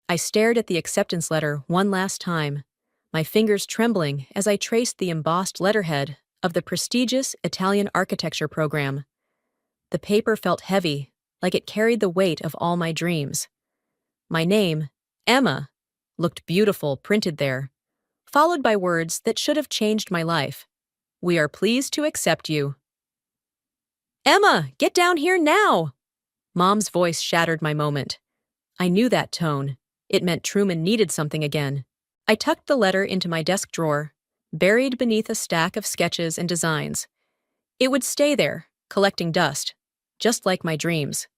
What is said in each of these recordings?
I stared at the acceptance letter one last time, my fingers trembling as I traced the embossed letterhead of the prestigious Italian architecture program. The paper felt heavy, like it carried the weight of all my dreams. My name, Emma, looked beautiful printed there, followed by words that should have changed my life. "We are pleased to accept you." "Emma, get down here now!" Mom's voice shattered my moment. I knew that tone. It meant Truman needed something again. I tucked the letter into my desk drawer, buried beneath a stack of sketches and designs. It would stay there, collecting dust, just like my dreams.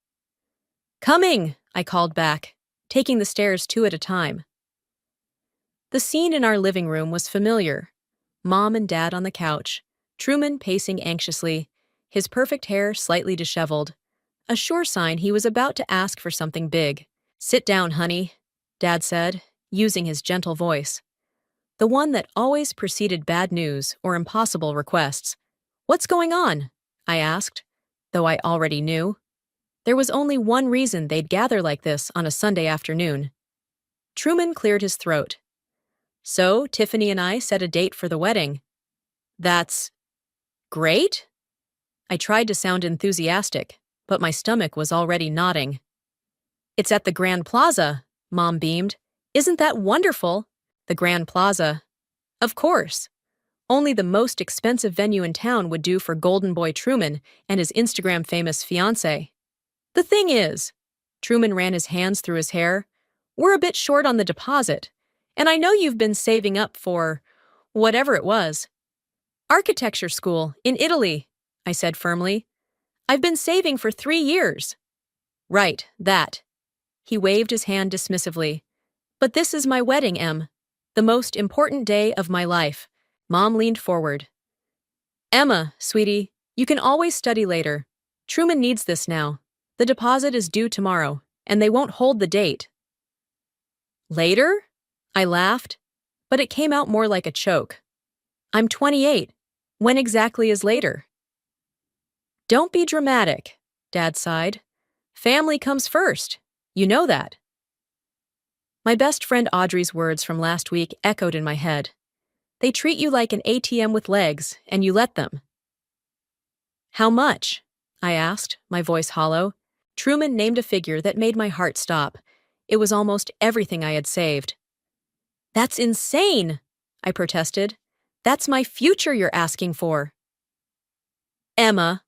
"Coming!" I called back, taking the stairs two at a time. The scene in our living room was familiar. Mom and Dad on the couch, Truman pacing anxiously, his perfect hair slightly disheveled, a sure sign he was about to ask for something big. "Sit down, honey," Dad said, using his gentle voice. The one that always preceded bad news or impossible requests. "What's going on?" I asked, though I already knew. There was only one reason they'd gather like this on a Sunday afternoon. Truman cleared his throat. "So, Tiffany and I set a date for the wedding." "That's great?" I tried to sound enthusiastic, but my stomach was already knotting. "It's at the Grand Plaza," Mom beamed. "Isn't that wonderful?" The Grand Plaza. Of course. Only the most expensive venue in town would do for Golden Boy Truman and his Instagram-famous fiancée. "The thing is," Truman ran his hands through his hair, "we're a bit short on the deposit, and I know you've been saving up for whatever it was." "Architecture school in Italy," I said firmly. "I've been saving for 3 years." "Right, that." He waved his hand dismissively. "But this is my wedding, Em. The most important day of my life." Mom leaned forward. "Emma, sweetie, you can always study later. Truman needs this now. The deposit is due tomorrow, and they won't hold the date." "Later?" I laughed, but it came out more like a choke. "I'm 28. When exactly is later?" "Don't be dramatic," Dad sighed. "Family comes first. You know that." My best friend Audrey's words from last week echoed in my head. They treat you like an ATM with legs, and you let them. "How much?" I asked, my voice hollow. Truman named a figure that made my heart stop. It was almost everything I had saved. "That's insane," I protested. "That's my future you're asking for." "Emma,"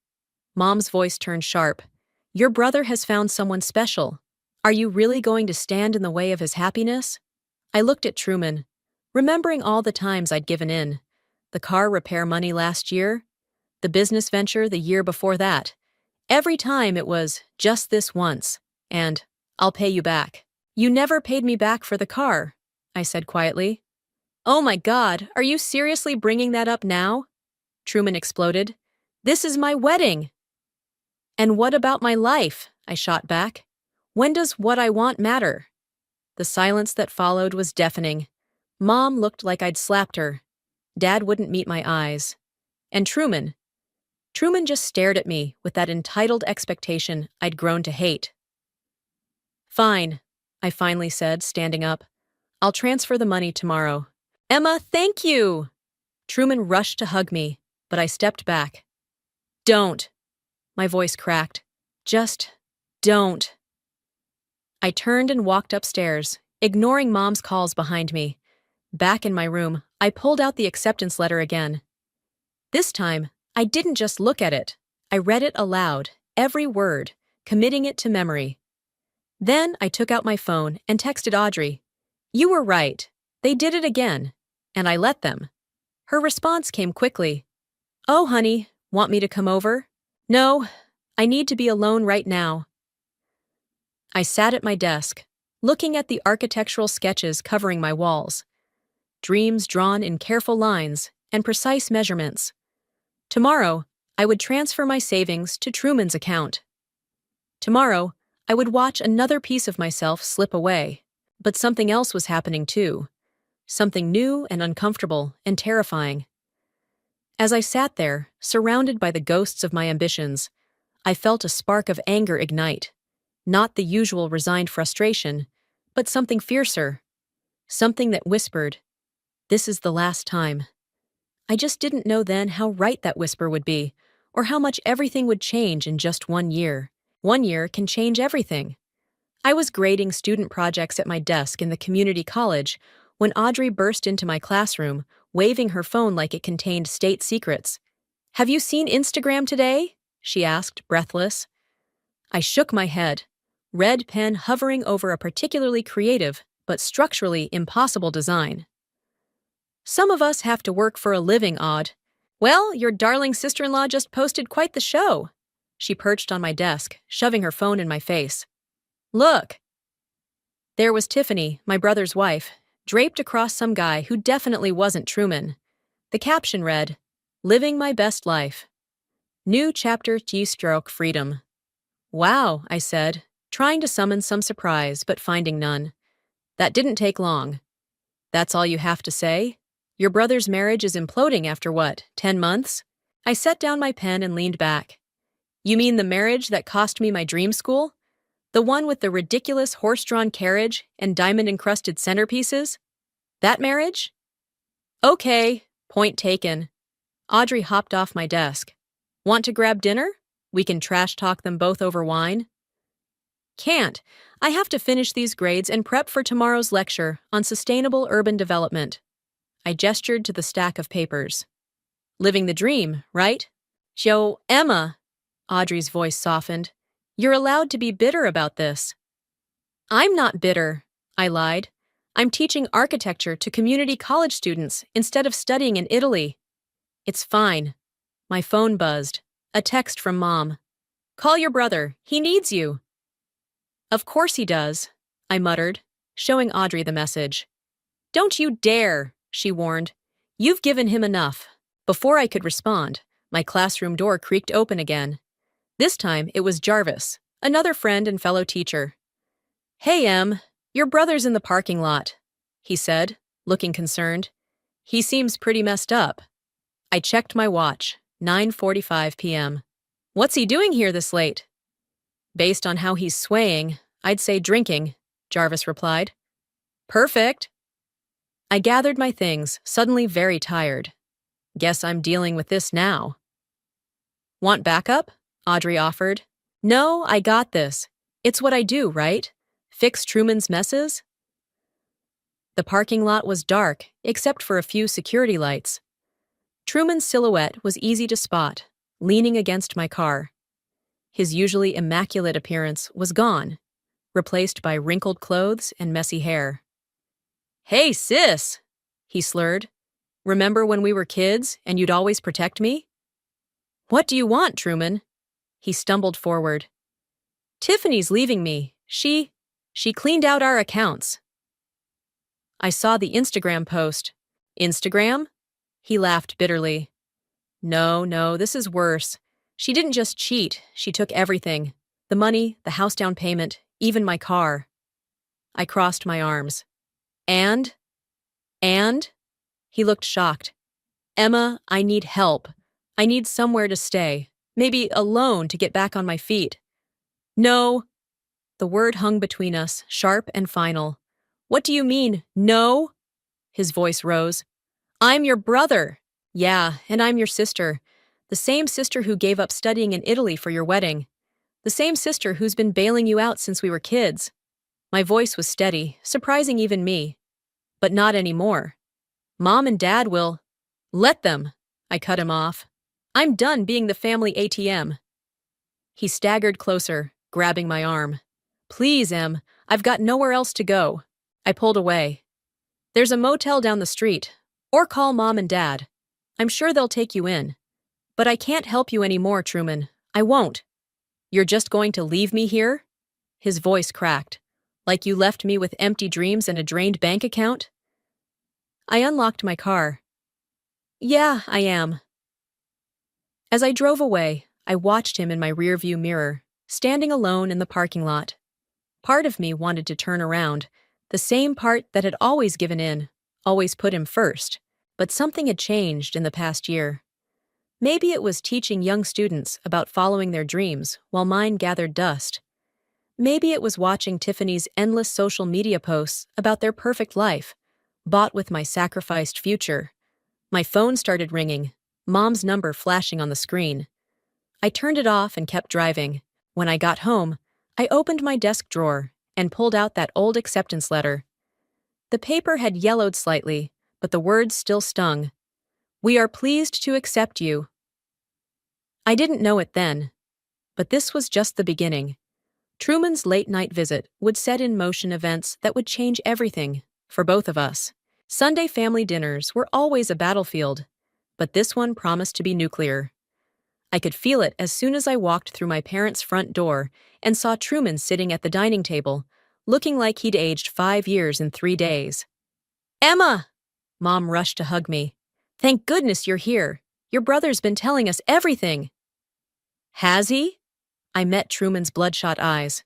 Mom's voice turned sharp, "your brother has found someone special. Are you really going to stand in the way of his happiness?" I looked at Truman, remembering all the times I'd given in. The car repair money last year, the business venture the year before that. Every time it was, "Just this once," and "I'll pay you back." "You never paid me back for the car," I said quietly. "Oh my God, are you seriously bringing that up now?" Truman exploded. "This is my wedding." "And what about my life?" I shot back. "When does what I want matter?" The silence that followed was deafening. Mom looked like I'd slapped her. Dad wouldn't meet my eyes. And Truman just stared at me with that entitled expectation I'd grown to hate. "Fine," I finally said, standing up. "I'll transfer the money tomorrow." "Emma, thank you!" Truman rushed to hug me, but I stepped back. "Don't." My voice cracked. "Just don't." I turned and walked upstairs, ignoring Mom's calls behind me. Back in my room, I pulled out the acceptance letter again. This time, I didn't just look at it. I read it aloud, every word, committing it to memory. Then I took out my phone and texted Audrey. "You were right. They did it again." And I let them. Her response came quickly. "Oh, honey, want me to come over?" "No, I need to be alone right now." I sat at my desk, looking at the architectural sketches covering my walls. Dreams drawn in careful lines and precise measurements. Tomorrow, I would transfer my savings to Truman's account. Tomorrow, I would watch another piece of myself slip away. But something else was happening too. Something new and uncomfortable and terrifying. As I sat there, surrounded by the ghosts of my ambitions, I felt a spark of anger ignite. Not the usual resigned frustration, but something fiercer. Something that whispered, "This is the last time." I just didn't know then how right that whisper would be, or how much everything would change in just 1 year. 1 year can change everything. I was grading student projects at my desk in the community college when Audrey burst into my classroom, waving her phone like it contained state secrets. "Have you seen Instagram today?" she asked, breathless. I shook my head, red pen hovering over a particularly creative but structurally impossible design. "Some of us have to work for a living, Aud." "Well, your darling sister-in-law just posted quite the show." She perched on my desk, shoving her phone in my face. "Look." There was Tiffany, my brother's wife, draped across some guy who definitely wasn't Truman. The caption read, "Living my best life. New chapter G-stroke freedom." "Wow," I said, trying to summon some surprise but finding none. "That didn't take long." "That's all you have to say? Your brother's marriage is imploding after what, 10 months? I set down my pen and leaned back. "You mean the marriage that cost me my dream school? The one with the ridiculous horse-drawn carriage and diamond-encrusted centerpieces? That marriage?" "Okay, point taken." Audrey hopped off my desk. "Want to grab dinner? We can trash talk them both over wine." "Can't. I have to finish these grades and prep for tomorrow's lecture on sustainable urban development." I gestured to the stack of papers. "Living the dream, right?" "Joe, Emma," Audrey's voice softened. "You're allowed to be bitter about this." "I'm not bitter," I lied. "I'm teaching architecture to community college students instead of studying in Italy." "It's fine." My phone buzzed. A text from Mom. "Call your brother. He needs you." "Of course he does," I muttered, showing Audrey the message. "Don't you dare," she warned. "You've given him enough." Before I could respond, my classroom door creaked open again. This time it was Jarvis, another friend and fellow teacher. "Hey, Em, your brother's in the parking lot," he said, looking concerned. "He seems pretty messed up." I checked my watch, 9:45 p.m. "What's he doing here this late?" "Based on how he's swaying, I'd say drinking," Jarvis replied. "Perfect." I gathered my things, suddenly very tired. Guess I'm dealing with this now. "Want backup?" Audrey offered. "No, I got this. It's what I do, right? Fix Truman's messes?" The parking lot was dark, except for a few security lights. Truman's silhouette was easy to spot, leaning against my car. His usually immaculate appearance was gone, replaced by wrinkled clothes and messy hair. "Hey, sis," he slurred. "Remember when we were kids and you'd always protect me?" "What do you want, Truman?" He stumbled forward. "Tiffany's leaving me. She cleaned out our accounts." I saw the Instagram post. "Instagram?" He laughed bitterly. No, this is worse. She didn't just cheat, she took everything. The money, the house down payment, even my car." I crossed my arms. And? He looked shocked. "Emma, I need help. I need somewhere to stay. Maybe a loan to get back on my feet." "No." The word hung between us, sharp and final. "What do you mean, no?" His voice rose. "I'm your brother." "Yeah, and I'm your sister. The same sister who gave up studying in Italy for your wedding. The same sister who's been bailing you out since we were kids." My voice was steady, surprising even me. "But not anymore. Mom and Dad will—" "Let them," I cut him off. "I'm done being the family ATM." He staggered closer, grabbing my arm. "Please, Em, I've got nowhere else to go." I pulled away. "There's a motel down the street. Or call Mom and Dad. I'm sure they'll take you in. But I can't help you anymore, Truman. I won't." "You're just going to leave me here?" His voice cracked. "Like you left me with empty dreams and a drained bank account?" I unlocked my car. "Yeah, I am." As I drove away, I watched him in my rearview mirror, standing alone in the parking lot. Part of me wanted to turn around, the same part that had always given in, always put him first, but something had changed in the past year. Maybe it was teaching young students about following their dreams while mine gathered dust. Maybe it was watching Tiffany's endless social media posts about their perfect life, bought with my sacrificed future. My phone started ringing, Mom's number flashing on the screen. I turned it off and kept driving. When I got home, I opened my desk drawer and pulled out that old acceptance letter. The paper had yellowed slightly, but the words still stung. "We are pleased to accept you." I didn't know it then, but this was just the beginning. Truman's late-night visit would set in motion events that would change everything for both of us. Sunday family dinners were always a battlefield, but this one promised to be nuclear. I could feel it as soon as I walked through my parents' front door and saw Truman sitting at the dining table, looking like he'd aged 5 years in 3 days. "Emma!" Mom rushed to hug me. "Thank goodness you're here. Your brother's been telling us everything." "Has he?" I met Truman's bloodshot eyes.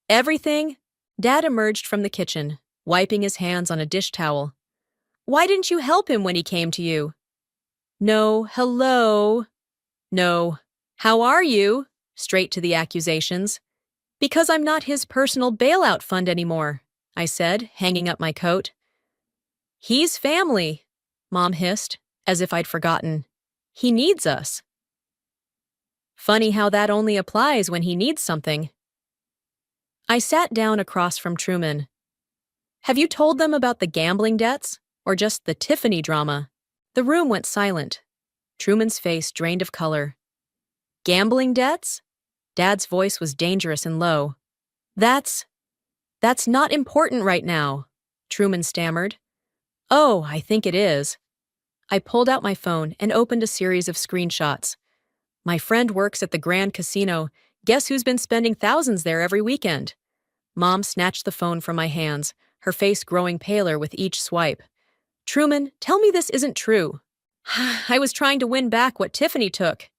"Everything?" Dad emerged from the kitchen, wiping his hands on a dish towel. "Why didn't you help him when he came to you?" "No, hello." "No. How are you?" Straight to the accusations. "Because I'm not his personal bailout fund anymore," I said, hanging up my coat. "He's family," Mom hissed, as if I'd forgotten. "He needs us." Funny how that only applies when he needs something. I sat down across from Truman. "Have you told them about the gambling debts, or just the Tiffany drama?" The room went silent. Truman's face drained of color. "Gambling debts?" Dad's voice was dangerous and low. That's not important right now," Truman stammered. "Oh, I think it is." I pulled out my phone and opened a series of screenshots. "My friend works at the Grand Casino. Guess who's been spending thousands there every weekend?" Mom snatched the phone from my hands, her face growing paler with each swipe. "Truman, tell me this isn't true." "I was trying to win back what Tiffany took."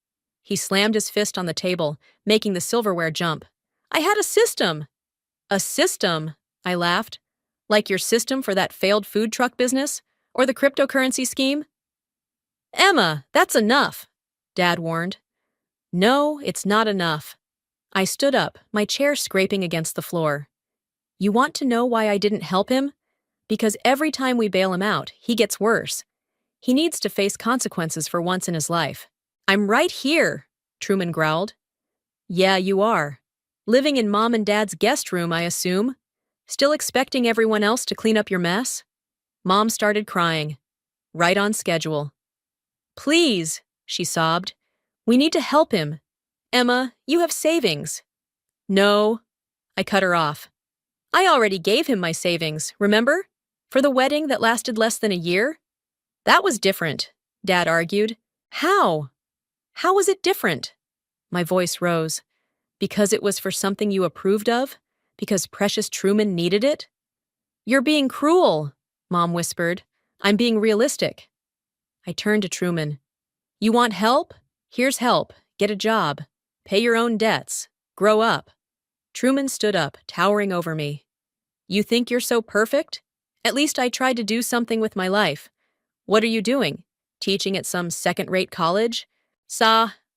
He slammed his fist on the table, making the silverware jump. "I had a system." "A system?" I laughed. "Like your system for that failed food truck business? Or the cryptocurrency scheme?" "Emma, that's enough," Dad warned. "No, it's not enough." I stood up, my chair scraping against the floor. "You want to know why I didn't help him? Because every time we bail him out, he gets worse. He needs to face consequences for once in his life." "I'm right here," Truman growled. "Yeah, you are. Living in Mom and Dad's guest room, I assume. Still expecting everyone else to clean up your mess?" Mom started crying. Right on schedule. "Please," she sobbed. "We need to help him. Emma, you have savings." "No." I cut her off. "I already gave him my savings, remember? For the wedding that lasted less than a year?" "That was different," Dad argued. "How? How was it different?" My voice rose. "Because it was for something you approved of? Because precious Truman needed it?" "You're being cruel," Mom whispered. "I'm being realistic." I turned to Truman. "You want help? Here's help. Get a job. Pay your own debts. Grow up." Truman stood up, towering over me. "You think you're so perfect? At least I tried to do something with my life. What are you doing? Teaching at some second-rate college?"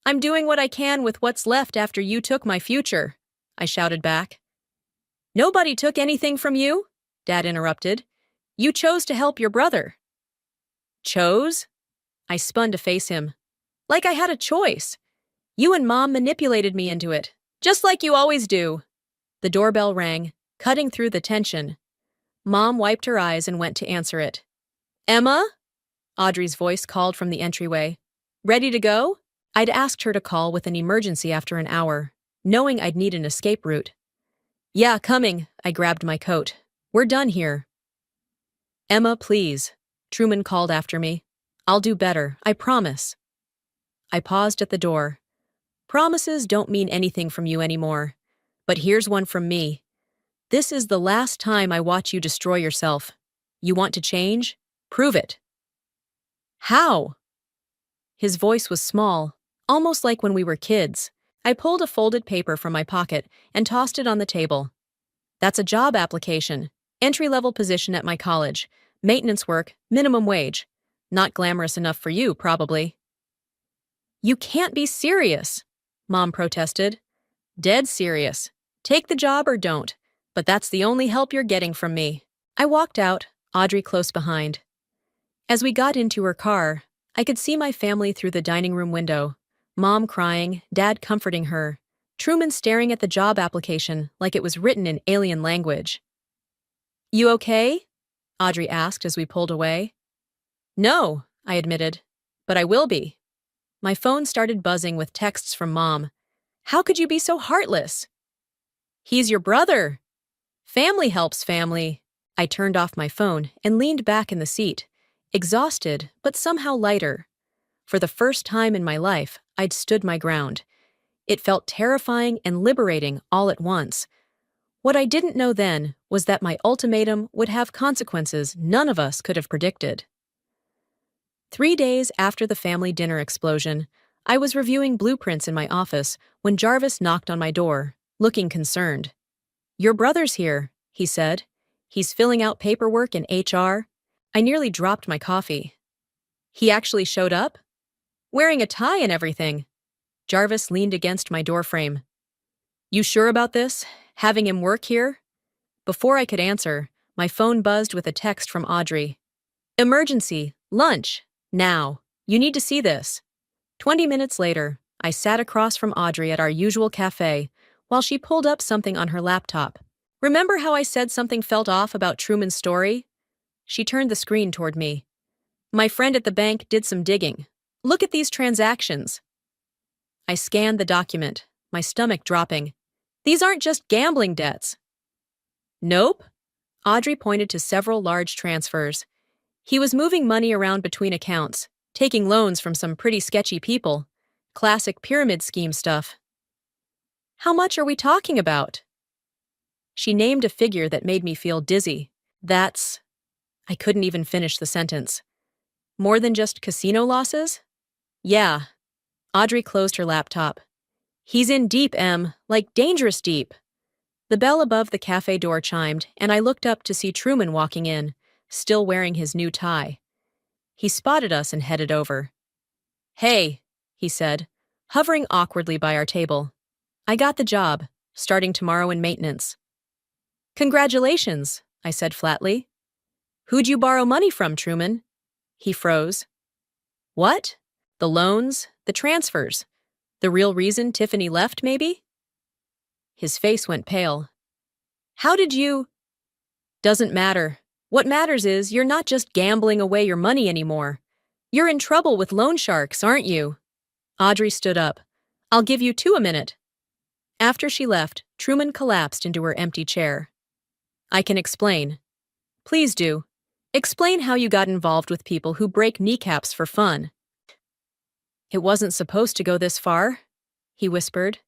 I'm doing what I can with what's left after you took my future," I shouted back. "Nobody took anything from you," Dad interrupted. "You chose to help your brother." "Chose?" I spun to face him. "Like I had a choice. You and Mom manipulated me into it, just like you always do." The doorbell rang, cutting through the tension. Mom wiped her eyes and went to answer it. "Emma?" Audrey's voice called from the entryway. "Ready to go?" I'd asked her to call with an emergency after an hour, knowing I'd need an escape route. "Yeah, coming." I grabbed my coat. "We're done here." "Emma, please," Truman called after me. "I'll do better, I promise." I paused at the door. "Promises don't mean anything from you anymore. But here's one from me. This is the last time I watch you destroy yourself. You want to change? Prove it." "How?" His voice was small, almost like when we were kids. I pulled a folded paper from my pocket and tossed it on the table. "That's a job application. Entry-level position at my college. Maintenance work, minimum wage. Not glamorous enough for you, probably." "You can't be serious," Mom protested. "Dead serious. Take the job or don't, but that's the only help you're getting from me. I walked out, Audrey close behind. As we got into her car, I could see my family through the dining room window. Mom crying, Dad comforting her, Truman staring at the job application like it was written in alien language. You okay? Audrey asked as we pulled away. No, I admitted, but I will be. My phone started buzzing with texts from Mom. How could you be so heartless? He's your brother. Family helps family. I turned off my phone and leaned back in the seat, exhausted but somehow lighter. For the first time in my life, I'd stood my ground. It felt terrifying and liberating all at once. What I didn't know then was that my ultimatum would have consequences none of us could have predicted. 3 days after the family dinner explosion, I was reviewing blueprints in my office when Jarvis knocked on my door, looking concerned. Your brother's here, he said. He's filling out paperwork in HR. I nearly dropped my coffee. He actually showed up? Wearing a tie and everything. Jarvis leaned against my doorframe. You sure about this? Having him work here? Before I could answer, my phone buzzed with a text from Audrey. Emergency, lunch, now. You need to see this. 20 minutes later, I sat across from Audrey at our usual cafe while she pulled up something on her laptop. Remember how I said something felt off about Truman's story? She turned the screen toward me. My friend at the bank did some digging. Look at these transactions. I scanned the document, my stomach dropping. These aren't just gambling debts. Nope. Audrey pointed to several large transfers. He was moving money around between accounts, taking loans from some pretty sketchy people. Classic pyramid scheme stuff. How much are we talking about? She named a figure that made me feel dizzy. I couldn't even finish the sentence. More than just casino losses? Yeah. Audrey closed her laptop. He's in deep, Em, like dangerous deep. The bell above the cafe door chimed, and I looked up to see Truman walking in, still wearing his new tie. He spotted us and headed over. Hey, he said, hovering awkwardly by our table. I got the job, starting tomorrow in maintenance. Congratulations, I said flatly. Who'd you borrow money from, Truman? He froze. What? The loans, the transfers. The real reason Tiffany left, maybe? His face went pale. How did you? Doesn't matter. What matters is you're not just gambling away your money anymore. You're in trouble with loan sharks, aren't you? Audrey stood up. I'll give you 2 a minute. After she left, Truman collapsed into her empty chair. I can explain. Please do. Explain how you got involved with people who break kneecaps for fun. It wasn't supposed to go this far, he whispered.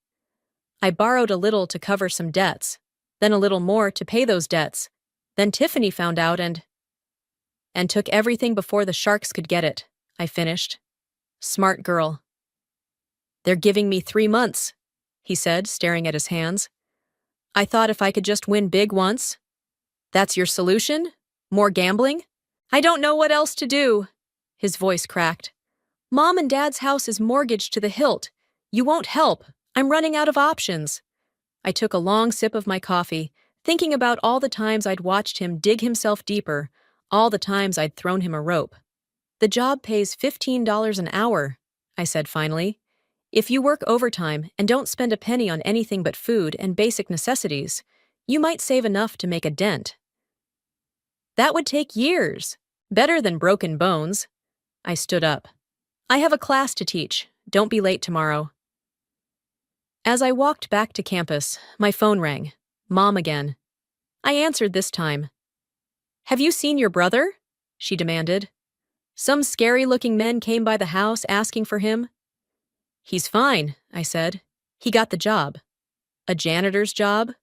I borrowed a little to cover some debts, then a little more to pay those debts. Then Tiffany found out and took everything before the sharks could get it, I finished. Smart girl. They're giving me 3 months, he said, staring at his hands. I thought if I could just win big once. That's your solution? More gambling? I don't know what else to do. His voice cracked. Mom and Dad's house is mortgaged to the hilt. You won't help. I'm running out of options. I took a long sip of my coffee, thinking about all the times I'd watched him dig himself deeper, all the times I'd thrown him a rope. The job pays $15 an hour, I said finally. If you work overtime and don't spend a penny on anything but food and basic necessities, you might save enough to make a dent. That would take years. Better than broken bones. I stood up. I have a class to teach. Don't be late tomorrow. As I walked back to campus, my phone rang. Mom again. I answered this time. Have you seen your brother? She demanded. Some scary-looking men came by the house asking for him. He's fine, I said. He got the job. A janitor's job?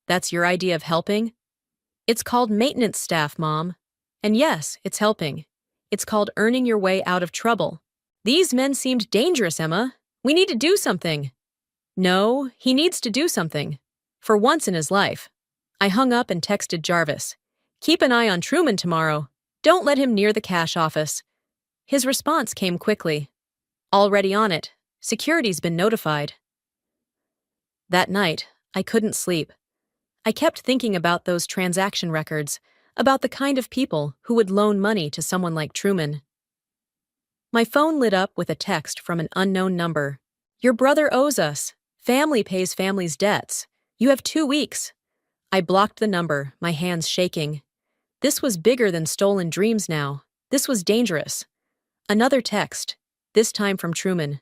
That's your idea of helping? It's called maintenance staff, Mom. And yes, it's helping. It's called earning your way out of trouble. These men seemed dangerous, Emma. We need to do something. No, he needs to do something. For once in his life. I hung up and texted Jarvis. Keep an eye on Truman tomorrow. Don't let him near the cash office. His response came quickly. Already on it. Security's been notified. That night, I couldn't sleep. I kept thinking about those transaction records, about the kind of people who would loan money to someone like Truman. My phone lit up with a text from an unknown number. Your brother owes us. Family pays family's debts. You have 2 weeks. I blocked the number, my hands shaking. This was bigger than stolen dreams now. This was dangerous. Another text, this time from Truman.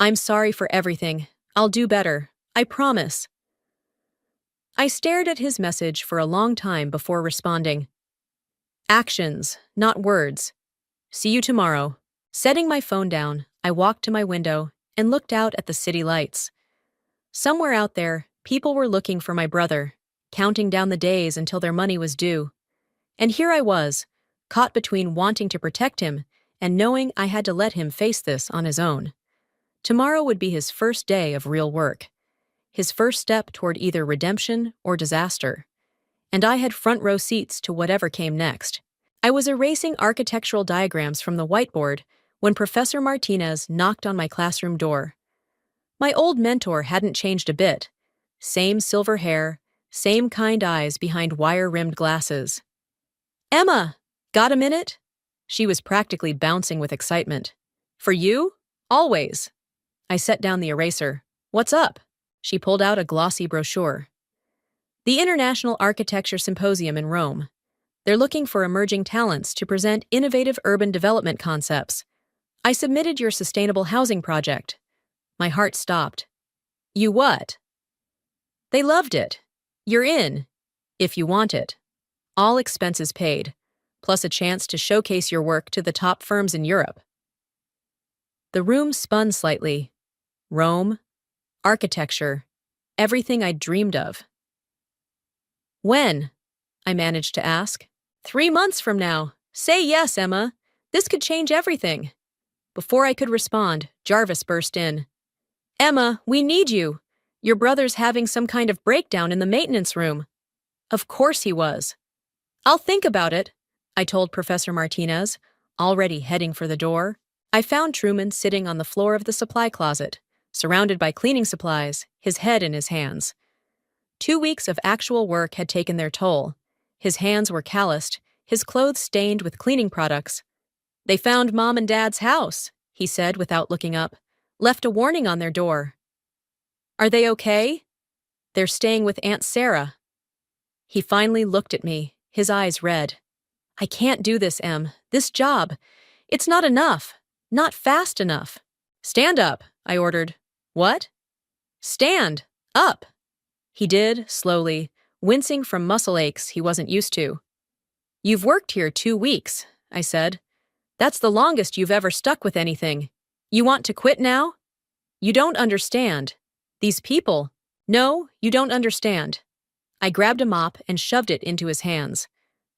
I'm sorry for everything. I'll do better. I promise. I stared at his message for a long time before responding. Actions, not words. See you tomorrow. Setting my phone down, I walked to my window and looked out at the city lights. Somewhere out there, people were looking for my brother, counting down the days until their money was due. And here I was, caught between wanting to protect him and knowing I had to let him face this on his own. Tomorrow would be his first day of real work, his first step toward either redemption or disaster. And I had front row seats to whatever came next. I was erasing architectural diagrams from the whiteboard when Professor Martinez knocked on my classroom door. My old mentor hadn't changed a bit. Same silver hair, same kind eyes behind wire-rimmed glasses. Emma, got a minute? She was practically bouncing with excitement. For you? Always. I set down the eraser. What's up? She pulled out a glossy brochure. The International Architecture Symposium in Rome. They're looking for emerging talents to present innovative urban development concepts. I submitted your sustainable housing project. My heart stopped. You what? They loved it. You're in, if you want it. All expenses paid, plus a chance to showcase your work to the top firms in Europe. The room spun slightly. Rome, architecture, everything I'd dreamed of. When? I managed to ask. 3 months from now. Say yes, Emma. This could change everything. Before I could respond, Jarvis burst in. Emma, we need you. Your brother's having some kind of breakdown in the maintenance room. Of course he was. I'll think about it, I told Professor Martinez, already heading for the door. I found Truman sitting on the floor of the supply closet, surrounded by cleaning supplies, his head in his hands. 2 weeks of actual work had taken their toll. His hands were calloused, his clothes stained with cleaning products. They found Mom and Dad's house, he said without looking up, left a warning on their door. Are they okay? They're staying with Aunt Sarah. He finally looked at me, his eyes red. I can't do this, Em. This job. It's not enough. Not fast enough. Stand up, I ordered. What? Stand. Up. He did, slowly, wincing from muscle aches he wasn't used to. You've worked here 2 weeks, I said. That's the longest you've ever stuck with anything. You want to quit now? You don't understand. These people. No, you don't understand. I grabbed a mop and shoved it into his hands.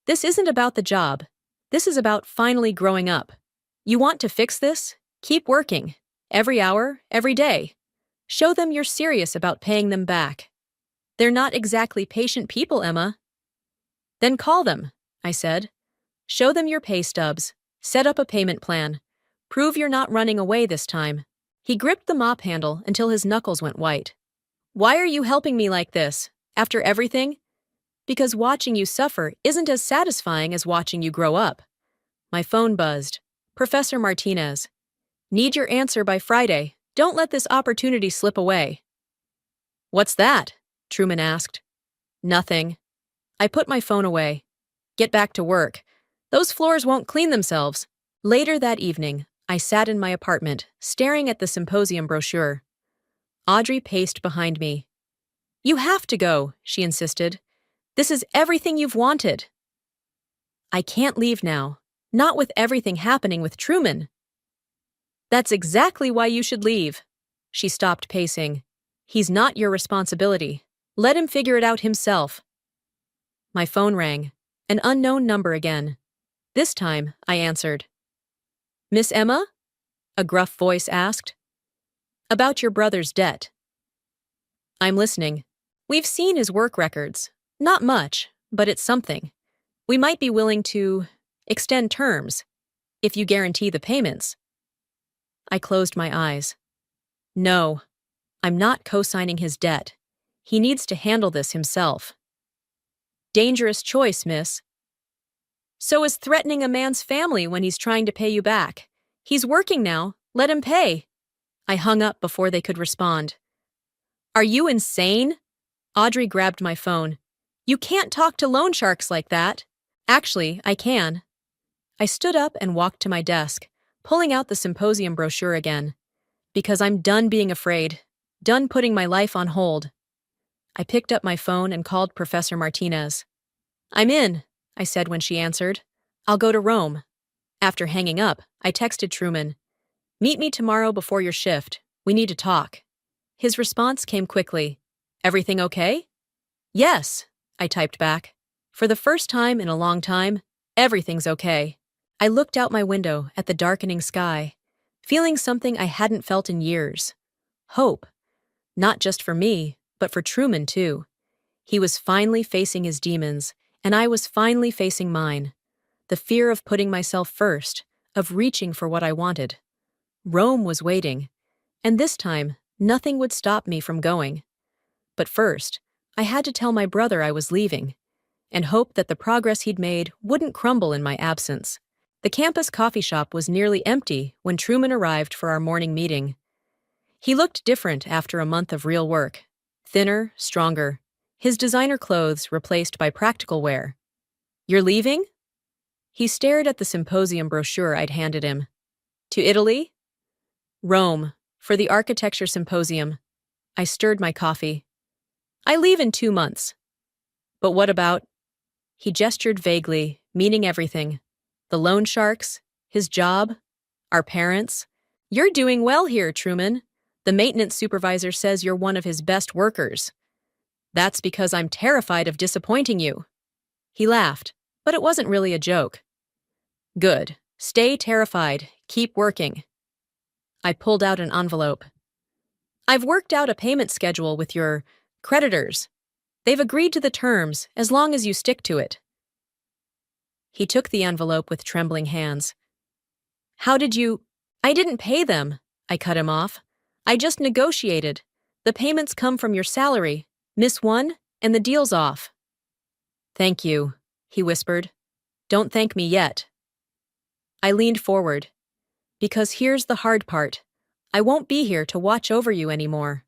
This isn't about the job. This is about finally growing up. You want to fix this? Keep working. Every hour, every day. Show them you're serious about paying them back. They're not exactly patient people, Emma. Then call them, I said. Show them your pay stubs. Set up a payment plan. Prove you're not running away this time. He gripped the mop handle until his knuckles went white. Why are you helping me like this? After everything? Because watching you suffer isn't as satisfying as watching you grow up. My phone buzzed. Professor Martinez. Need your answer by Friday. Don't let this opportunity slip away. What's that? Truman asked. Nothing. I put my phone away. Get back to work. Those floors won't clean themselves. Later that evening, I sat in my apartment, staring at the symposium brochure. Audrey paced behind me. You have to go, she insisted. This is everything you've wanted. I can't leave now. Not with everything happening with Truman. That's exactly why you should leave. She stopped pacing. He's not your responsibility. Let him figure it out himself. My phone rang. An unknown number again. This time, I answered. Miss Emma? A gruff voice asked. About your brother's debt. I'm listening. We've seen his work records. Not much, but it's something. We might be willing to extend terms, if you guarantee the payments. I closed my eyes. No, I'm not co-signing his debt. He needs to handle this himself. Dangerous choice, miss. So is threatening a man's family when he's trying to pay you back. He's working now, let him pay. I hung up before they could respond. Are you insane? Audrey grabbed my phone. You can't talk to loan sharks like that. Actually, I can. I stood up and walked to my desk, pulling out the symposium brochure again. Because I'm done being afraid, done putting my life on hold. I picked up my phone and called Professor Martinez. I'm in, I said when she answered. I'll go to Rome. After hanging up, I texted Truman. Meet me tomorrow before your shift. We need to talk. His response came quickly. Everything okay? Yes, I typed back. For the first time in a long time, everything's okay. I looked out my window at the darkening sky, feeling something I hadn't felt in years. Hope. Not just for me, but for Truman too. He was finally facing his demons, and I was finally facing mine. The fear of putting myself first, of reaching for what I wanted. Rome was waiting, and this time, nothing would stop me from going. But first, I had to tell my brother I was leaving, and hope that the progress he'd made wouldn't crumble in my absence. The campus coffee shop was nearly empty when Truman arrived for our morning meeting. He looked different after a month of real work. Thinner, stronger. His designer clothes replaced by practical wear. You're leaving? He stared at the symposium brochure I'd handed him. To Italy? Rome, for the architecture symposium. I stirred my coffee. I leave in 2 months. But what about? He gestured vaguely, meaning everything. The loan sharks, his job, our parents. You're doing well here, Truman. The maintenance supervisor says you're one of his best workers. That's because I'm terrified of disappointing you. He laughed, but it wasn't really a joke. Good. Stay terrified. Keep working. I pulled out an envelope. I've worked out a payment schedule with your creditors. They've agreed to the terms as long as you stick to it. He took the envelope with trembling hands. How did you? I didn't pay them, I cut him off. I just negotiated. The payments come from your salary. Miss one, and the deal's off. Thank you, he whispered. Don't thank me yet. I leaned forward. Because here's the hard part. I won't be here to watch over you anymore.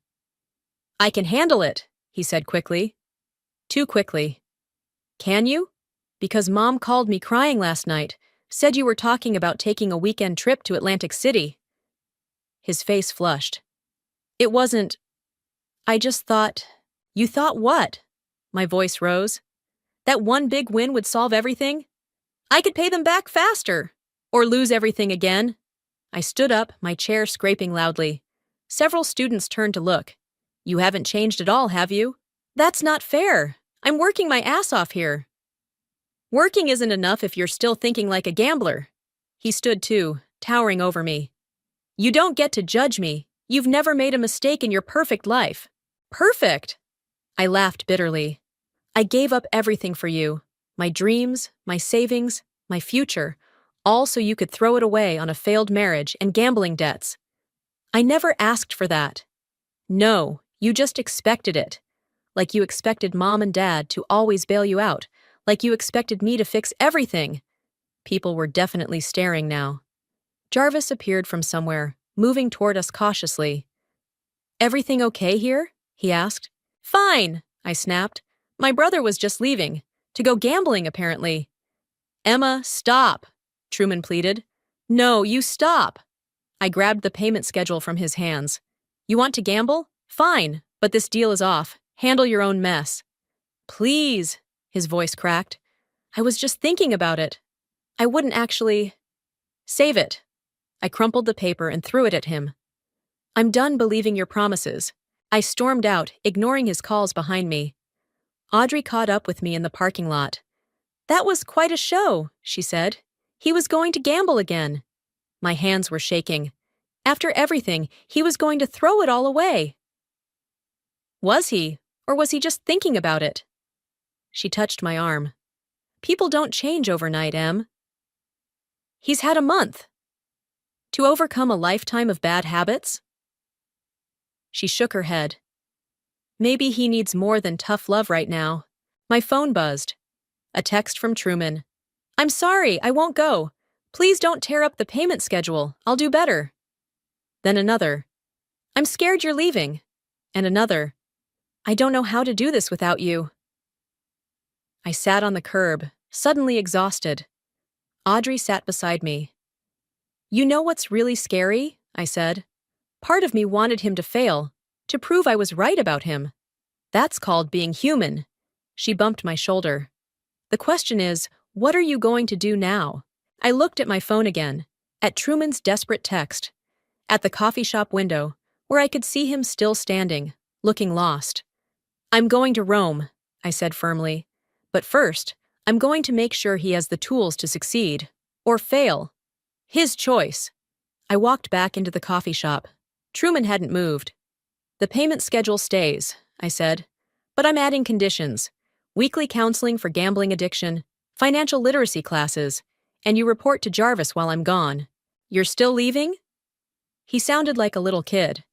I can handle it, he said quickly. Too quickly. Can you? Because Mom called me crying last night, said you were talking about taking a weekend trip to Atlantic City. His face flushed. It wasn't. I just thought. You thought what? My voice rose. That one big win would solve everything? I could pay them back faster. Or lose everything again. I stood up, my chair scraping loudly. Several students turned to look. You haven't changed at all, have you? That's not fair. I'm working my ass off here. Working isn't enough if you're still thinking like a gambler. He stood too, towering over me. You don't get to judge me. You've never made a mistake in your perfect life. Perfect! I laughed bitterly. I gave up everything for you. My dreams, my savings, my future. All so you could throw it away on a failed marriage and gambling debts. I never asked for that. No, you just expected it. Like you expected Mom and Dad to always bail you out. Like you expected me to fix everything. People were definitely staring now. Jarvis appeared from somewhere, moving toward us cautiously. Everything okay here? He asked. Fine, I snapped. My brother was just leaving. To go gambling, apparently. Emma, stop, Truman pleaded. No, you stop. I grabbed the payment schedule from his hands. You want to gamble? Fine, but this deal is off. Handle your own mess. Please, his voice cracked. I was just thinking about it. I wouldn't actually. Save it. I crumpled the paper and threw it at him. I'm done believing your promises. I stormed out, ignoring his calls behind me. Audrey caught up with me in the parking lot. That was quite a show, she said. He was going to gamble again. My hands were shaking. After everything, he was going to throw it all away. Was he? Or was he just thinking about it? She touched my arm. People don't change overnight, Em. He's had a month. To overcome a lifetime of bad habits? She shook her head. Maybe he needs more than tough love right now. My phone buzzed. A text from Truman. I'm sorry, I won't go. Please don't tear up the payment schedule. I'll do better. Then another. I'm scared you're leaving. And another. I don't know how to do this without you. I sat on the curb, suddenly exhausted. Audrey sat beside me. You know what's really scary? I said. Part of me wanted him to fail, to prove I was right about him. That's called being human. She bumped my shoulder. The question is, what are you going to do now? I looked at my phone again, at Truman's desperate text, at the coffee shop window, where I could see him still standing, looking lost. I'm going to Rome, I said firmly. But first, I'm going to make sure he has the tools to succeed, or fail. His choice. I walked back into the coffee shop. Truman hadn't moved. The payment schedule stays, I said. But I'm adding conditions. Weekly counseling for gambling addiction, financial literacy classes, and you report to Jarvis while I'm gone. You're still leaving? He sounded like a little kid.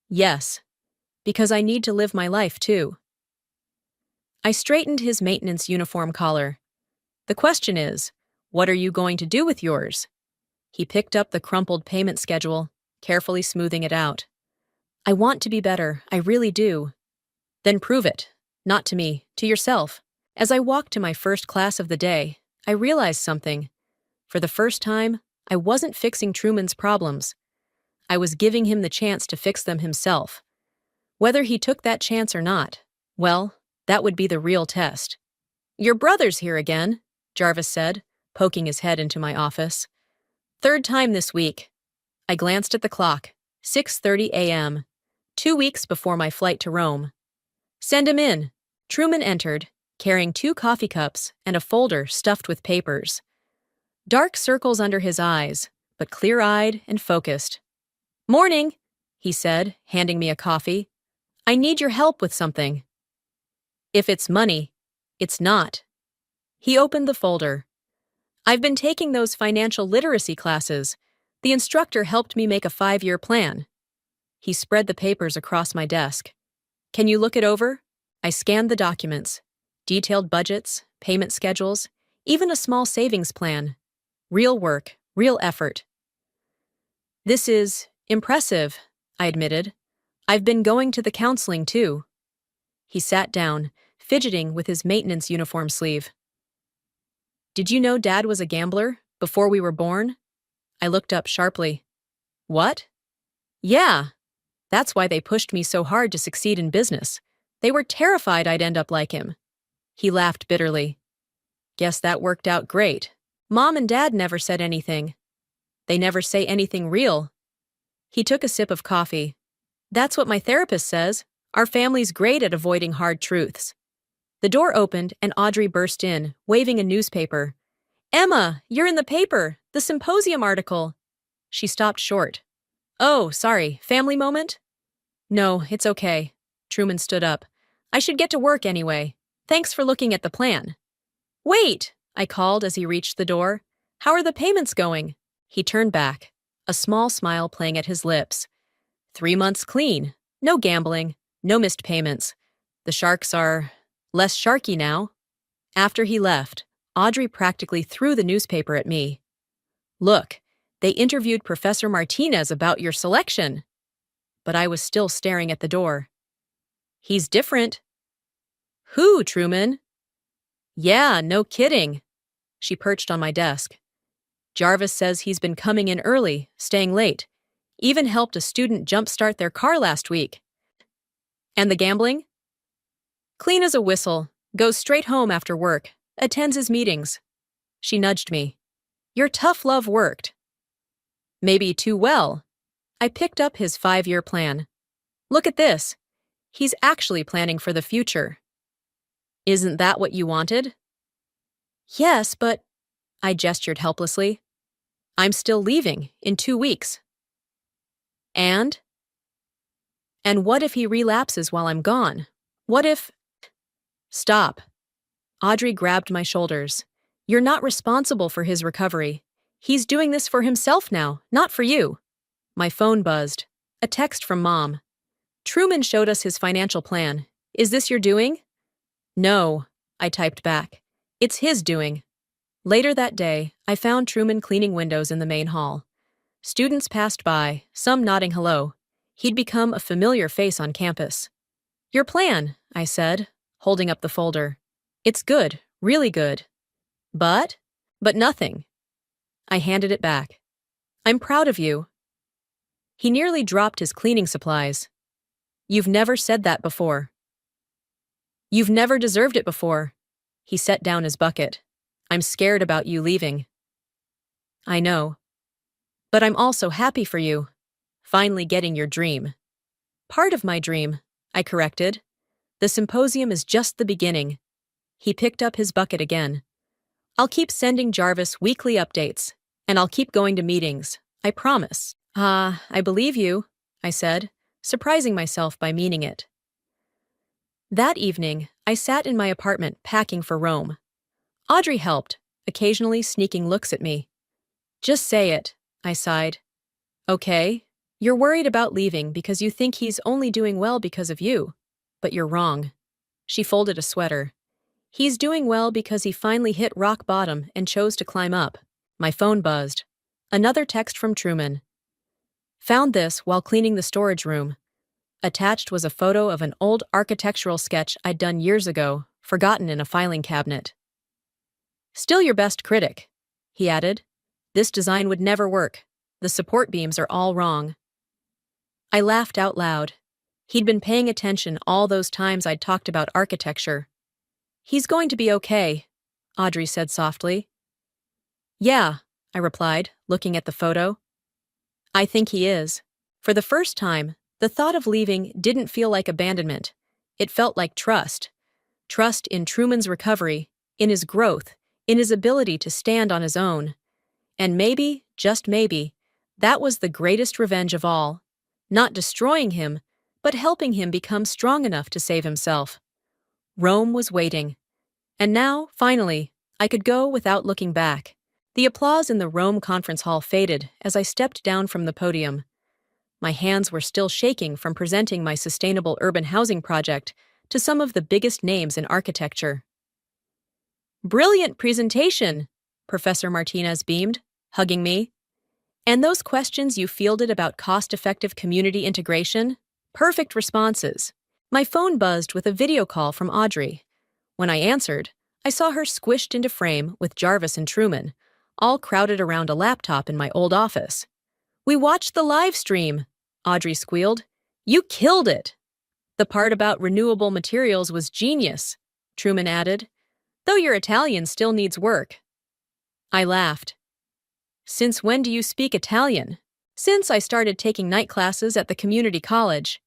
Yes. Because I need to live my life too. I straightened his maintenance uniform collar. The question is, what are you going to do with yours? He picked up the crumpled payment schedule, carefully smoothing it out. I want to be better, I really do. Then prove it. Not to me, to yourself. As I walked to my first class of the day, I realized something. For the first time, I wasn't fixing Truman's problems. I was giving him the chance to fix them himself. Whether he took that chance or not, well, that would be the real test. Your brother's here again, Jarvis said, poking his head into my office. Third time this week. I glanced at the clock. 6:30 a.m. 2 weeks before my flight to Rome. Send him in. Truman entered, carrying 2 coffee cups and a folder stuffed with papers. Dark circles under his eyes, but clear-eyed and focused. Morning, he said, handing me a coffee. I need your help with something. If it's money, it's not. He opened the folder. I've been taking those financial literacy classes. The instructor helped me make a 5-year plan. He spread the papers across my desk. Can you look it over? I scanned the documents. Detailed budgets, payment schedules, even a small savings plan. Real work, real effort. This is impressive, I admitted. I've been going to the counseling too. He sat down, fidgeting with his maintenance uniform sleeve. Did you know Dad was a gambler before we were born? I looked up sharply. What? Yeah. That's why they pushed me so hard to succeed in business. They were terrified I'd end up like him. He laughed bitterly. Guess that worked out great. Mom and Dad never said anything. They never say anything real. He took a sip of coffee. That's what my therapist says. Our family's great at avoiding hard truths. The door opened and Audrey burst in, waving a newspaper. Emma, you're in the paper, the symposium article. She stopped short. Oh, sorry, family moment? No, it's okay. Truman stood up. I should get to work anyway. Thanks for looking at the plan. Wait, I called as he reached the door. How are the payments going? He turned back, a small smile playing at his lips. 3 months clean. No gambling. No missed payments. The sharks are less sharky now. After he left, Audrey practically threw the newspaper at me. Look, they interviewed Professor Martinez about your selection. But I was still staring at the door. He's different. Who, Truman? Yeah, no kidding. She perched on my desk. Jarvis says he's been coming in early, staying late. Even helped a student jumpstart their car last week. And the gambling? Clean as a whistle, goes straight home after work, attends his meetings. She nudged me. Your tough love worked. Maybe too well. I picked up his 5-year plan. Look at this. He's actually planning for the future. Isn't that what you wanted? Yes, but... I gestured helplessly. I'm still leaving in 2 weeks. And? And what if he relapses while I'm gone? What if... Stop. Audrey grabbed my shoulders. You're not responsible for his recovery. He's doing this for himself now, not for you. My phone buzzed. A text from Mom. Truman showed us his financial plan. Is this your doing? No, I typed back. It's his doing. Later that day, I found Truman cleaning windows in the main hall. Students passed by, some nodding hello. He'd become a familiar face on campus. Your plan, I said, holding up the folder. It's good, really good. But nothing. I handed it back. I'm proud of you. He nearly dropped his cleaning supplies. You've never said that before. You've never deserved it before. He set down his bucket. I'm scared about you leaving. I know. But I'm also happy for you. Finally getting your dream. Part of my dream, I corrected. The symposium is just the beginning. He picked up his bucket again. I'll keep sending Jarvis weekly updates, and I'll keep going to meetings. I promise. I believe you, I said, surprising myself by meaning it. That evening, I sat in my apartment packing for Rome. Audrey helped, occasionally sneaking looks at me. Just say it, I sighed. Okay, you're worried about leaving because you think he's only doing well because of you. But you're wrong. She folded a sweater. He's doing well because he finally hit rock bottom and chose to climb up. My phone buzzed. Another text from Truman. Found this while cleaning the storage room. Attached was a photo of an old architectural sketch I'd done years ago, forgotten in a filing cabinet. Still your best critic, he added. This design would never work. The support beams are all wrong. I laughed out loud. He'd been paying attention all those times I'd talked about architecture. He's going to be okay, Audrey said softly. Yeah, I replied, looking at the photo. I think he is. For the first time, the thought of leaving didn't feel like abandonment. It felt like trust. Trust in Truman's recovery, in his growth, in his ability to stand on his own. And maybe, just maybe, that was the greatest revenge of all. Not destroying him, but helping him become strong enough to save himself. Rome was waiting. And now, finally, I could go without looking back. The applause in the Rome conference hall faded as I stepped down from the podium. My hands were still shaking from presenting my sustainable urban housing project to some of the biggest names in architecture. Brilliant presentation, Professor Martinez beamed, hugging me. And those questions you fielded about cost-effective community integration? Perfect responses. My phone buzzed with a video call from Audrey. When I answered, I saw her squished into frame with Jarvis and Truman, all crowded around a laptop in my old office. We watched the live stream, Audrey squealed. You killed it. The part about renewable materials was genius, Truman added, though your Italian still needs work. I laughed. Since when do you speak Italian? Since I started taking night classes at the community college.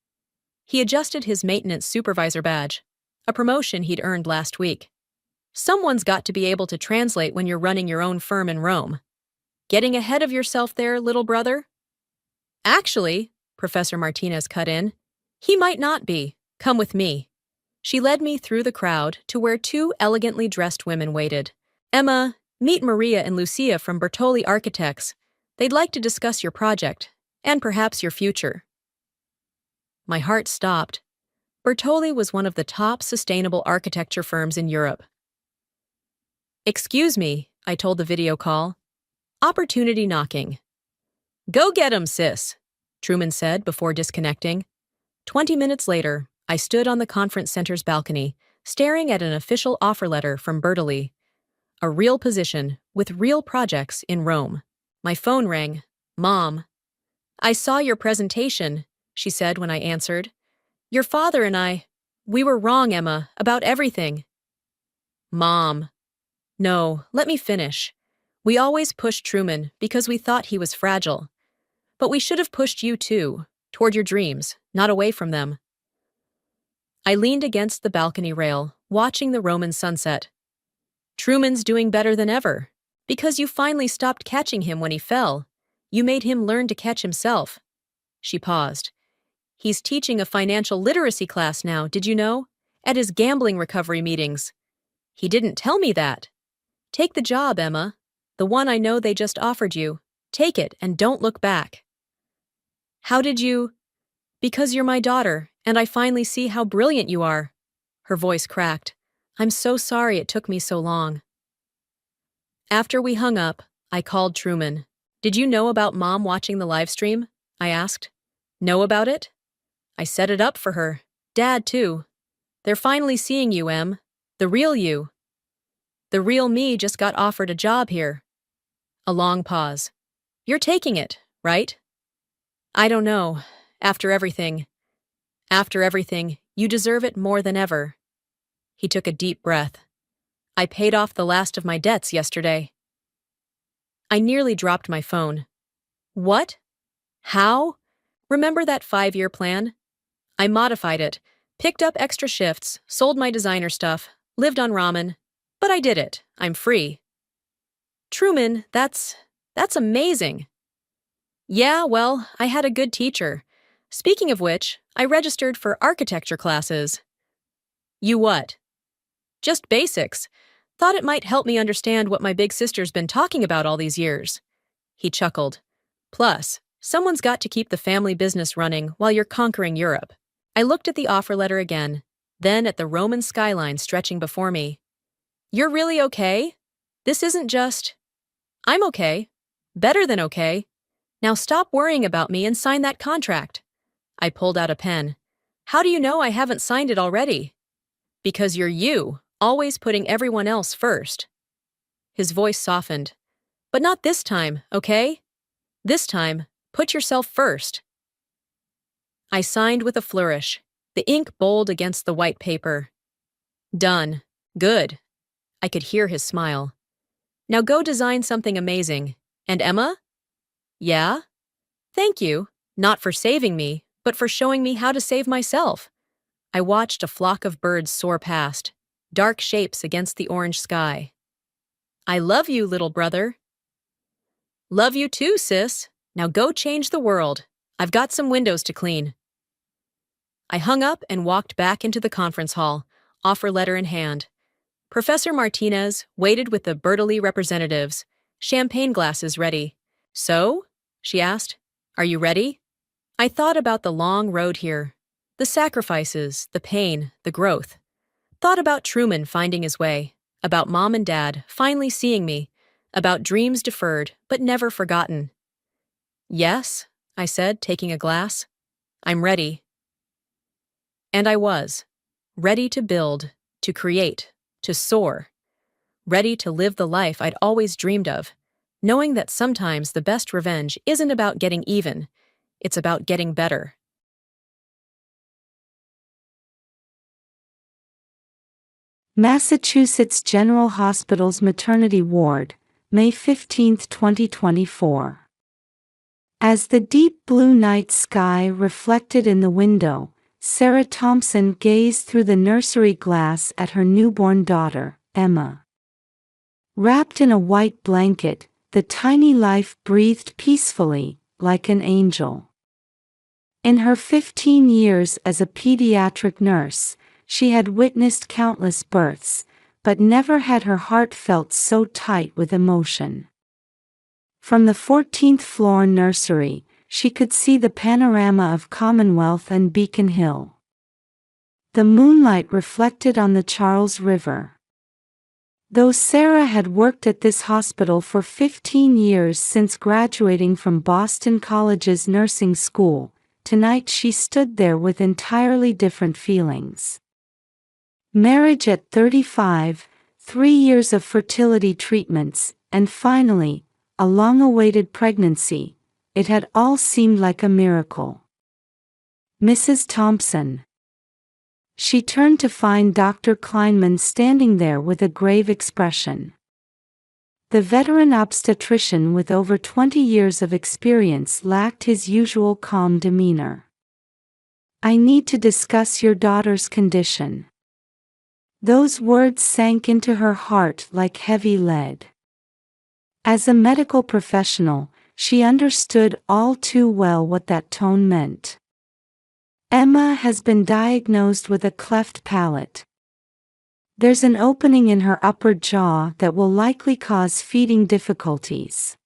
He adjusted his maintenance supervisor badge, a promotion he'd earned last week. Someone's got to be able to translate when you're running your own firm in Rome. Getting ahead of yourself there, little brother? Actually, Professor Martinez cut in, he might not be. Come with me. She led me through the crowd to where two elegantly dressed women waited. Emma, meet Maria and Lucia from Bertoli Architects. They'd like to discuss your project, and perhaps your future. My heart stopped. Bertoli was one of the top sustainable architecture firms in Europe. Excuse me, I told the video call. Opportunity knocking. Go get 'em, sis, Truman said before disconnecting. 20 minutes later, I stood on the conference center's balcony, staring at an official offer letter from Bertoli. A real position with real projects in Rome. My phone rang. Mom. I saw your presentation, she said when I answered. Your father and we were wrong, Emma, about everything. Mom. No, let me finish. We always pushed Truman because we thought he was fragile. But we should have pushed you too, toward your dreams, not away from them. I leaned against the balcony rail, watching the Roman sunset. Truman's doing better than ever. Because you finally stopped catching him when he fell. You made him learn to catch himself. She paused. He's teaching a financial literacy class now, did you know? At his gambling recovery meetings. He didn't tell me that. Take the job, Emma. The one I know they just offered you. Take it and don't look back. How did you? Because you're my daughter, and I finally see how brilliant you are. Her voice cracked. I'm so sorry it took me so long. After we hung up, I called Truman. Did you know about Mom watching the live stream? I asked. Know about it? I set it up for her. Dad, too. They're finally seeing you, Em. The real you. The real me just got offered a job here. A long pause. You're taking it, right? I don't know. After everything, you deserve it more than ever. He took a deep breath. I paid off the last of my debts yesterday. I nearly dropped my phone. What? How? Remember that 5-year plan? I modified it, picked up extra shifts, sold my designer stuff, lived on ramen. But I did it. I'm free. Truman, that's amazing. Yeah, well, I had a good teacher. Speaking of which, I registered for architecture classes. You what? Just basics. Thought it might help me understand what my big sister's been talking about all these years. He chuckled. Plus, someone's got to keep the family business running while you're conquering Europe. I looked at the offer letter again, then at the Roman skyline stretching before me. You're really okay? This isn't just... I'm okay. Better than okay. Now stop worrying about me and sign that contract. I pulled out a pen. How do you know I haven't signed it already? Because you're you, always putting everyone else first. His voice softened. But not this time, okay? This time, put yourself first. I signed with a flourish, the ink bold against the white paper. Done. Good. I could hear his smile. Now go design something amazing. And Emma? Yeah? Thank you, not for saving me, but for showing me how to save myself. I watched a flock of birds soar past, dark shapes against the orange sky. I love you, little brother. Love you too, sis. Now go change the world. I've got some windows to clean. I hung up and walked back into the conference hall, offer letter in hand. Professor Martinez waited with the Bertolli representatives, champagne glasses ready. So? She asked. Are you ready? I thought about the long road here, the sacrifices, the pain, the growth. Thought about Truman finding his way, about Mom and Dad finally seeing me, about dreams deferred but never forgotten. Yes, I said, taking a glass. I'm ready. And I was, ready to build, to create, to soar, ready to live the life I'd always dreamed of, knowing that sometimes the best revenge isn't about getting even, it's about getting better. Massachusetts General Hospital's maternity ward, May 15, 2024. As the deep blue night sky reflected in the window, Sarah Thompson gazed through the nursery glass at her newborn daughter, Emma. Wrapped in a white blanket, the tiny life breathed peacefully, like an angel. In her 15 years as a pediatric nurse, she had witnessed countless births, but never had her heart felt so tight with emotion. From the 14th floor nursery, she could see the panorama of Commonwealth and Beacon Hill. The moonlight reflected on the Charles River. Though Sarah had worked at this hospital for 15 years since graduating from Boston College's nursing school, tonight she stood there with entirely different feelings. Marriage at 35, 3 years of fertility treatments, and finally, a long-awaited pregnancy. It had all seemed like a miracle. Mrs. Thompson. She turned to find Dr. Kleinman standing there with a grave expression. The veteran obstetrician with over 20 years of experience lacked his usual calm demeanor. I need to discuss your daughter's condition. Those words sank into her heart like heavy lead. As a medical professional, she understood all too well what that tone meant. Emma has been diagnosed with a cleft palate. There's an opening in her upper jaw that will likely cause feeding difficulties.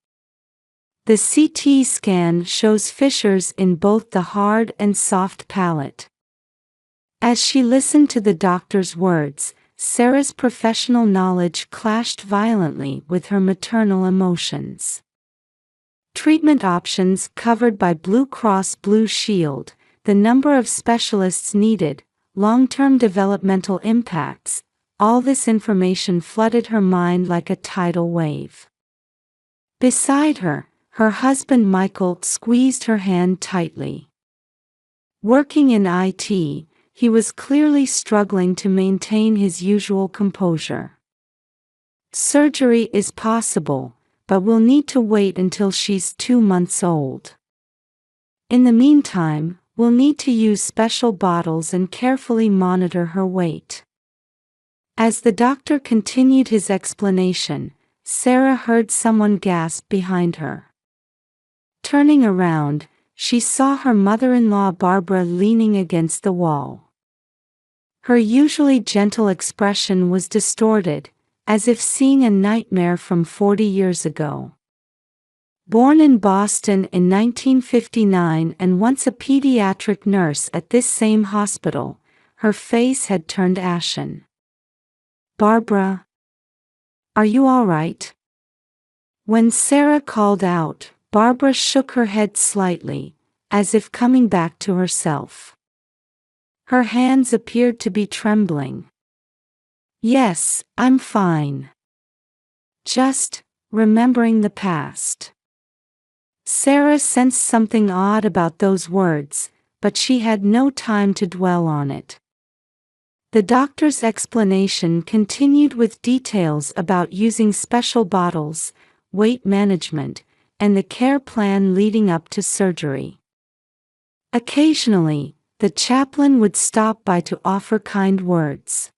The CT scan shows fissures in both the hard and soft palate. As she listened to the doctor's words, Sarah's professional knowledge clashed violently with her maternal emotions. Treatment options covered by Blue Cross Blue Shield, the number of specialists needed, long-term developmental impacts, all this information flooded her mind like a tidal wave. Beside her, her husband Michael squeezed her hand tightly. Working in IT, he was clearly struggling to maintain his usual composure. Surgery is possible, but we'll need to wait until she's 2 months old. In the meantime, we'll need to use special bottles and carefully monitor her weight. As the doctor continued his explanation, Sarah heard someone gasp behind her. Turning around, she saw her mother-in-law Barbara leaning against the wall. Her usually gentle expression was distorted, as if seeing a nightmare from 40 years ago. Born in Boston in 1959 and once a pediatric nurse at this same hospital, her face had turned ashen. "Barbara, are you all right?" When Sarah called out, Barbara shook her head slightly, as if coming back to herself. Her hands appeared to be trembling. "Yes, I'm fine. Just remembering the past." Sarah sensed something odd about those words, but she had no time to dwell on it. The doctor's explanation continued with details about using special bottles, weight management, and the care plan leading up to surgery. Occasionally, the chaplain would stop by to offer kind words.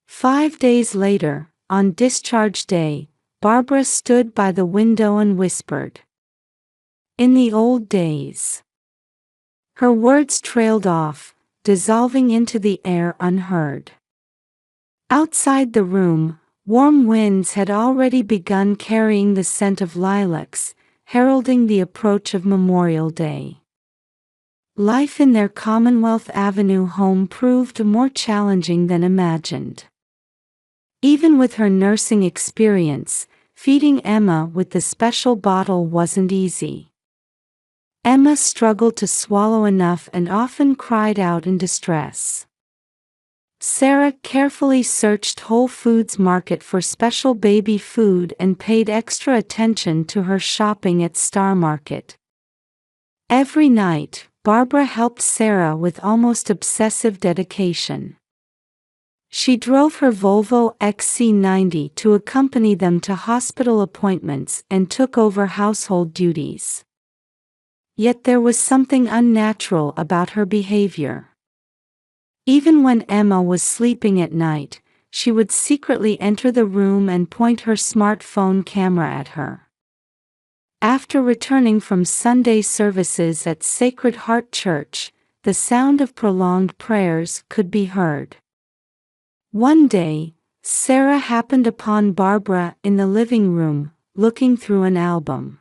5 days later, on discharge day, Barbara stood by the window and whispered, "In the old days." Her words trailed off, dissolving into the air unheard. Outside the room, warm winds had already begun carrying the scent of lilacs, heralding the approach of Memorial Day. Life in their Commonwealth Avenue home proved more challenging than imagined. Even with her nursing experience, feeding Emma with the special bottle wasn't easy. Emma struggled to swallow enough and often cried out in distress. Sarah carefully searched Whole Foods Market for special baby food and paid extra attention to her shopping at Star Market. Every night, Barbara helped Sarah with almost obsessive dedication. She drove her Volvo XC90 to accompany them to hospital appointments and took over household duties. Yet there was something unnatural about her behavior. Even when Emma was sleeping at night, she would secretly enter the room and point her smartphone camera at her. After returning from Sunday services at Sacred Heart Church, the sound of prolonged prayers could be heard. One day, Sarah happened upon Barbara in the living room, looking through an album.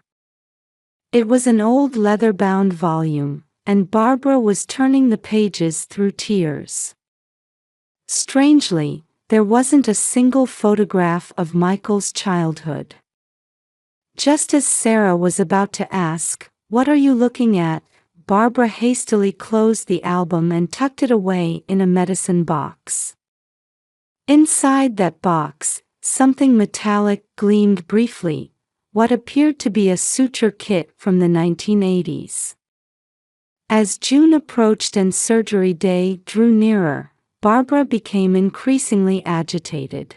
It was an old leather-bound volume, and Barbara was turning the pages through tears. Strangely, there wasn't a single photograph of Michael's childhood. Just as Sarah was about to ask, "What are you looking at?" Barbara hastily closed the album and tucked it away in a medicine box. Inside that box, something metallic gleamed briefly, what appeared to be a suture kit from the 1980s. As June approached and surgery day drew nearer, Barbara became increasingly agitated.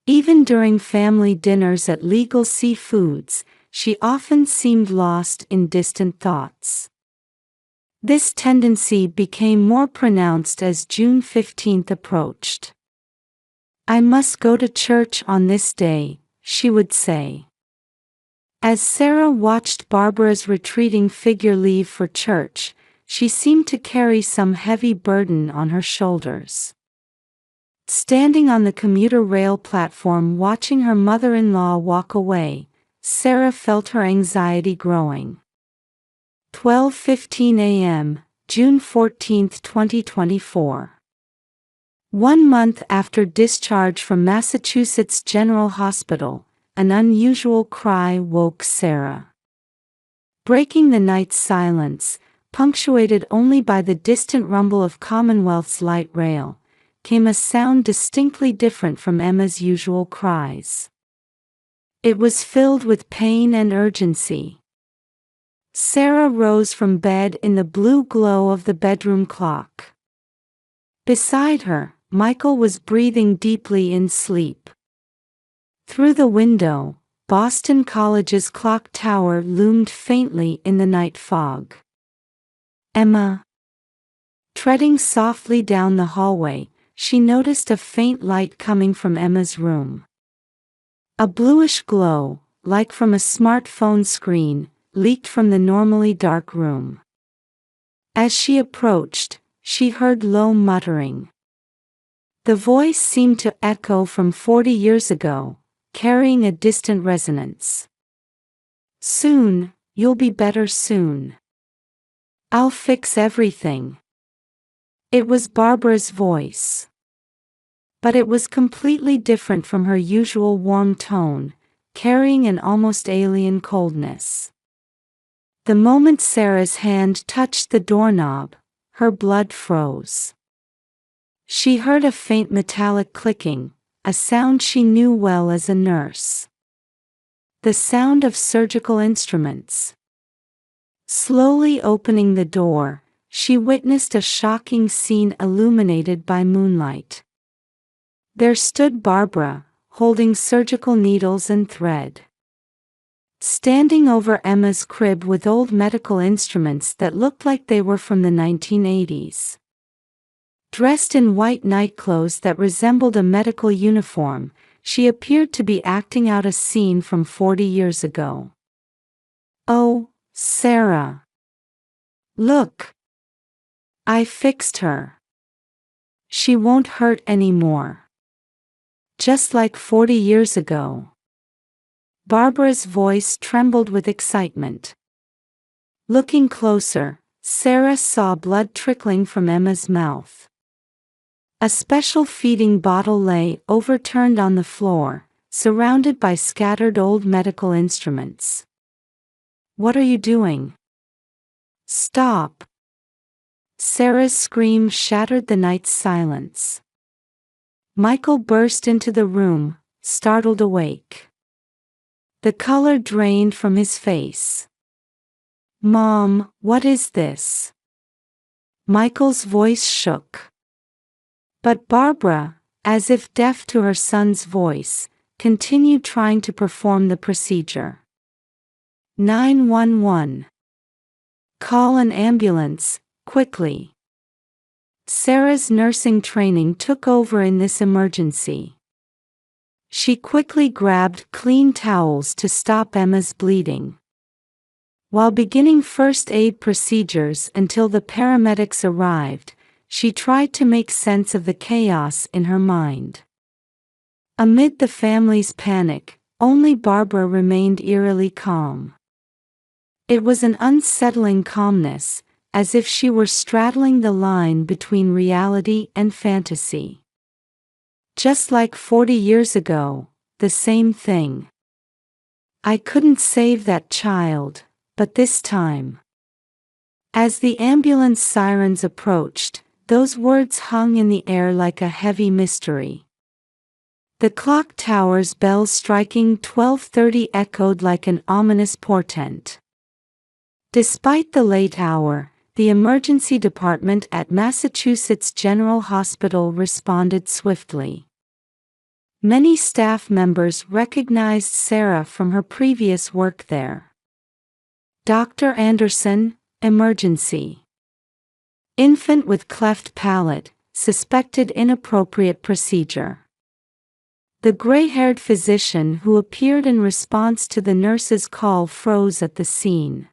Even during family dinners at Legal Seafoods, she often seemed lost in distant thoughts. This tendency became more pronounced as June 15th approached. "I must go to church on this day," she would say. As Sarah watched Barbara's retreating figure leave for church, she seemed to carry some heavy burden on her shoulders. Standing on the commuter rail platform watching her mother-in-law walk away, Sarah felt her anxiety growing. 12:15 a.m., June 14, 2024. 1 month after discharge from Massachusetts General Hospital, an unusual cry woke Sarah. Breaking the night's silence, punctuated only by the distant rumble of Commonwealth's light rail, came a sound distinctly different from Emma's usual cries. It was filled with pain and urgency. Sarah rose from bed in the blue glow of the bedroom clock. Beside her, Michael was breathing deeply in sleep. Through the window, Boston College's clock tower loomed faintly in the night fog. Emma. Treading softly down the hallway, she noticed a faint light coming from Emma's room. A bluish glow, like from a smartphone screen, leaked from the normally dark room. As she approached, she heard low muttering. The voice seemed to echo from 40 years ago, carrying a distant resonance. "Soon, you'll be better soon. I'll fix everything." It was Barbara's voice. But it was completely different from her usual warm tone, carrying an almost alien coldness. The moment Sarah's hand touched the doorknob, her blood froze. She heard a faint metallic clicking, a sound she knew well as a nurse. The sound of surgical instruments. Slowly opening the door, she witnessed a shocking scene illuminated by moonlight. There stood Barbara, holding surgical needles and thread. Standing over Emma's crib with old medical instruments that looked like they were from the 1980s. Dressed in white nightclothes that resembled a medical uniform, she appeared to be acting out a scene from 40 years ago. "Oh, Sarah. Look. I fixed her. She won't hurt anymore. Just like 40 years ago." Barbara's voice trembled with excitement. Looking closer, Sarah saw blood trickling from Emma's mouth. A special feeding bottle lay overturned on the floor, surrounded by scattered old medical instruments. "What are you doing? Stop!" Sarah's scream shattered the night's silence. Michael burst into the room, startled awake. The color drained from his face. "Mom, what is this?" Michael's voice shook. But Barbara, as if deaf to her son's voice, continued trying to perform the procedure. 911. Call an ambulance, quickly. Sarah's nursing training took over in this emergency. She quickly grabbed clean towels to stop Emma's bleeding. While beginning first aid procedures until the paramedics arrived, she tried to make sense of the chaos in her mind. Amid the family's panic, only Barbara remained eerily calm. It was an unsettling calmness, as if she were straddling the line between reality and fantasy. Just like 40 years ago, the same thing. "I couldn't save that child, but this time." As the ambulance sirens approached, those words hung in the air like a heavy mystery. The clock tower's bells striking 12:30 echoed like an ominous portent. Despite the late hour, the emergency department at Massachusetts General Hospital responded swiftly. Many staff members recognized Sarah from her previous work there. "Dr. Anderson, emergency. Infant with cleft palate, suspected inappropriate procedure." The gray-haired physician who appeared in response to the nurse's call froze at the scene.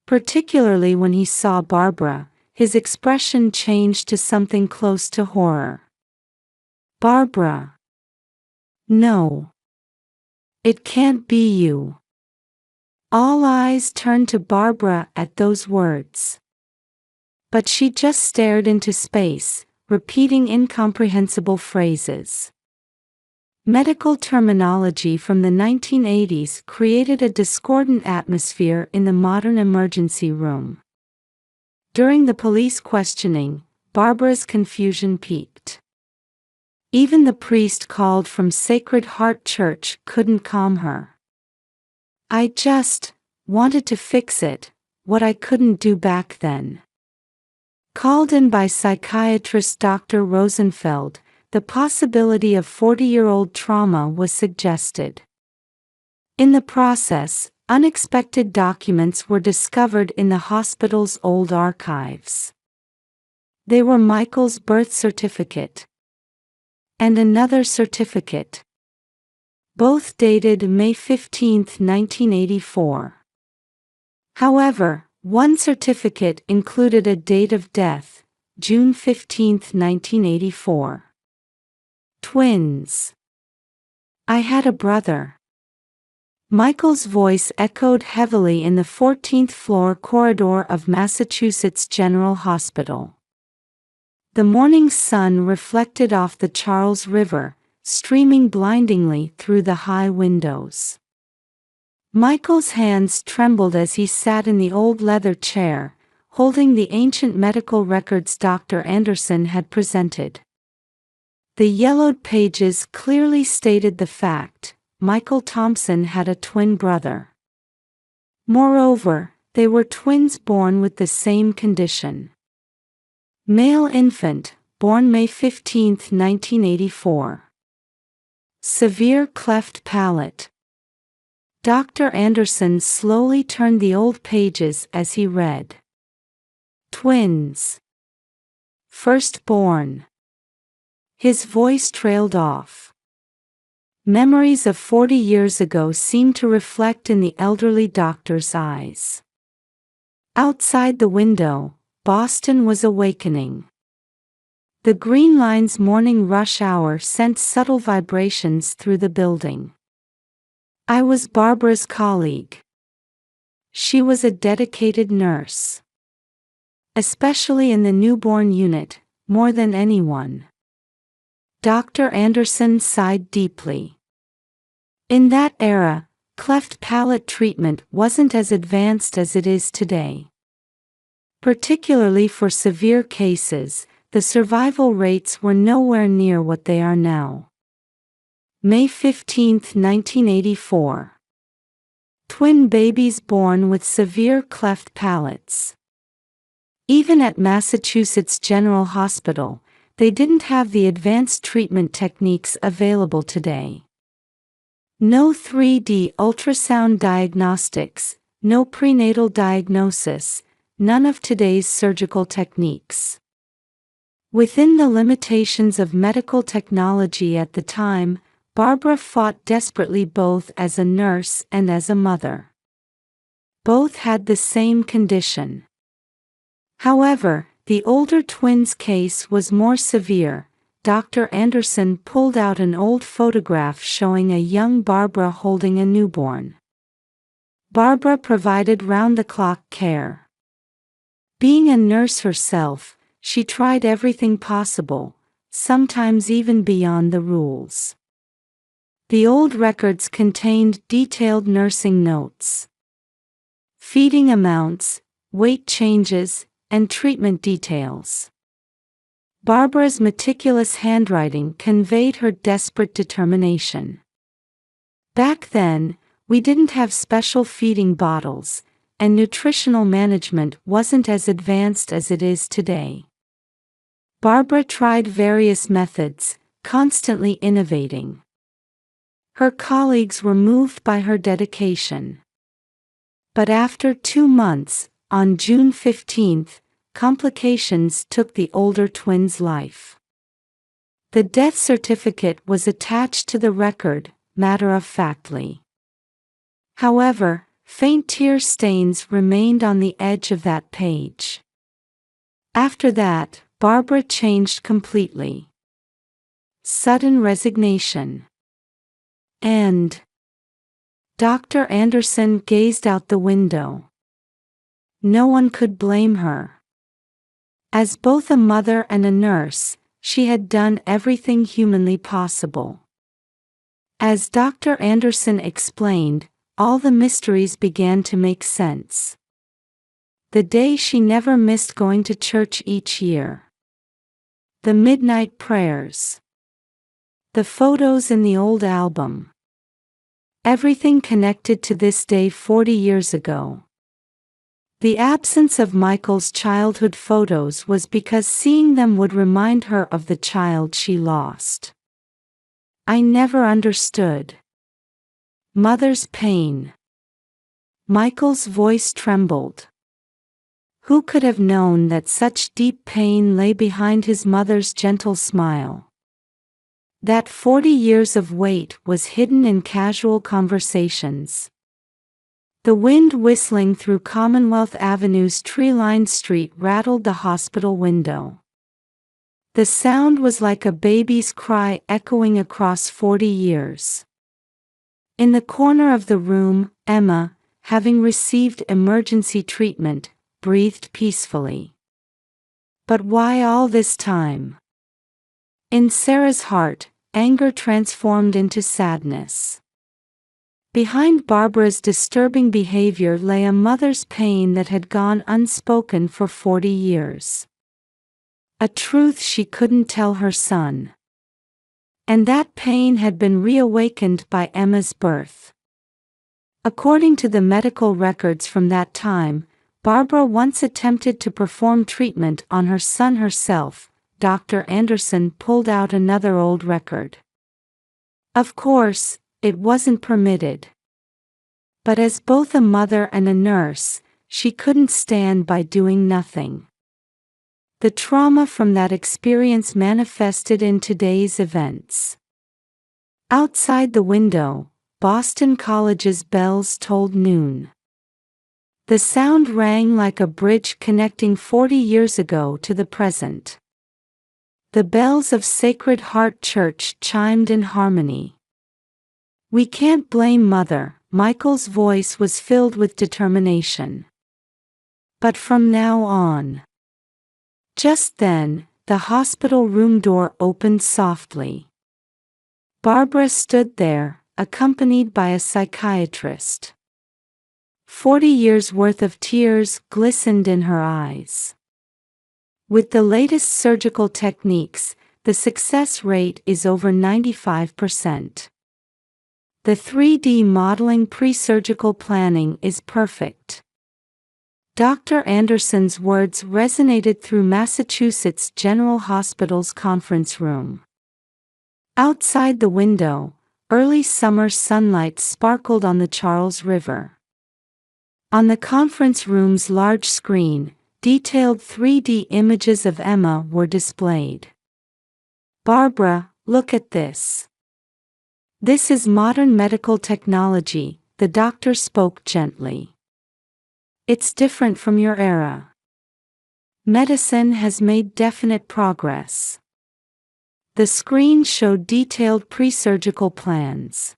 Particularly when he saw Barbara, his expression changed to something close to horror. "Barbara. No. It can't be you." All eyes turned to Barbara at those words. But she just stared into space, repeating incomprehensible phrases. Medical terminology from the 1980s created a discordant atmosphere in the modern emergency room. During the police questioning, Barbara's confusion peaked. Even the priest called from Sacred Heart Church couldn't calm her. "I just wanted to fix it, what I couldn't do back then." Called in by psychiatrist Dr. Rosenfeld, the possibility of 40-year-old trauma was suggested. In the process, unexpected documents were discovered in the hospital's old archives. They were Michael's birth certificate and another certificate, both dated May 15, 1984. However, one certificate included a date of death, June 15, 1984. Twins. "I had a brother." Michael's voice echoed heavily in the 14th floor corridor of Massachusetts General Hospital. The morning sun reflected off the Charles River, streaming blindingly through the high windows. Michael's hands trembled as he sat in the old leather chair, holding the ancient medical records Dr. Anderson had presented. The yellowed pages clearly stated the fact: Michael Thompson had a twin brother. Moreover, they were twins born with the same condition. Male infant, born May 15, 1984. Severe cleft palate. Dr. Anderson slowly turned the old pages as he read. Twins. Firstborn. His voice trailed off. Memories of 40 years ago seemed to reflect in the elderly doctor's eyes. Outside the window, Boston was awakening. The Green Line's morning rush hour sent subtle vibrations through the building. I was Barbara's colleague. She was a dedicated nurse. Especially in the newborn unit, more than anyone. Dr. Anderson sighed deeply. In that era, cleft palate treatment wasn't as advanced as it is today. Particularly for severe cases, the survival rates were nowhere near what they are now. May 15, 1984. Twin babies born with severe cleft palates. Even at Massachusetts General Hospital, they didn't have the advanced treatment techniques available today. No 3D ultrasound diagnostics, no prenatal diagnosis, none of today's surgical techniques. Within the limitations of medical technology at the time, Barbara fought desperately both as a nurse and as a mother. Both had the same condition. However, the older twins' case was more severe. Dr. Anderson pulled out an old photograph showing a young Barbara holding a newborn. Barbara provided round-the-clock care. Being a nurse herself, she tried everything possible, sometimes even beyond the rules. The old records contained detailed nursing notes, feeding amounts, weight changes, and treatment details. Barbara's meticulous handwriting conveyed her desperate determination. Back then, we didn't have special feeding bottles, and nutritional management wasn't as advanced as it is today. Barbara tried various methods, constantly innovating. Her colleagues were moved by her dedication. But after 2 months, on June 15, complications took the older twins' life. The death certificate was attached to the record, matter-of-factly. However, faint tear stains remained on the edge of that page. After that, Barbara changed completely. Sudden resignation. And Dr. Anderson gazed out the window. No one could blame her. As both a mother and a nurse, she had done everything humanly possible. As Dr. Anderson explained, all the mysteries began to make sense. The day she never missed going to church each year. The midnight prayers. The photos in the old album. Everything connected to this day 40 years ago. The absence of Michael's childhood photos was because seeing them would remind her of the child she lost. I never understood. Mother's pain. Michael's voice trembled. Who could have known that such deep pain lay behind his mother's gentle smile? That 40 years of weight was hidden in casual conversations. The wind whistling through Commonwealth Avenue's tree-lined street rattled the hospital window. The sound was like a baby's cry echoing across 40 years. In the corner of the room, Emma, having received emergency treatment, breathed peacefully. But why all this time? In Sarah's heart, anger transformed into sadness. Behind Barbara's disturbing behavior lay a mother's pain that had gone unspoken for 40 years. A truth she couldn't tell her son. And that pain had been reawakened by Emma's birth. According to the medical records from that time, Barbara once attempted to perform treatment on her son herself. Dr. Anderson pulled out another old record. Of course, it wasn't permitted. But as both a mother and a nurse, she couldn't stand by doing nothing. The trauma from that experience manifested in today's events. Outside the window, Boston College's bells tolled noon. The sound rang like a bridge connecting 40 years ago to the present. The bells of Sacred Heart Church chimed in harmony. We can't blame Mother, Michael's voice was filled with determination. But from now on. Just then, the hospital room door opened softly. Barbara stood there, accompanied by a psychiatrist. 40 years' worth of tears glistened in her eyes. With the latest surgical techniques, the success rate is over 95%. The 3D modeling pre-surgical planning is perfect. Dr. Anderson's words resonated through Massachusetts General Hospital's conference room. Outside the window, early summer sunlight sparkled on the Charles River. On the conference room's large screen, detailed 3D images of Emma were displayed. Barbara, look at this. This is modern medical technology, the doctor spoke gently. It's different from your era. Medicine has made definite progress. The screen showed detailed pre-surgical plans.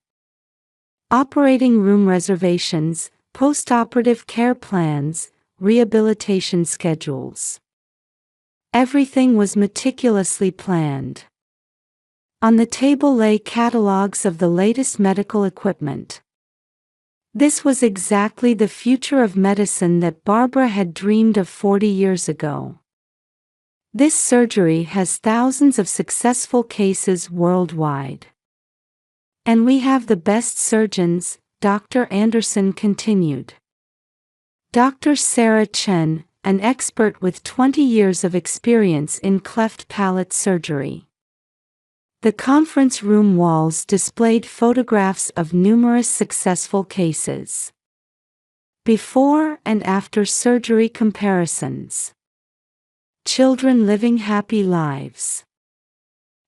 Operating room reservations, post-operative care plans, rehabilitation schedules. Everything was meticulously planned. On the table lay catalogs of the latest medical equipment. This was exactly the future of medicine that Barbara had dreamed of 40 years ago. This surgery has thousands of successful cases worldwide. And we have the best surgeons, Dr. Anderson continued. Dr. Sarah Chen, an expert with 20 years of experience in cleft palate surgery. The conference room walls displayed photographs of numerous successful cases. Before and after surgery comparisons. Children living happy lives.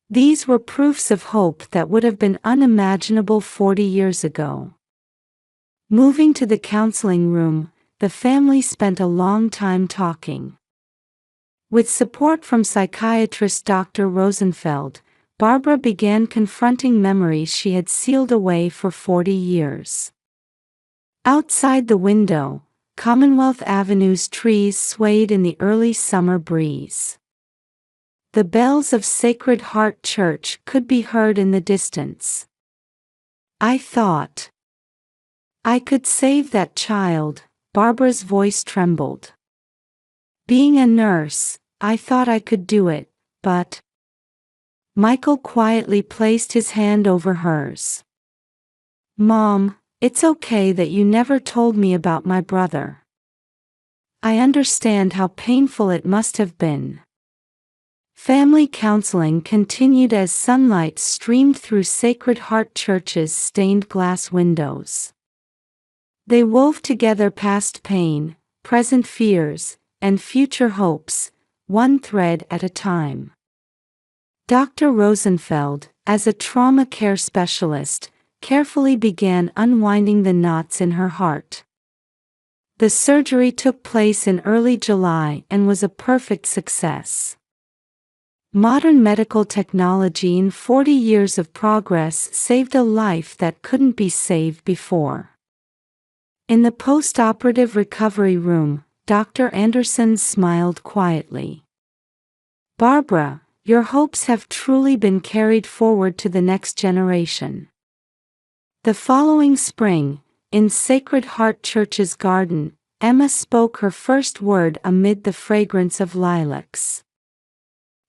These were proofs of hope that would have been unimaginable 40 years ago. Moving to the counseling room, the family spent a long time talking. With support from psychiatrist Dr. Rosenfeld, Barbara began confronting memories she had sealed away for 40 years. Outside the window, Commonwealth Avenue's trees swayed in the early summer breeze. The bells of Sacred Heart Church could be heard in the distance. I thought I could save that child. Barbara's voice trembled. Being a nurse, I thought I could do it, but... Michael quietly placed his hand over hers. Mom, it's okay that you never told me about my brother. I understand how painful it must have been. Family counseling continued as sunlight streamed through Sacred Heart Church's stained glass windows. They wove together past pain, present fears, and future hopes, one thread at a time. Dr. Rosenfeld, as a trauma care specialist, carefully began unwinding the knots in her heart. The surgery took place in early July and was a perfect success. Modern medical technology and 40 years of progress saved a life that couldn't be saved before. In the post-operative recovery room, Dr. Anderson smiled quietly. Barbara, your hopes have truly been carried forward to the next generation. The following spring, in Sacred Heart Church's garden, Emma spoke her first word amid the fragrance of lilacs.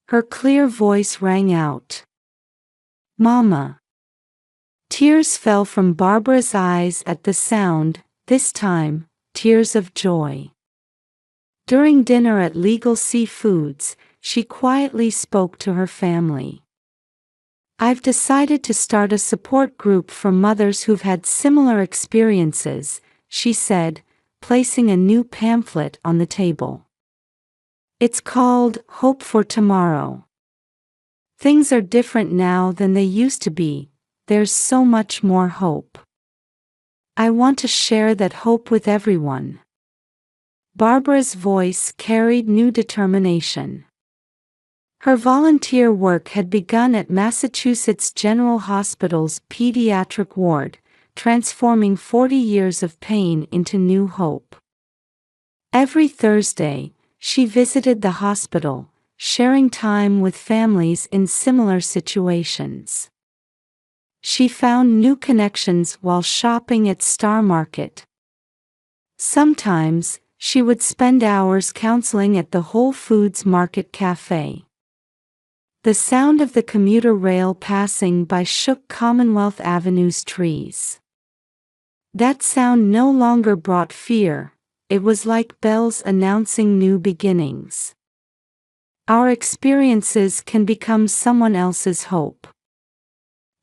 Her clear voice rang out. Mama. Tears fell from Barbara's eyes at the sound, this time, tears of joy. During dinner at Legal Seafoods, she quietly spoke to her family. I've decided to start a support group for mothers who've had similar experiences, she said, placing a new pamphlet on the table. It's called Hope for Tomorrow. Things are different now than they used to be, there's so much more hope. I want to share that hope with everyone. Barbara's voice carried new determination. Her volunteer work had begun at Massachusetts General Hospital's pediatric ward, transforming 40 years of pain into new hope. Every Thursday, she visited the hospital, sharing time with families in similar situations. She found new connections while shopping at Star Market. Sometimes, she would spend hours counseling at the Whole Foods Market Cafe. The sound of the commuter rail passing by shook Commonwealth Avenue's trees. That sound no longer brought fear. It was like bells announcing new beginnings. Our experiences can become someone else's hope.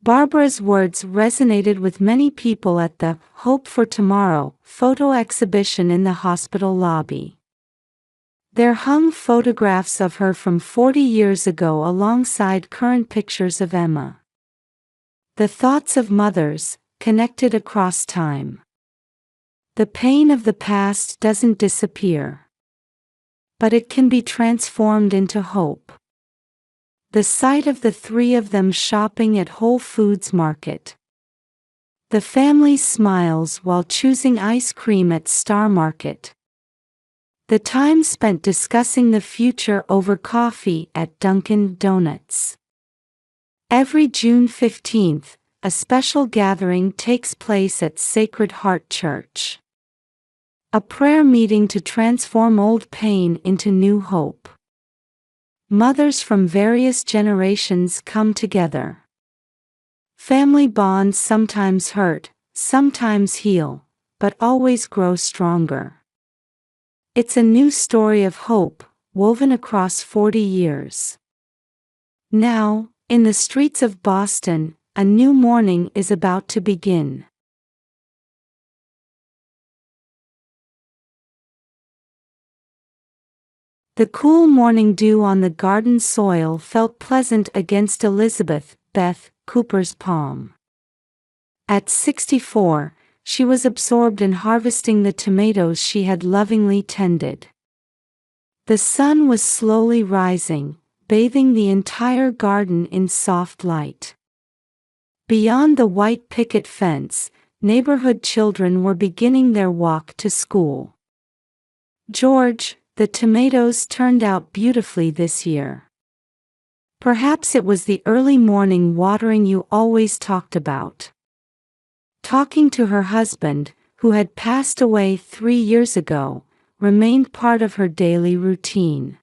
Barbara's words resonated with many people at the Hope for Tomorrow photo exhibition in the hospital lobby. There hung photographs of her from 40 years ago alongside current pictures of Emma. The thoughts of mothers, connected across time. The pain of the past doesn't disappear. But it can be transformed into hope. The sight of the three of them shopping at Whole Foods Market. The family smiles while choosing ice cream at Star Market. The time spent discussing the future over coffee at Dunkin' Donuts. Every June 15th, a special gathering takes place at Sacred Heart Church. A prayer meeting to transform old pain into new hope. Mothers from various generations come together. Family bonds sometimes hurt, sometimes heal, but always grow stronger. It's a new story of hope, woven across 40 years. Now, in the streets of Boston, a new morning is about to begin. The cool morning dew on the garden soil felt pleasant against Elizabeth Beth Cooper's palm. At 64, she was absorbed in harvesting the tomatoes she had lovingly tended. The sun was slowly rising, bathing the entire garden in soft light. Beyond the white picket fence, neighborhood children were beginning their walk to school. "George, the tomatoes turned out beautifully this year. Perhaps it was the early morning watering you always talked about." Talking to her husband, who had passed away 3 years ago, remained part of her daily routine.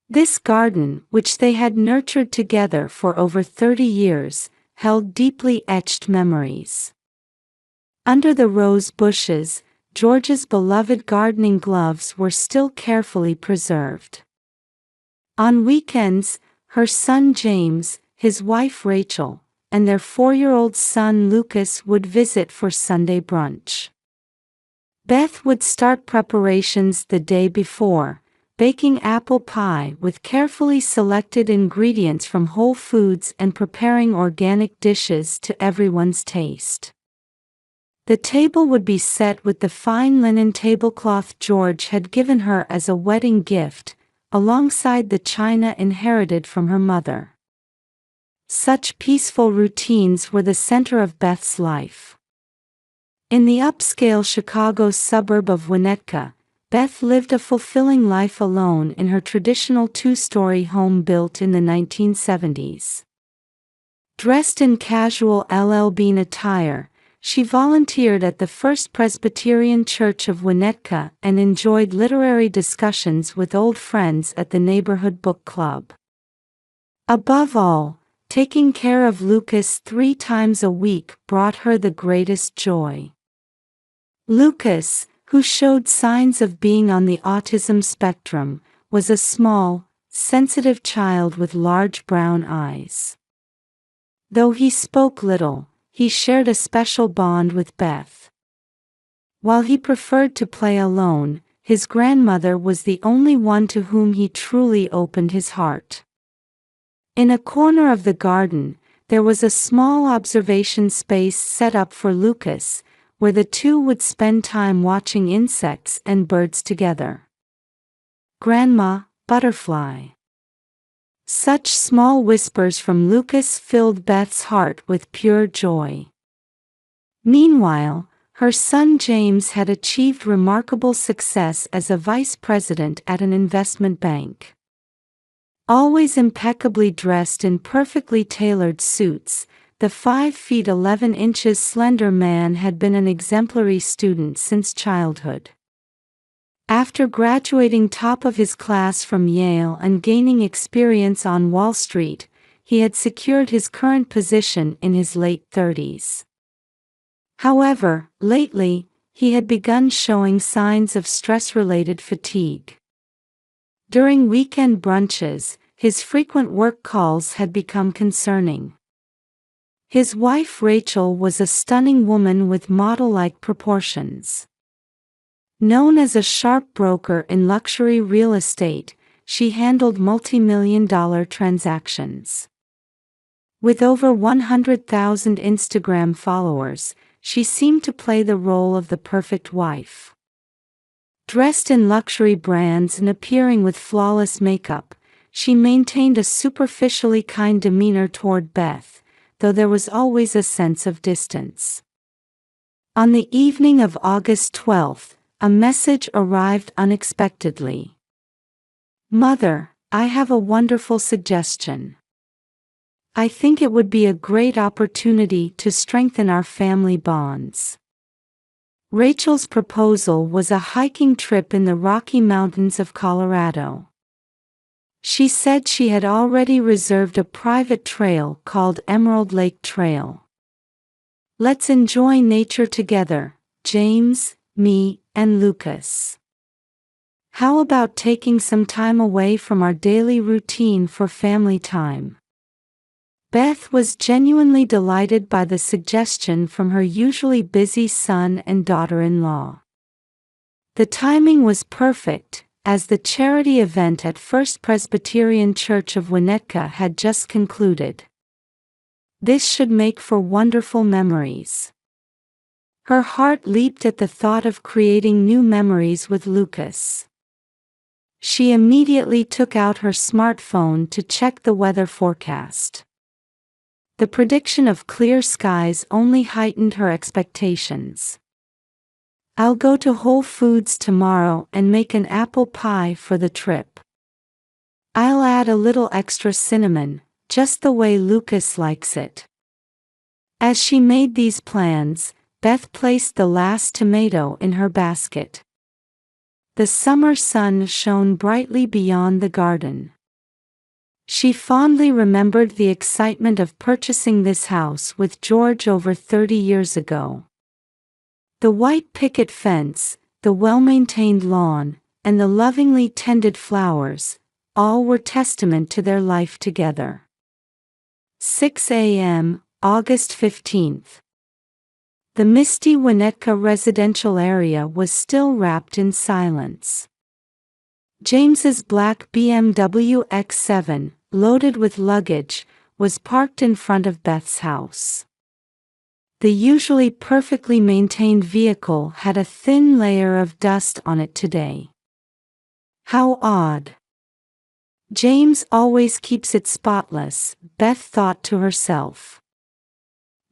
This garden, which they had nurtured together for over 30 years, held deeply etched memories. Under the rose bushes, George's beloved gardening gloves were still carefully preserved. On weekends, her son James, his wife Rachel, and their 4-year-old son Lucas would visit for Sunday brunch. Beth would start preparations the day before, baking apple pie with carefully selected ingredients from Whole Foods and preparing organic dishes to everyone's taste. The table would be set with the fine linen tablecloth George had given her as a wedding gift, alongside the china inherited from her mother. Such peaceful routines were the center of Beth's life. In the upscale Chicago suburb of Winnetka, Beth lived a fulfilling life alone in her traditional 2-story home built in the 1970s. Dressed in casual LL Bean attire, she volunteered at the First Presbyterian Church of Winnetka and enjoyed literary discussions with old friends at the neighborhood book club. Above all, taking care of Lucas 3 times a week brought her the greatest joy. Lucas, who showed signs of being on the autism spectrum, was a small, sensitive child with large brown eyes. Though he spoke little, he shared a special bond with Beth. While he preferred to play alone, his grandmother was the only one to whom he truly opened his heart. In a corner of the garden, there was a small observation space set up for Lucas, where the two would spend time watching insects and birds together. "Grandma, butterfly." Such small whispers from Lucas filled Beth's heart with pure joy. Meanwhile, her son James had achieved remarkable success as a vice president at an investment bank. Always impeccably dressed in perfectly tailored suits, the 5 feet 11 inches slender man had been an exemplary student since childhood. After graduating top of his class from Yale and gaining experience on Wall Street, he had secured his current position in his late 30s. However, lately, he had begun showing signs of stress-related fatigue. During weekend brunches, his frequent work calls had become concerning. His wife Rachel was a stunning woman with model-like proportions. Known as a sharp broker in luxury real estate, she handled multi-million-dollar transactions. With over 100,000 Instagram followers, she seemed to play the role of the perfect wife. Dressed in luxury brands and appearing with flawless makeup, she maintained a superficially kind demeanor toward Beth, though there was always a sense of distance. On the evening of August 12th, a message arrived unexpectedly. "Mother, I have a wonderful suggestion. I think it would be a great opportunity to strengthen our family bonds." Rachel's proposal was a hiking trip in the Rocky Mountains of Colorado. She said she had already reserved a private trail called Emerald Lake Trail. "Let's enjoy nature together, James, me, and Lucas. How about taking some time away from our daily routine for family time?" Beth was genuinely delighted by the suggestion from her usually busy son and daughter-in-law. The timing was perfect, as the charity event at First Presbyterian Church of Winnetka had just concluded. This should make for wonderful memories. Her heart leaped at the thought of creating new memories with Lucas. She immediately took out her smartphone to check the weather forecast. The prediction of clear skies only heightened her expectations. "I'll go to Whole Foods tomorrow and make an apple pie for the trip. I'll add a little extra cinnamon, just the way Lucas likes it." As she made these plans, Beth placed the last tomato in her basket. The summer sun shone brightly beyond the garden. She fondly remembered the excitement of purchasing this house with George over 30 years ago. The white picket fence, the well-maintained lawn, and the lovingly tended flowers, all were testament to their life together. 6 a.m., August 15th. The misty Winnetka residential area was still wrapped in silence. James's black BMW X7, loaded with luggage, was parked in front of Beth's house. The usually perfectly maintained vehicle had a thin layer of dust on it today. How odd. James always keeps it spotless, Beth thought to herself.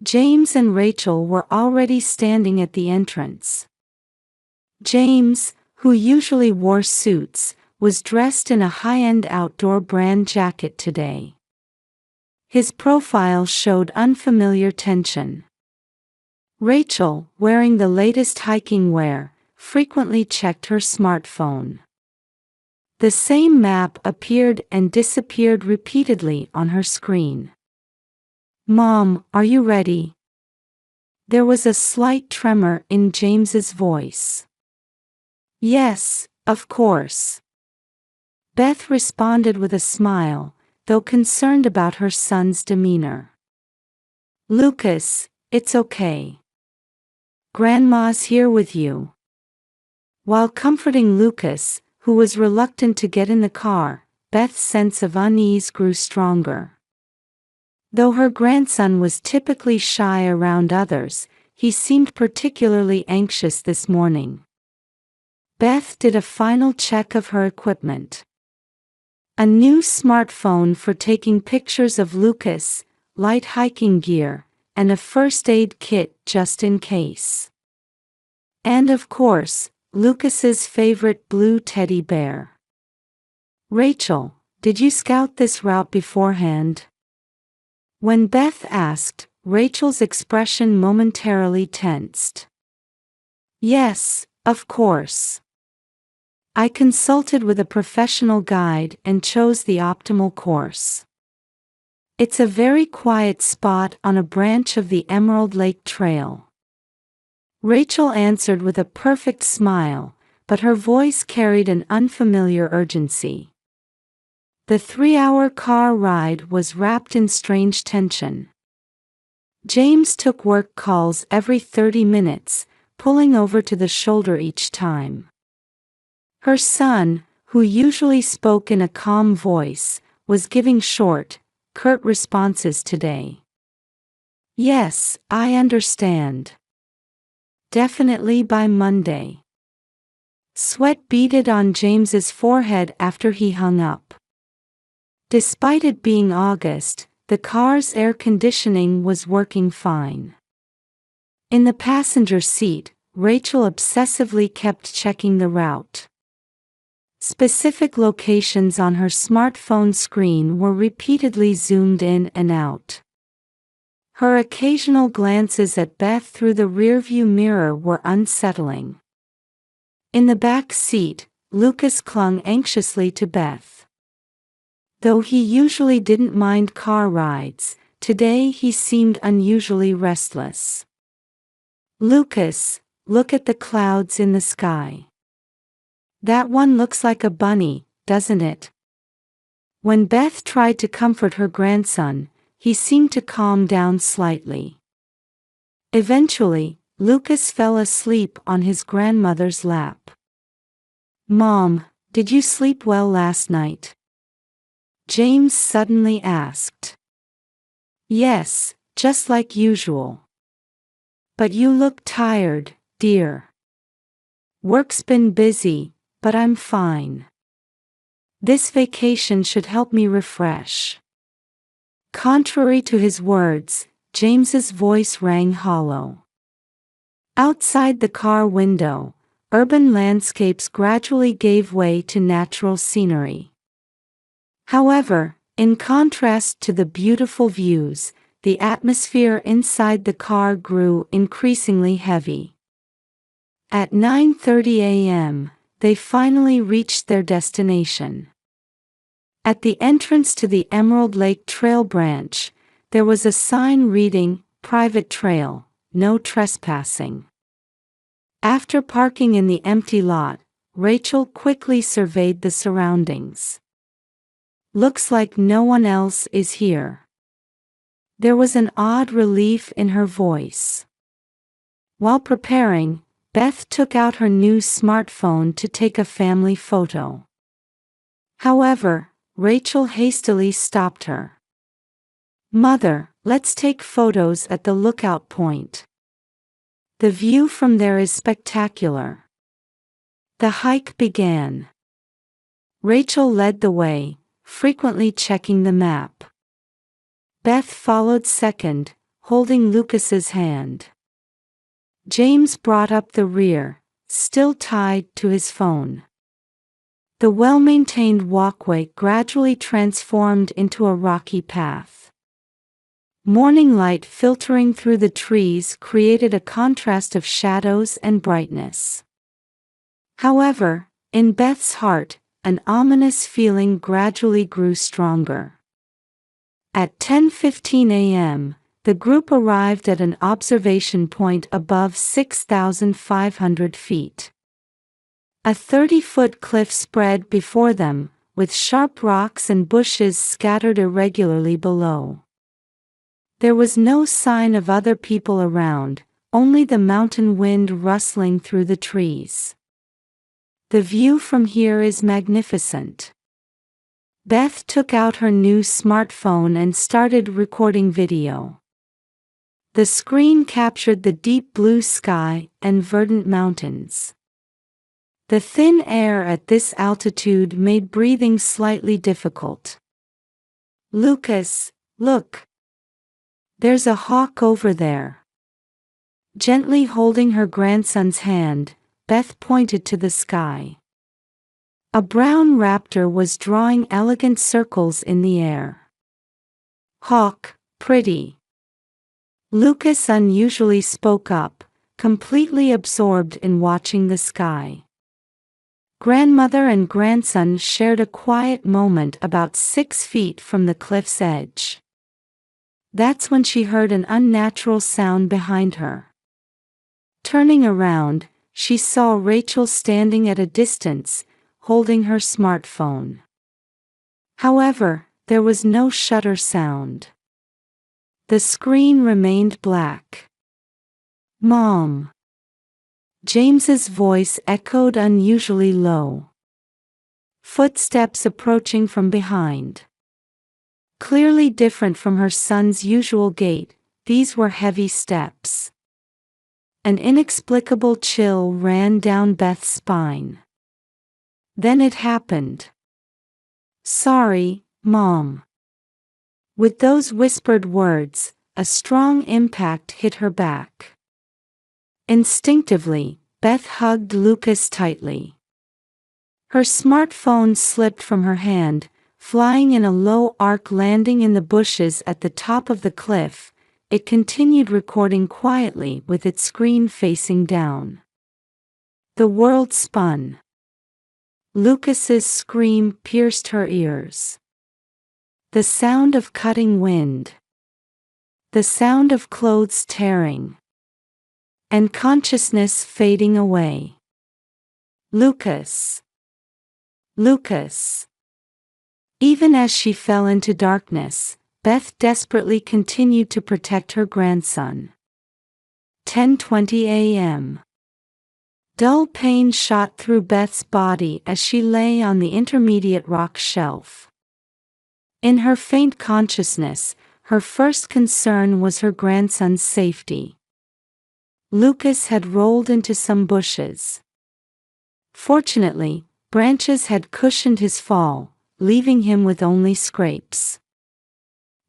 James and Rachel were already standing at the entrance. James, who usually wore suits, was dressed in a high-end outdoor brand jacket today. His profile showed unfamiliar tension. Rachel, wearing the latest hiking wear, frequently checked her smartphone. The same map appeared and disappeared repeatedly on her screen. "Mom, are you ready?" There was a slight tremor in James's voice. "Yes, of course." Beth responded with a smile, though concerned about her son's demeanor. "Lucas, it's okay. Grandma's here with you." While comforting Lucas, who was reluctant to get in the car, Beth's sense of unease grew stronger. Though her grandson was typically shy around others, he seemed particularly anxious this morning. Beth did a final check of her equipment. A new smartphone for taking pictures of Lucas, light hiking gear, and a first aid kit just in case. And of course, Lucas's favorite blue teddy bear. "Rachel, did you scout this route beforehand?" When Beth asked, Rachel's expression momentarily tensed. "Yes, of course. I consulted with a professional guide and chose the optimal course. It's a very quiet spot on a branch of the Emerald Lake Trail." Rachel answered with a perfect smile, but her voice carried an unfamiliar urgency. The 3-hour car ride was wrapped in strange tension. James took work calls every 30 minutes, pulling over to the shoulder each time. Her son, who usually spoke in a calm voice, was giving short, curt responses today. "Yes, I understand. Definitely by Monday." Sweat beaded on James's forehead after he hung up. Despite it being August, the car's air conditioning was working fine. In the passenger seat, Rachel obsessively kept checking the route. Specific locations on her smartphone screen were repeatedly zoomed in and out. Her occasional glances at Beth through the rearview mirror were unsettling. In the back seat, Lucas clung anxiously to Beth. Though he usually didn't mind car rides, today he seemed unusually restless. "Lucas, look at the clouds in the sky. That one looks like a bunny, doesn't it?" When Beth tried to comfort her grandson, he seemed to calm down slightly. Eventually, Lucas fell asleep on his grandmother's lap. "Mom, did you sleep well last night?" James suddenly asked. "Yes, just like usual. But you look tired, dear." "Work's been busy, but I'm fine. This vacation should help me refresh." Contrary to his words, James's voice rang hollow. Outside the car window, urban landscapes gradually gave way to natural scenery. However, in contrast to the beautiful views, the atmosphere inside the car grew increasingly heavy. At 9:30 a.m., they finally reached their destination. At the entrance to the Emerald Lake Trail branch, there was a sign reading, "Private Trail, no trespassing." After parking in the empty lot, Rachel quickly surveyed the surroundings. "Looks like no one else is here." There was an odd relief in her voice. While preparing, Beth took out her new smartphone to take a family photo. However, Rachel hastily stopped her. "Mother, let's take photos at the lookout point. The view from there is spectacular." The hike began. Rachel led the way, frequently checking the map. Beth followed second, holding Lucas's hand. James brought up the rear, still tied to his phone. The well-maintained walkway gradually transformed into a rocky path. Morning light filtering through the trees created a contrast of shadows and brightness. However, in Beth's heart, an ominous feeling gradually grew stronger. At 10:15 a.m., the group arrived at an observation point above 6,500 feet. A 30-foot cliff spread before them, with sharp rocks and bushes scattered irregularly below. There was no sign of other people around, only the mountain wind rustling through the trees. "The view from here is magnificent." Beth took out her new smartphone and started recording video. The screen captured the deep blue sky and verdant mountains. The thin air at this altitude made breathing slightly difficult. "Lucas, look! There's a hawk over there." Gently holding her grandson's hand, Beth pointed to the sky. A brown raptor was drawing elegant circles in the air. "Hawk, pretty." Lucas unusually spoke up, completely absorbed in watching the sky. Grandmother and grandson shared a quiet moment about 6 feet from the cliff's edge. That's when she heard an unnatural sound behind her. Turning around, she saw Rachel standing at a distance, holding her smartphone. However, there was no shutter sound. The screen remained black. "Mom." James's voice echoed unusually low. Footsteps approaching from behind. Clearly different from her son's usual gait, these were heavy steps. An inexplicable chill ran down Beth's spine. Then it happened. "Sorry, Mom." With those whispered words, a strong impact hit her back. Instinctively, Beth hugged Lucas tightly. Her smartphone slipped from her hand, flying in a low arc, landing in the bushes at the top of the cliff. It continued recording quietly with its screen facing down. The world spun. Lucas's scream pierced her ears. The sound of cutting wind. The sound of clothes tearing. And consciousness fading away. "Lucas. Lucas." Even as she fell into darkness, Beth desperately continued to protect her grandson. 10:20 a.m. Dull pain shot through Beth's body as she lay on the intermediate rock shelf. In her faint consciousness, her first concern was her grandson's safety. Lucas had rolled into some bushes. Fortunately, branches had cushioned his fall, leaving him with only scrapes.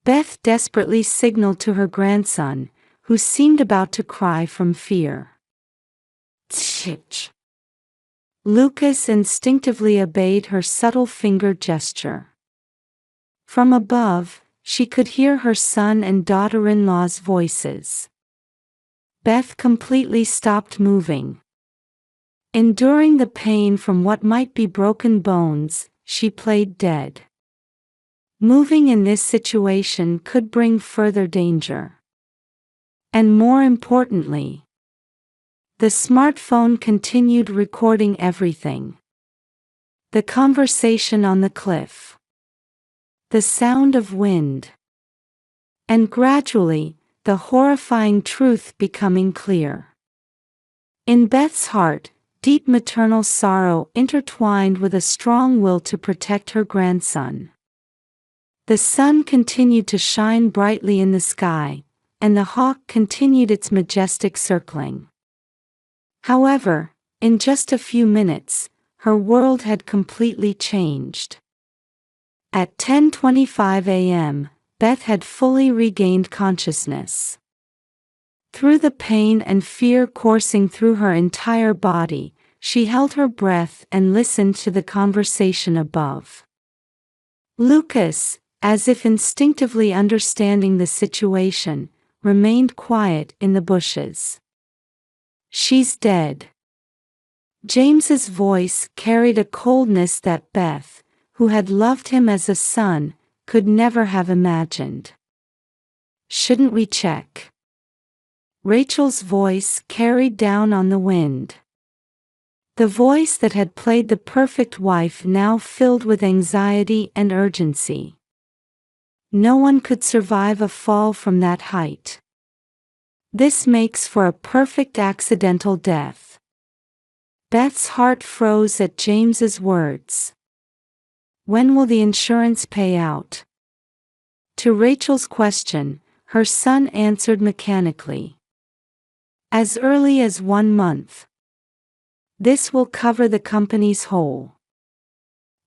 Beth desperately signaled to her grandson, who seemed about to cry from fear. Tch. Lucas instinctively obeyed her subtle finger gesture. From above, she could hear her son and daughter-in-law's voices. Beth completely stopped moving. Enduring the pain from what might be broken bones, she played dead. Moving in this situation could bring further danger. And more importantly, the smartphone continued recording everything. The conversation on the cliff. The sound of wind. And gradually, the horrifying truth becoming clear. In Beth's heart, deep maternal sorrow intertwined with a strong will to protect her grandson. The sun continued to shine brightly in the sky, and the hawk continued its majestic circling. However, in just a few minutes, her world had completely changed. At 10:25 a.m., Beth had fully regained consciousness. Through the pain and fear coursing through her entire body, she held her breath and listened to the conversation above. Lucas, as if instinctively understanding the situation, remained quiet in the bushes. "She's dead." James's voice carried a coldness that Beth, who had loved him as a son, could never have imagined. "Shouldn't we check?" Rachel's voice carried down on the wind. The voice that had played the perfect wife now filled with anxiety and urgency. No one could survive a fall from that height. This makes for a perfect accidental death. Beth's heart froze at James's words. When will the insurance pay out? To Rachel's question, her son answered mechanically. As early as 1 month. This will cover the company's whole.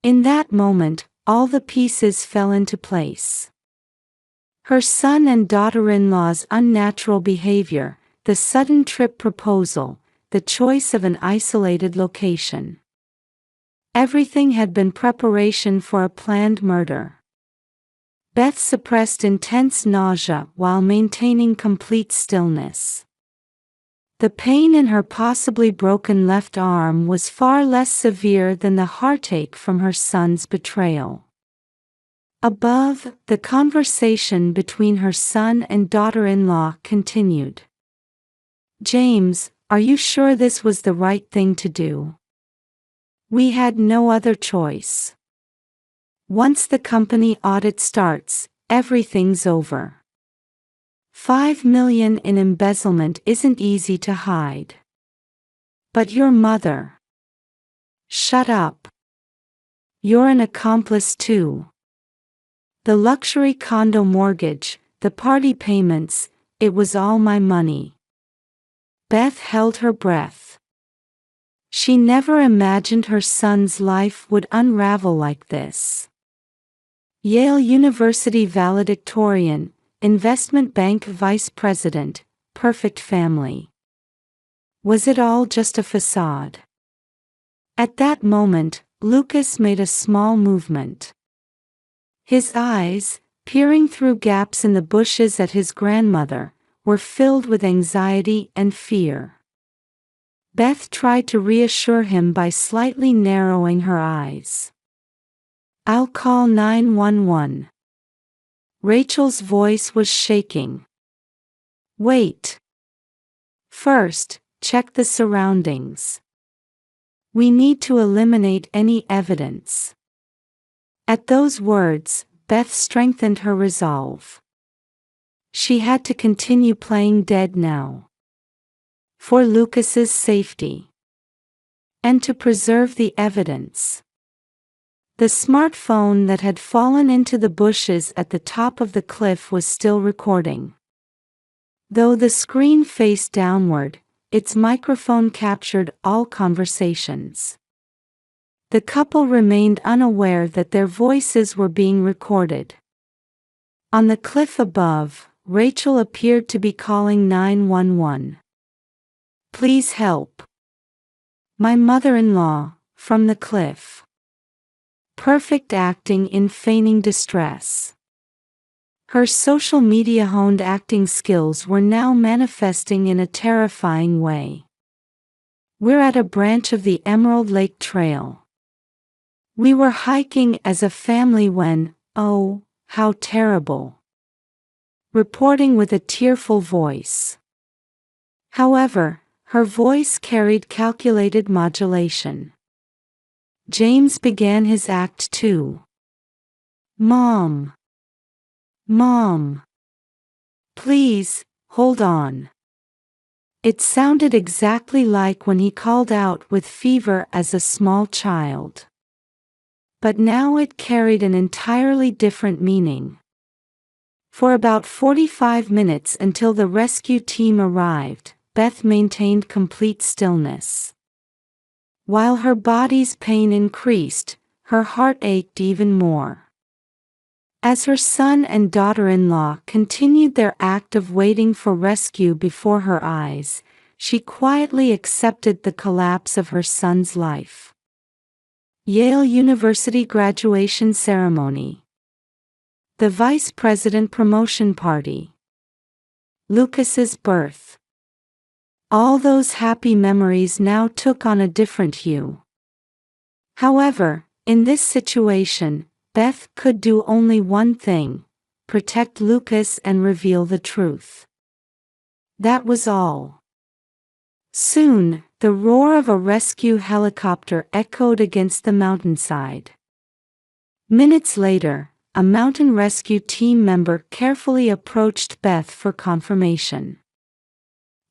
In that moment, all the pieces fell into place. Her son and daughter-in-law's unnatural behavior, the sudden trip proposal, the choice of an isolated location. Everything had been preparation for a planned murder. Beth suppressed intense nausea while maintaining complete stillness. The pain in her possibly broken left arm was far less severe than the heartache from her son's betrayal. Above, the conversation between her son and daughter-in-law continued. "James, are you sure this was the right thing to do? We had no other choice. Once the company audit starts, everything's over. $5 million in embezzlement isn't easy to hide. But your mother." "Shut up. You're an accomplice too. The luxury condo mortgage, the party payments, it was all my money." Beth held her breath. She never imagined her son's life would unravel like this. Yale University valedictorian, investment bank vice president, perfect family. Was it all just a facade? At that moment, Lucas made a small movement. His eyes, peering through gaps in the bushes at his grandmother, were filled with anxiety and fear. Beth tried to reassure him by slightly narrowing her eyes. "I'll call 911. Rachel's voice was shaking. "Wait. First, check the surroundings. We need to eliminate any evidence." At those words, Beth strengthened her resolve. She had to continue playing dead now. For Lucas's safety. And to preserve the evidence. The smartphone that had fallen into the bushes at the top of the cliff was still recording. Though the screen faced downward, its microphone captured all conversations. The couple remained unaware that their voices were being recorded. On the cliff above, Rachel appeared to be calling 911. "Please help. My mother-in-law, from the cliff." Perfect acting in feigning distress. Her social media honed acting skills were now manifesting in a terrifying way. "We're at a branch of the Emerald Lake Trail. We were hiking as a family when, oh, how terrible." Reporting with a tearful voice. However, her voice carried calculated modulation. James began his act too. "Mom. Mom. Please, hold on." It sounded exactly like when he called out with fever as a small child. But now it carried an entirely different meaning. For about 45 minutes until the rescue team arrived, Beth maintained complete stillness. While her body's pain increased, her heart ached even more. As her son and daughter-in-law continued their act of waiting for rescue before her eyes, she quietly accepted the collapse of her son's life. Yale University graduation ceremony. The vice president promotion party. Lucas's birth. All those happy memories now took on a different hue. However, in this situation, Beth could do only one thing: protect Lucas and reveal the truth. That was all. Soon, the roar of a rescue helicopter echoed against the mountainside. Minutes later, a mountain rescue team member carefully approached Beth for confirmation.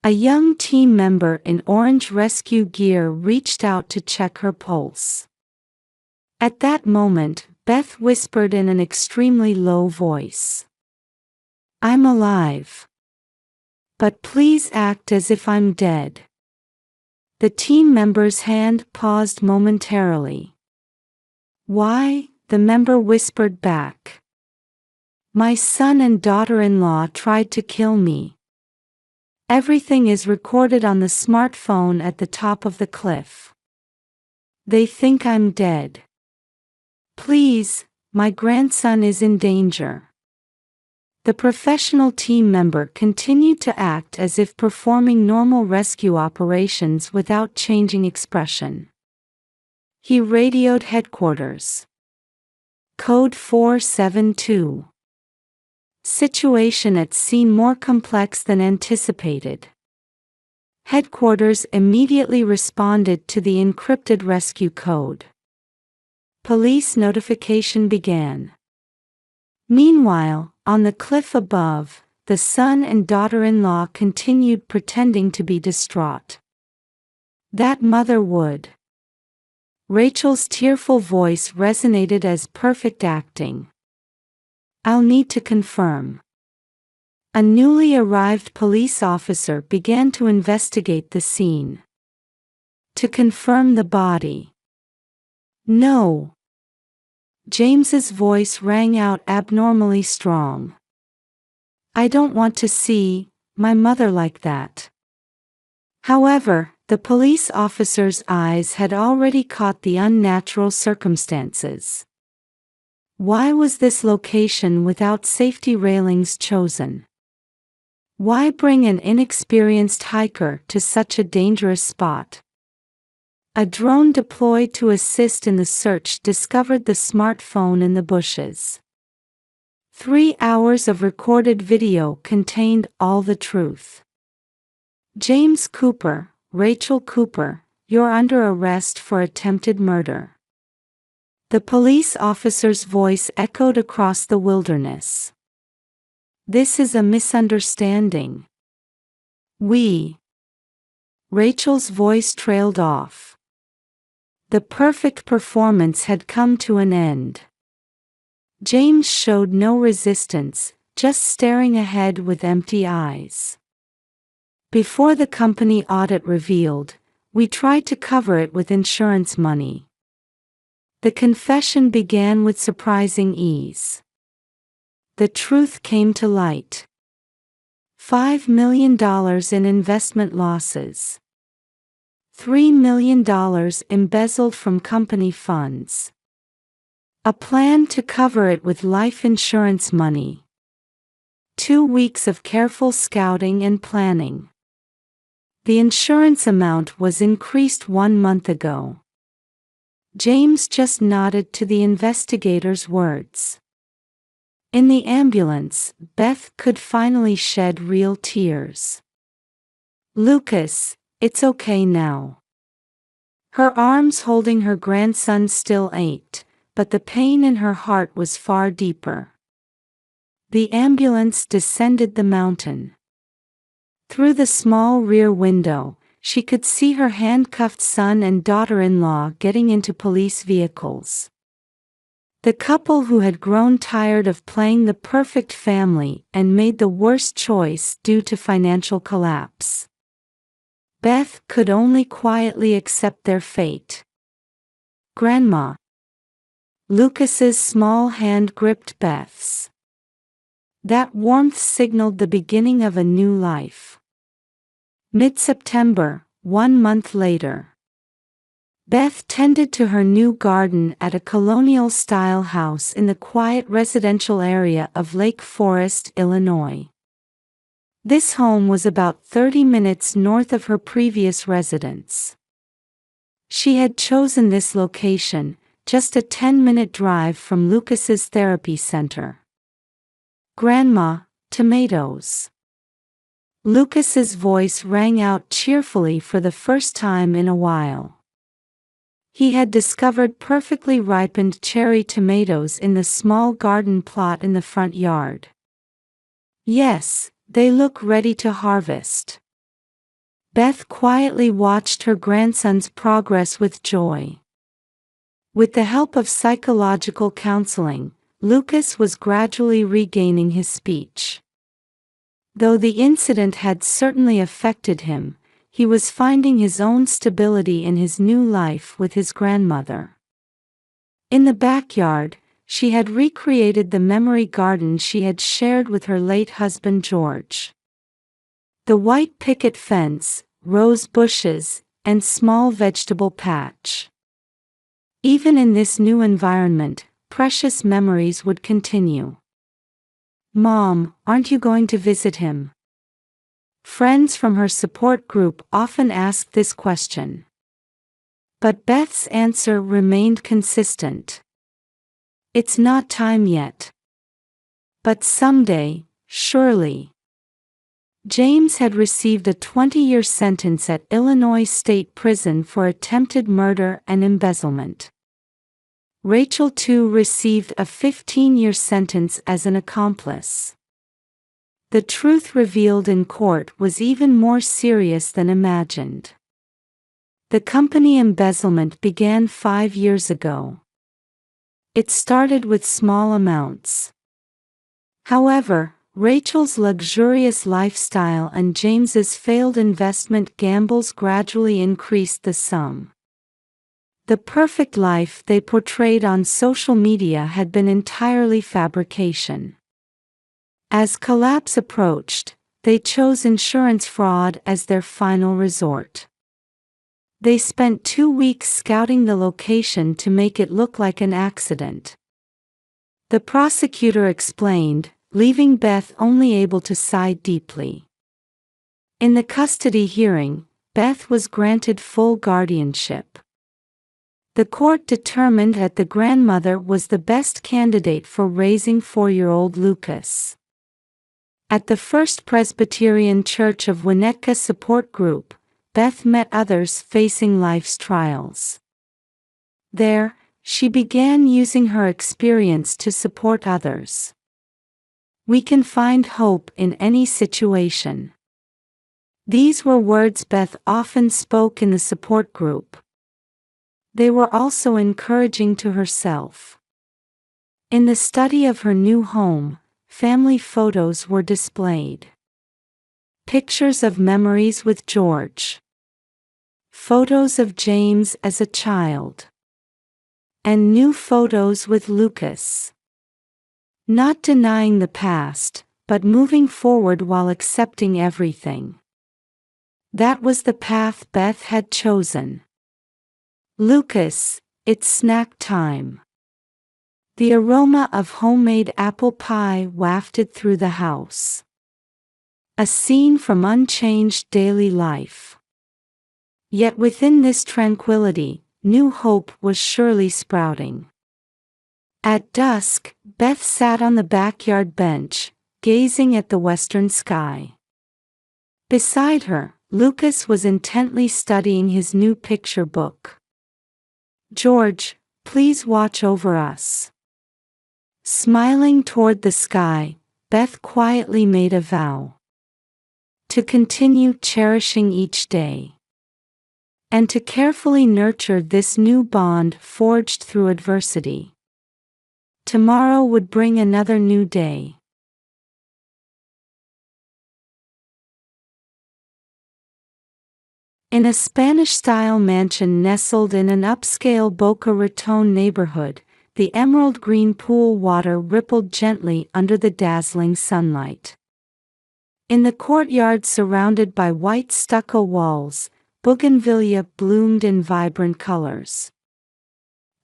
A young team member in orange rescue gear reached out to check her pulse. At that moment, Beth whispered in an extremely low voice, "I'm alive. But please act as if I'm dead." The team member's hand paused momentarily. "Why?" the member whispered back. "My son and daughter-in-law tried to kill me. Everything is recorded on the smartphone at the top of the cliff. They think I'm dead. Please, my grandson is in danger." The professional team member continued to act as if performing normal rescue operations without changing expression. He radioed headquarters. Code 472. Situation at scene more complex than anticipated. Headquarters immediately responded to the encrypted rescue code. Police notification began. Meanwhile, on the cliff above, the son and daughter-in-law continued pretending to be distraught. "That mother would." Rachel's tearful voice resonated as perfect acting. "I'll need to confirm." A newly arrived police officer began to investigate the scene. "To confirm the body." "No." James's voice rang out abnormally strong. "I don't want to see my mother like that." However, the police officer's eyes had already caught the unnatural circumstances. Why was this location without safety railings chosen? Why bring an inexperienced hiker to such a dangerous spot? A drone deployed to assist in the search discovered the smartphone in the bushes. 3 hours of recorded video contained all the truth. "James Cooper, Rachel Cooper, you're under arrest for attempted murder." The police officer's voice echoed across the wilderness. "This is a misunderstanding. Rachel's voice trailed off. The perfect performance had come to an end. James showed no resistance, just staring ahead with empty eyes. Before the company audit revealed, we tried to cover it with insurance money. The confession began with surprising ease. the truth came to light. $5 million in investment losses. $3 million embezzled from company funds. A plan to cover it with life insurance money. 2 weeks of careful scouting and planning. The insurance amount was increased 1 month ago. James just nodded to the investigator's words. In the ambulance, Beth could finally shed real tears. "Lucas, it's okay now." Her arms holding her grandson still ached, but the pain in her heart was far deeper. The ambulance descended the mountain. Through the small rear window, she could see her handcuffed son and daughter-in-law getting into police vehicles. The couple who had grown tired of playing the perfect family and made the worst choice due to financial collapse. Beth could only quietly accept their fate. "Grandma." Lucas's small hand gripped Beth's. That warmth signaled the beginning of a new life. Mid-September, 1 month later. Beth tended to her new garden at a colonial-style house in the quiet residential area of Lake Forest, Illinois. This home was about 30 minutes north of her previous residence. She had chosen this location, just a 10-minute drive from Lucas's therapy center. "Grandma, tomatoes." Lucas's voice rang out cheerfully for the first time in a while. He had discovered perfectly ripened cherry tomatoes in the small garden plot in the front yard. "Yes, they look ready to harvest." Beth quietly watched her grandson's progress with joy. With the help of psychological counseling, Lucas was gradually regaining his speech. Though the incident had certainly affected him, he was finding his own stability in his new life with his grandmother. In the backyard, she had recreated the memory garden she had shared with her late husband George. The white picket fence, rose bushes, and small vegetable patch. Even in this new environment, precious memories would continue. "Mom, aren't you going to visit him?" Friends from her support group often asked this question. But Beth's answer remained consistent. "It's not time yet. But someday, surely." James had received a 20-year sentence at Illinois State Prison for attempted murder and embezzlement. Rachel too received a 15-year sentence as an accomplice. The truth revealed in court was even more serious than imagined. The company embezzlement began 5 years ago. It started with small amounts. However, Rachel's luxurious lifestyle and James's failed investment gambles gradually increased the sum. The perfect life they portrayed on social media had been entirely fabrication. As collapse approached, they chose insurance fraud as their final resort. They spent 2 weeks scouting the location to make it look like an accident. The prosecutor explained, leaving Beth only able to sigh deeply. In the custody hearing, Beth was granted full guardianship. The court determined that the grandmother was the best candidate for raising 4-year-old Lucas. At the First Presbyterian Church of Winnetka support group, Beth met others facing life's trials. There, she began using her experience to support others. "We can find hope in any situation." These were words Beth often spoke in the support group. They were also encouraging to herself. In the study of her new home, family photos were displayed. Pictures of memories with George. Photos of James as a child. And new photos with Lucas. Not denying the past, but moving forward while accepting everything. That was the path Beth had chosen. Lucas, it's snack time. The aroma of homemade apple pie wafted through the house. A scene from unchanged daily life. Yet within this tranquility, new hope was surely sprouting. At dusk, Beth sat on the backyard bench, gazing at the western sky. Beside her, Lucas was intently studying his new picture book. "George, please watch over us." Smiling toward the sky, Beth quietly made a vow. To continue cherishing each day. And to carefully nurture this new bond forged through adversity. Tomorrow would bring another new day. In a Spanish-style mansion nestled in an upscale Boca Raton neighborhood, the emerald green pool water rippled gently under the dazzling sunlight. In the courtyard surrounded by white stucco walls, bougainvillea bloomed in vibrant colors.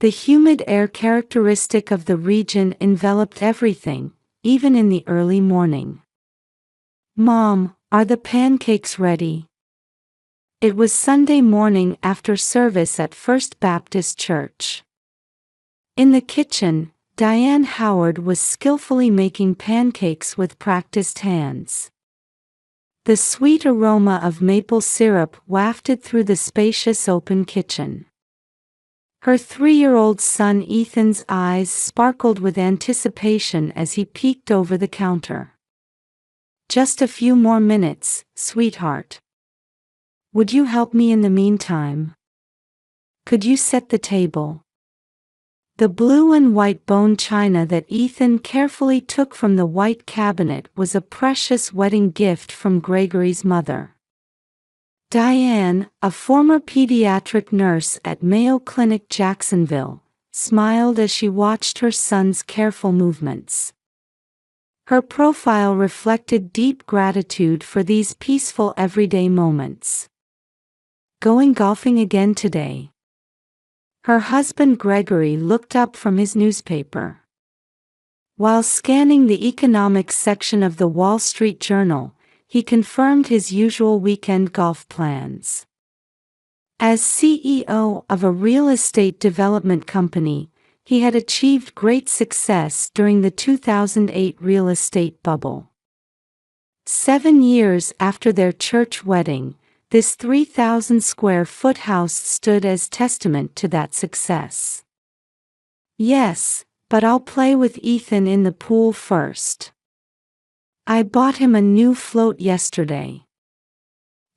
The humid air characteristic of the region enveloped everything, even in the early morning. "Mom, are the pancakes ready?" It was Sunday morning after service at First Baptist Church. In the kitchen, Diane Howard was skillfully making pancakes with practiced hands. The sweet aroma of maple syrup wafted through the spacious open kitchen. Her 3-year-old son Ethan's eyes sparkled with anticipation as he peeked over the counter. "Just a few more minutes, sweetheart. Would you help me in the meantime? Could you set the table?" The blue and white bone china that Ethan carefully took from the white cabinet was a precious wedding gift from Gregory's mother. Diane, a former pediatric nurse at Mayo Clinic Jacksonville, smiled as she watched her son's careful movements. Her profile reflected deep gratitude for these peaceful everyday moments. "Going golfing again today?" Her husband Gregory looked up from his newspaper. While scanning the economics section of the Wall Street Journal, he confirmed his usual weekend golf plans. As CEO of a real estate development company, he had achieved great success during the 2008 real estate bubble. 7 years after their church wedding, this 3,000-square-foot house stood as testament to that success. "Yes, but I'll play with Ethan in the pool first. I bought him a new float yesterday."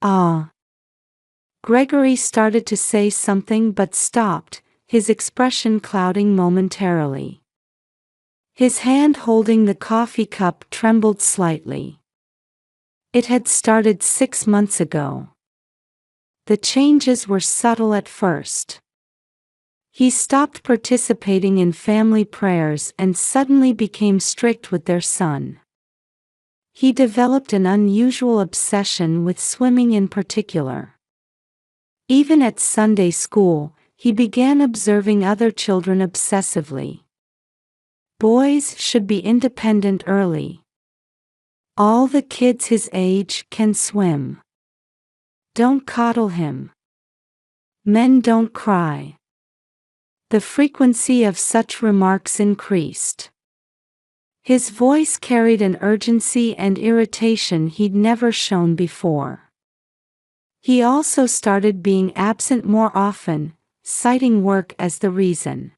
"Ah." Gregory started to say something but stopped, his expression clouding momentarily. His hand holding the coffee cup trembled slightly. It had started 6 months ago. The changes were subtle at first. He stopped participating in family prayers and suddenly became strict with their son. He developed an unusual obsession with swimming in particular. Even at Sunday school, he began observing other children obsessively. Boys should be independent early. All the kids his age can swim. Don't coddle him. Men don't cry. The frequency of such remarks increased. His voice carried an urgency and irritation he'd never shown before. He also started being absent more often, citing work as the reason.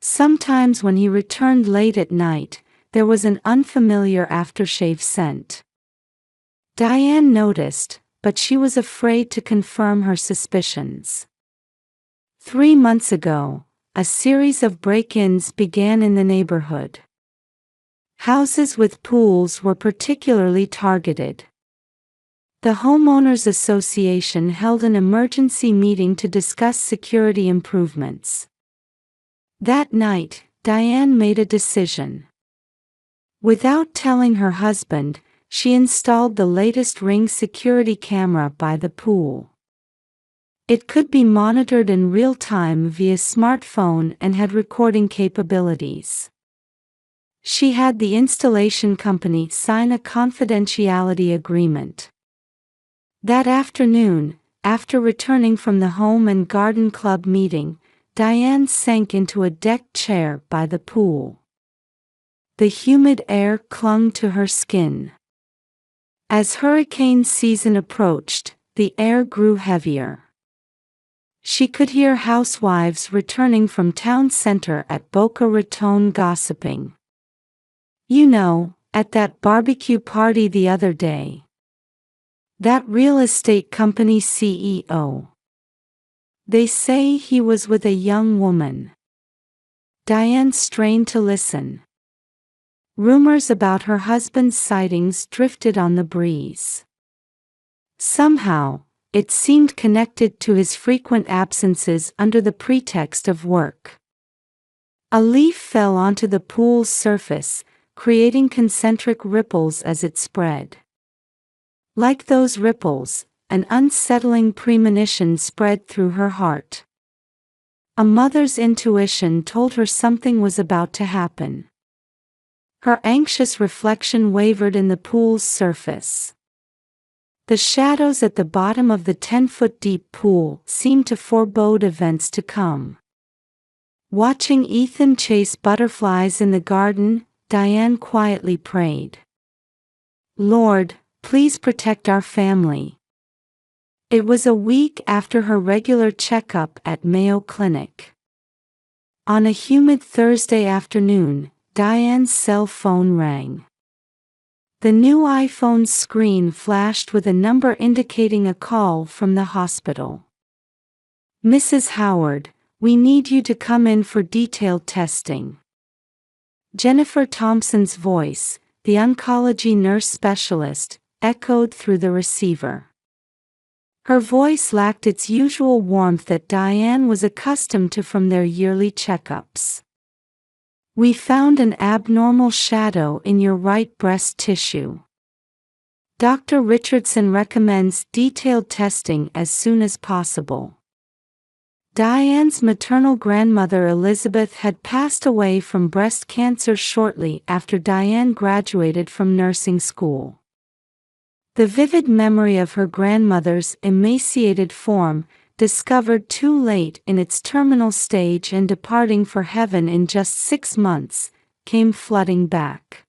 Sometimes when he returned late at night, there was an unfamiliar aftershave scent. Diane noticed, but she was afraid to confirm her suspicions. 3 months ago, a series of break-ins began in the neighborhood. Houses with pools were particularly targeted. The Homeowners Association held an emergency meeting to discuss security improvements. That night, Diane made a decision. Without telling her husband, she installed the latest Ring security camera by the pool. It could be monitored in real time via smartphone and had recording capabilities. She had the installation company sign a confidentiality agreement. That afternoon, after returning from the Home and Garden Club meeting, Diane sank into a deck chair by the pool. The humid air clung to her skin. As hurricane season approached, the air grew heavier. She could hear housewives returning from town center at Boca Raton gossiping. "You know, at that barbecue party the other day. That real estate company CEO. They say he was with a young woman." Diane strained to listen. Rumors about her husband's sightings drifted on the breeze. Somehow, it seemed connected to his frequent absences under the pretext of work. A leaf fell onto the pool's surface, creating concentric ripples as it spread. Like those ripples, an unsettling premonition spread through her heart. A mother's intuition told her something was about to happen. Her anxious reflection wavered in the pool's surface. The shadows at the bottom of the 10-foot-deep pool seemed to forebode events to come. Watching Ethan chase butterflies in the garden, Diane quietly prayed. "Lord, please protect our family." It was a week after her regular checkup at Mayo Clinic. On a humid Thursday afternoon, Diane's cell phone rang. The new iPhone's screen flashed with a number indicating a call from the hospital. "Mrs. Howard, we need you to come in for detailed testing." Jennifer Thompson's voice, the oncology nurse specialist, echoed through the receiver. Her voice lacked its usual warmth that Diane was accustomed to from their yearly checkups. "We found an abnormal shadow in your right breast tissue. Dr. Richardson recommends detailed testing as soon as possible." Diane's maternal grandmother Elizabeth had passed away from breast cancer shortly after Diane graduated from nursing school. The vivid memory of her grandmother's emaciated form, discovered too late in its terminal stage and departing for heaven in just 6 months, came flooding back.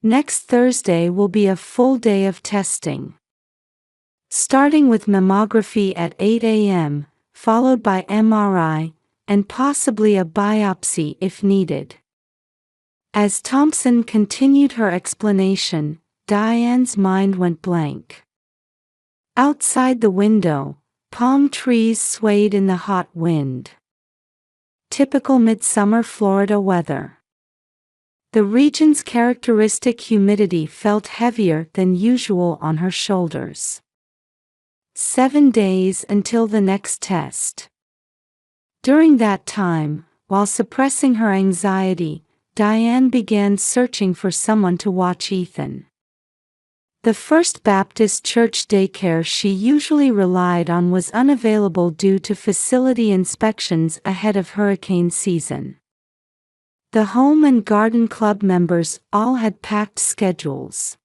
Next Thursday will be a full day of testing. Starting with mammography at 8 a.m., followed by MRI, and possibly a biopsy if needed. As Thompson continued her explanation, Diane's mind went blank. Outside the window, palm trees swayed in the hot wind. Typical midsummer Florida weather. The region's characteristic humidity felt heavier than usual on her shoulders. 7 days until the next test. During that time, while suppressing her anxiety, Diane began searching for someone to watch Ethan. The First Baptist Church daycare she usually relied on was unavailable due to facility inspections ahead of hurricane season. The Home and Garden Club members all had packed schedules.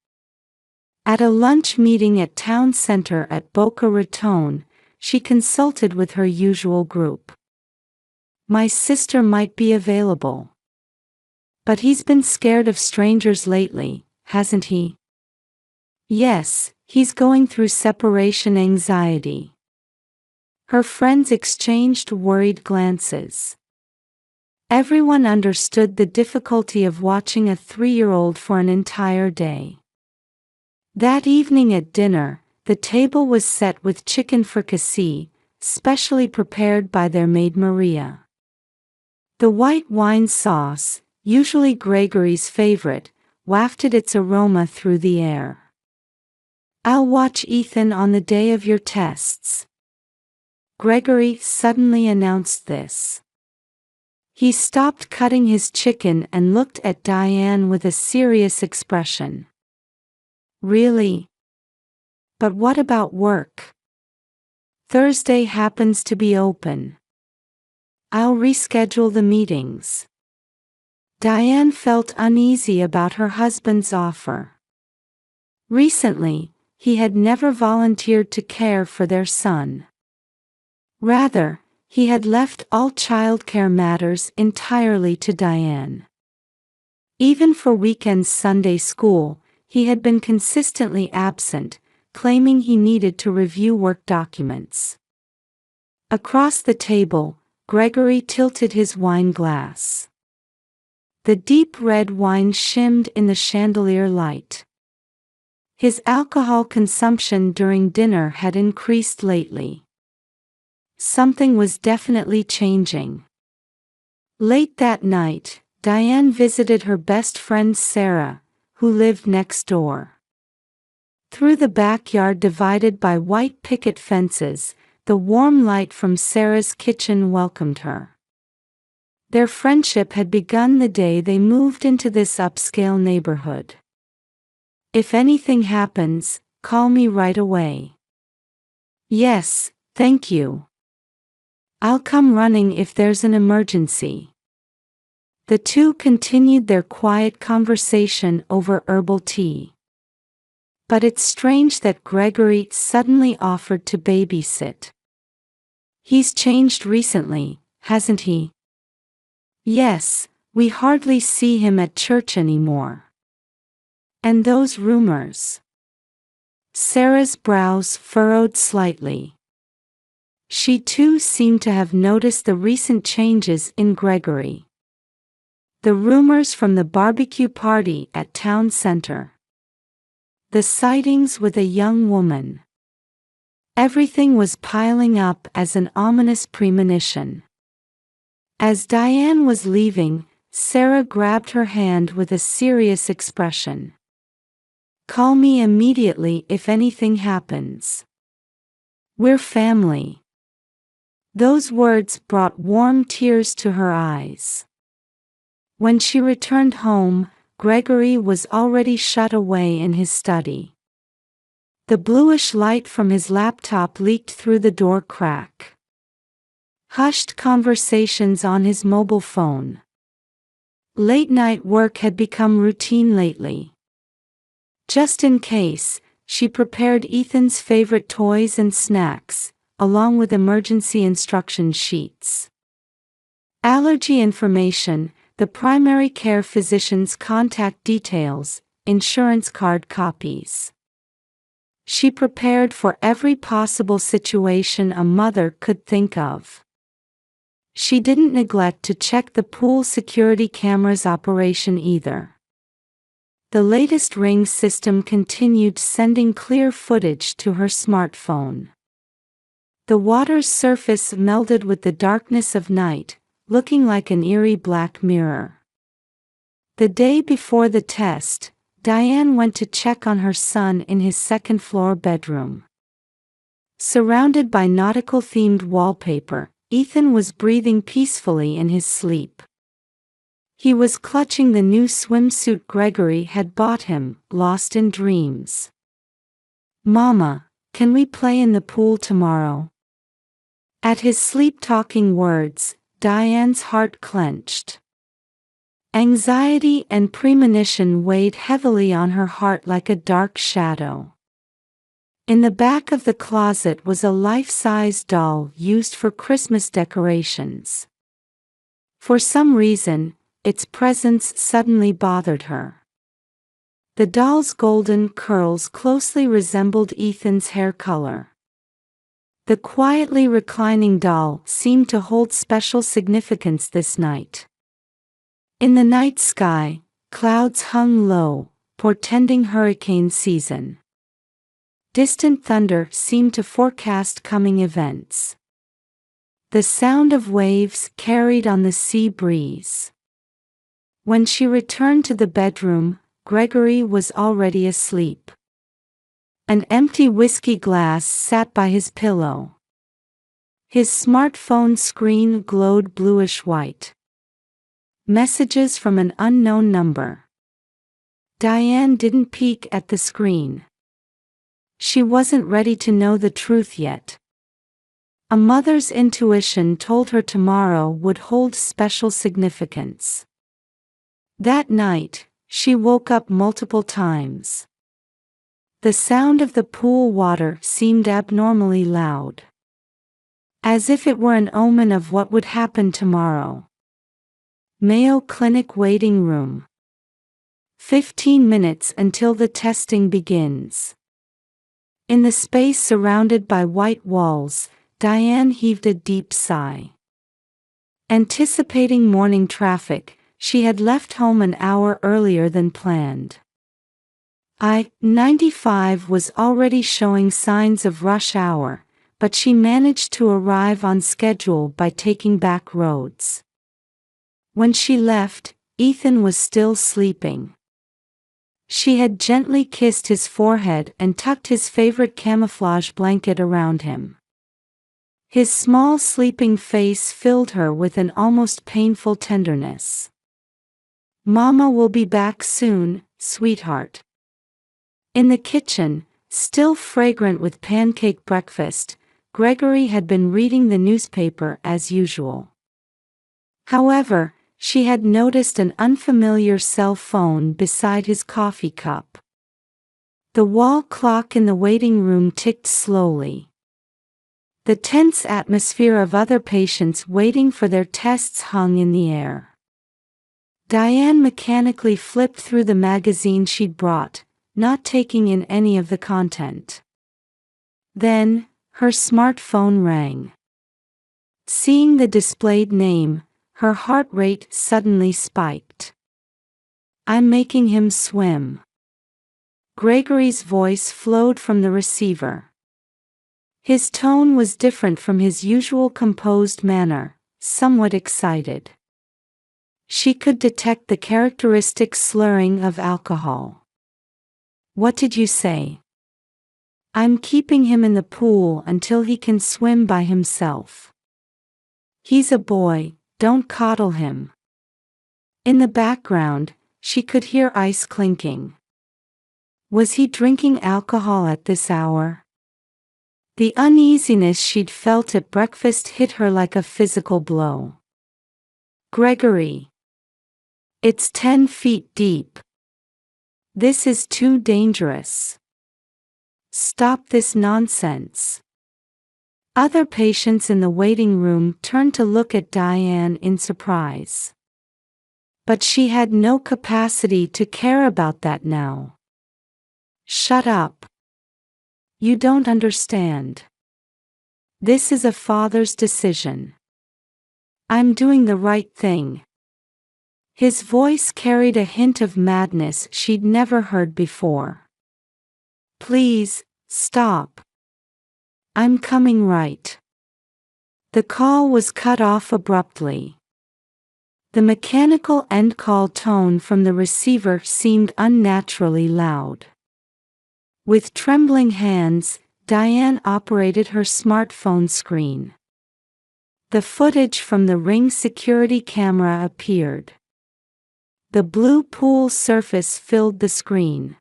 At a lunch meeting at Town Center at Boca Raton, she consulted with her usual group. "My sister might be available. But he's been scared of strangers lately, hasn't he?" "Yes, he's going through separation anxiety." Her friends exchanged worried glances. Everyone understood the difficulty of watching a 3-year-old for an entire day. That evening at dinner, the table was set with chicken fricassee, specially prepared by their maid Maria. The white wine sauce, usually Gregory's favorite, wafted its aroma through the air. "I'll watch Ethan on the day of your tests." Gregory suddenly announced this. He stopped cutting his chicken and looked at Diane with a serious expression. Really? But what about work? Thursday happens to be open. I'll reschedule the meetings. Diane felt uneasy about her husband's offer. Recently, he had never volunteered to care for their son. Rather, he had left all childcare matters entirely to Diane. Even for weekend Sunday school, he had been consistently absent, claiming he needed to review work documents. Across the table, Gregory tilted his wine glass. The deep red wine shimmered in the chandelier light. His alcohol consumption during dinner had increased lately. Something was definitely changing. Late that night, Diane visited her best friend Sarah, who lived next door. Through the backyard divided by white picket fences, the warm light from Sarah's kitchen welcomed her. Their friendship had begun the day they moved into this upscale neighborhood. If anything happens, call me right away. Yes, thank you. I'll come running if there's an emergency. The two continued their quiet conversation over herbal tea. But it's strange that Gregory suddenly offered to babysit. He's changed recently, hasn't he? Yes, we hardly see him at church anymore. And those rumors. Sarah's brows furrowed slightly. She too seemed to have noticed the recent changes in Gregory. The rumors from the barbecue party at town center. The sightings with a young woman. Everything was piling up as an ominous premonition. As Diane was leaving, Sarah grabbed her hand with a serious expression. Call me immediately if anything happens. We're family. Those words brought warm tears to her eyes. When she returned home, Gregory was already shut away in his study. The bluish light from his laptop leaked through the door crack. Hushed conversations on his mobile phone. Late-night work had become routine lately. Just in case, she prepared Ethan's favorite toys and snacks, along with emergency instruction sheets. Allergy information, the primary care physician's contact details, insurance card copies. She prepared for every possible situation a mother could think of. She didn't neglect to check the pool security camera's operation either. The latest Ring system continued sending clear footage to her smartphone. The water's surface melded with the darkness of night, looking like an eerie black mirror. The day before the test, Diane went to check on her son in his second-floor bedroom. Surrounded by nautical-themed wallpaper, Ethan was breathing peacefully in his sleep. He was clutching the new swimsuit Gregory had bought him, lost in dreams. Mama, can we play in the pool tomorrow? At his sleep-talking words, Diane's heart clenched. Anxiety and premonition weighed heavily on her heart like a dark shadow. In the back of the closet was a life-size doll used for Christmas decorations. For some reason, its presence suddenly bothered her. The doll's golden curls closely resembled Ethan's hair color. The quietly reclining doll seemed to hold special significance this night. In the night sky, clouds hung low, portending hurricane season. Distant thunder seemed to forecast coming events. The sound of waves carried on the sea breeze. When she returned to the bedroom, Gregory was already asleep. An empty whiskey glass sat by his pillow. His smartphone screen glowed bluish-white. Messages from an unknown number. Diane didn't peek at the screen. She wasn't ready to know the truth yet. A mother's intuition told her tomorrow would hold special significance. That night, she woke up multiple times. The sound of the pool water seemed abnormally loud. As if it were an omen of what would happen tomorrow. Mayo Clinic waiting room. 15 minutes until the testing begins. In the space surrounded by white walls, Diane heaved a deep sigh. Anticipating morning traffic, she had left home an hour earlier than planned. I-95 was already showing signs of rush hour, but she managed to arrive on schedule by taking back roads. When she left, Ethan was still sleeping. She had gently kissed his forehead and tucked his favorite camouflage blanket around him. His small sleeping face filled her with an almost painful tenderness. "Mama will be back soon, sweetheart." In the kitchen, still fragrant with pancake breakfast, Gregory had been reading the newspaper as usual. However, she had noticed an unfamiliar cell phone beside his coffee cup. The wall clock in the waiting room ticked slowly. The tense atmosphere of other patients waiting for their tests hung in the air. Diane mechanically flipped through the magazine she'd brought, not taking in any of the content. Then, her smartphone rang. Seeing the displayed name, her heart rate suddenly spiked. "I'm making him swim." Gregory's voice flowed from the receiver. His tone was different from his usual composed manner, somewhat excited. She could detect the characteristic slurring of alcohol. "What did you say?" "I'm keeping him in the pool until he can swim by himself. He's a boy, don't coddle him." In the background, she could hear ice clinking. Was he drinking alcohol at this hour? The uneasiness she'd felt at breakfast hit her like a physical blow. "Gregory. It's 10 feet deep. This is too dangerous. Stop this nonsense." Other patients in the waiting room turned to look at Diane in surprise. But she had no capacity to care about that now. "Shut up. You don't understand. This is a father's decision. I'm doing the right thing." His voice carried a hint of madness she'd never heard before. "Please, stop. I'm coming right." The call was cut off abruptly. The mechanical end-call tone from the receiver seemed unnaturally loud. With trembling hands, Diane operated her smartphone screen. The footage from the Ring security camera appeared. The blue pool surface filled the screen.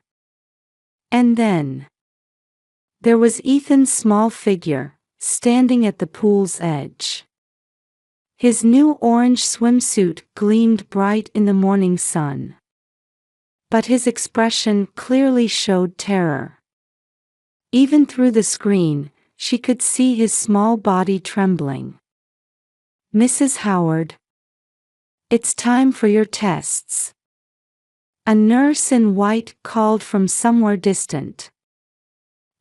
And then there was Ethan's small figure, standing at the pool's edge. His new orange swimsuit gleamed bright in the morning sun. But his expression clearly showed terror. Even through the screen, she could see his small body trembling. "Mrs. Howard. It's time for your tests." A nurse in white called from somewhere distant.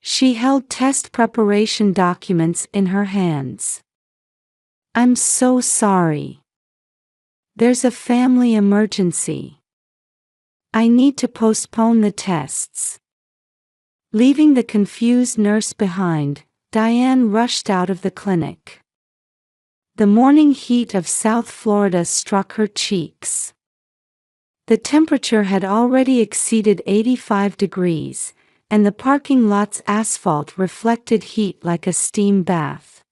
She held test preparation documents in her hands. "I'm so sorry. There's a family emergency. I need to postpone the tests." Leaving the confused nurse behind, Diane rushed out of the clinic. The morning heat of South Florida struck her cheeks. The temperature had already exceeded 85 degrees, and the parking lot's asphalt reflected heat like a steam bath.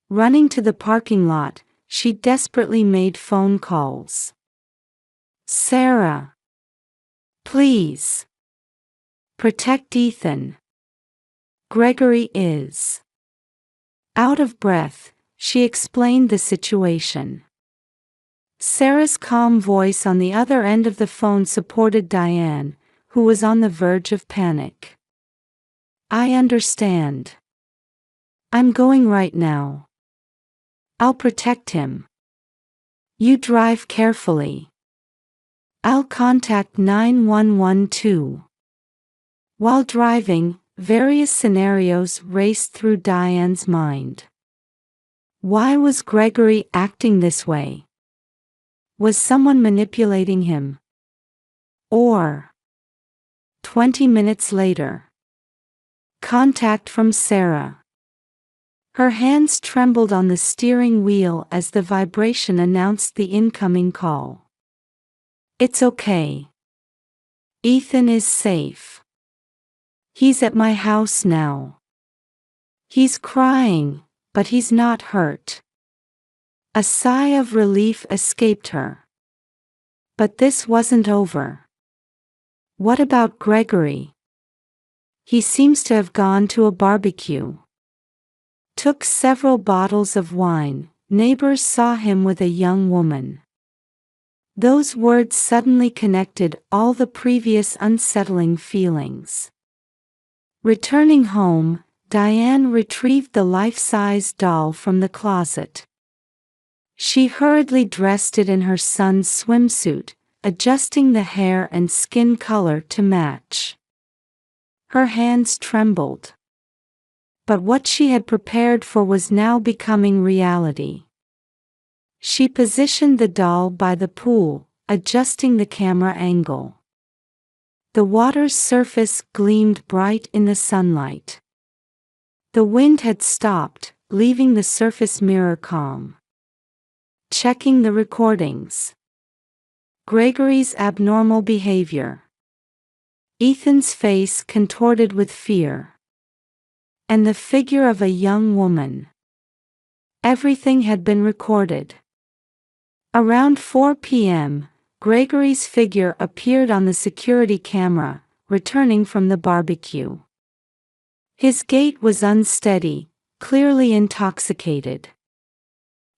Running to the parking lot, she desperately made phone calls. "Sarah. Please. Protect Ethan. Gregory is." Out of breath, she explained the situation. Sarah's calm voice on the other end of the phone supported Diane, who was on the verge of panic. "I understand. I'm going right now. I'll protect him. You drive carefully. I'll contact 911 too." While driving, various scenarios raced through Diane's mind. Why was Gregory acting this way? Was someone manipulating him? Or 20 minutes later. Contact from Sarah. Her hands trembled on the steering wheel as the vibration announced the incoming call. "It's okay. Ethan is safe. He's at my house now. He's crying, but he's not hurt." A sigh of relief escaped her. But this wasn't over. What about Gregory? "He seems to have gone to a barbecue. Took several bottles of wine. Neighbors saw him with a young woman." Those words suddenly connected all the previous unsettling feelings. Returning home, Diane retrieved the life-size doll from the closet. She hurriedly dressed it in her son's swimsuit, adjusting the hair and skin color to match. Her hands trembled. But what she had prepared for was now becoming reality. She positioned the doll by the pool, adjusting the camera angle. The water's surface gleamed bright in the sunlight. The wind had stopped, leaving the surface mirror calm. Checking the recordings. Gregory's abnormal behavior. Ethan's face contorted with fear. And the figure of a young woman. Everything had been recorded. Around 4 p.m., Gregory's figure appeared on the security camera, returning from the barbecue. His gait was unsteady, clearly intoxicated.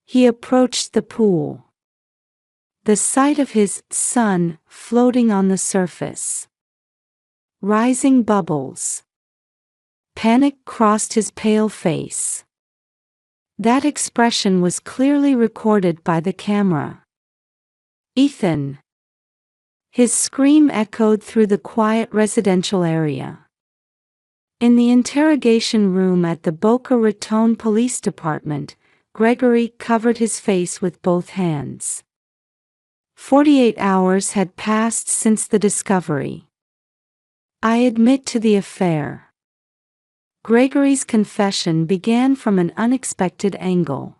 He approached the pool. The sight of his son floating on the surface. Rising bubbles. Panic crossed his pale face. That expression was clearly recorded by the camera. "Ethan!" His scream echoed through the quiet residential area. In the interrogation room at the Boca Raton Police Department, Gregory covered his face with both hands. 48 hours had passed since the discovery. "I admit to the affair." Gregory's confession began from an unexpected angle.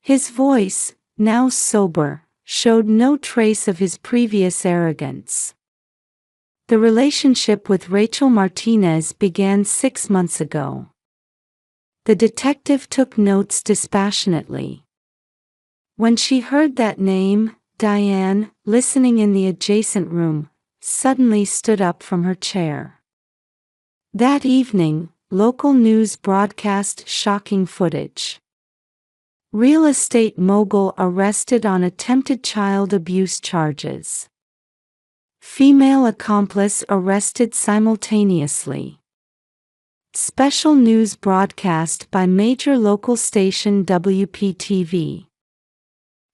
His voice, now sober, showed no trace of his previous arrogance. The relationship with Rachel Martinez began 6 months ago. The detective took notes dispassionately. When she heard that name, Diane, listening in the adjacent room, suddenly stood up from her chair. That evening, local news broadcast shocking footage. Real estate mogul arrested on attempted child abuse charges. Female accomplice arrested simultaneously. Special news broadcast by major local station WPTV.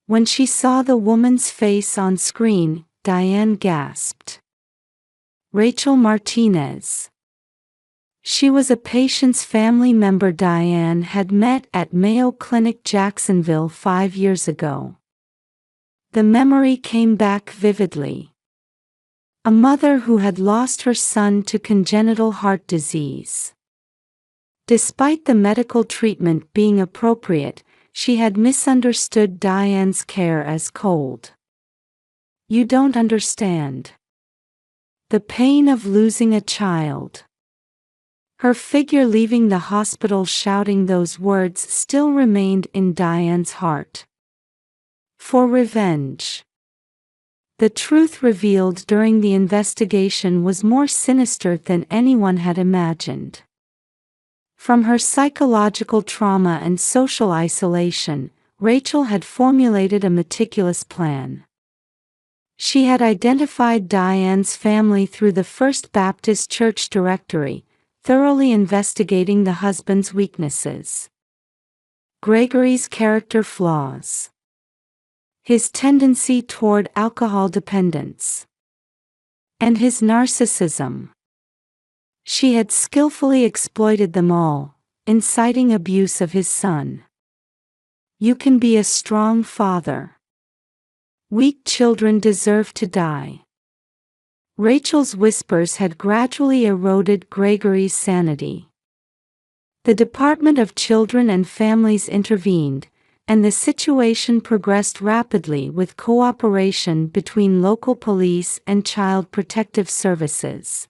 When she saw the woman's face on screen, Diane gasped. Rachel Martinez. She was a patient's family member Diane had met at Mayo Clinic Jacksonville 5 years ago. The memory came back vividly. A mother who had lost her son to congenital heart disease. Despite the medical treatment being appropriate, she had misunderstood Diane's care as cold. "You don't understand. The pain of losing a child." Her figure leaving the hospital shouting those words still remained in Diane's heart. For revenge. The truth revealed during the investigation was more sinister than anyone had imagined. From her psychological trauma and social isolation, Rachel had formulated a meticulous plan. She had identified Diane's family through the First Baptist Church directory, thoroughly investigating the husband's weaknesses. Gregory's character flaws. His tendency toward alcohol dependence. And his narcissism. She had skillfully exploited them all, inciting abuse of his son. You can be a strong father. Weak children deserve to die. Rachel's whispers had gradually eroded Gregory's sanity. The Department of Children and Families intervened, and the situation progressed rapidly with cooperation between local police and child protective services.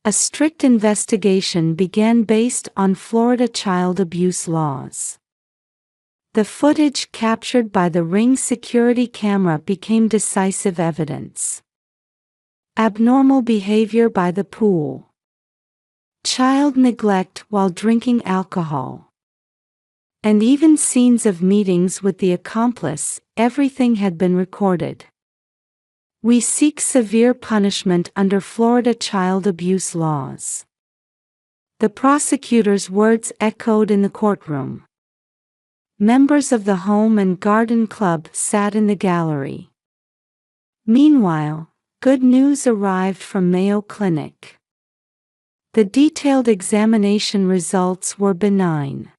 A strict investigation began based on Florida child abuse laws. The footage captured by the Ring security camera became decisive evidence. Abnormal behavior by the pool. Child neglect while drinking alcohol. And even scenes of meetings with the accomplice, everything had been recorded. We seek severe punishment under Florida child abuse laws. The prosecutor's words echoed in the courtroom. Members of the Home and Garden Club sat in the gallery. Meanwhile, good news arrived from Mayo Clinic. The detailed examination results were benign.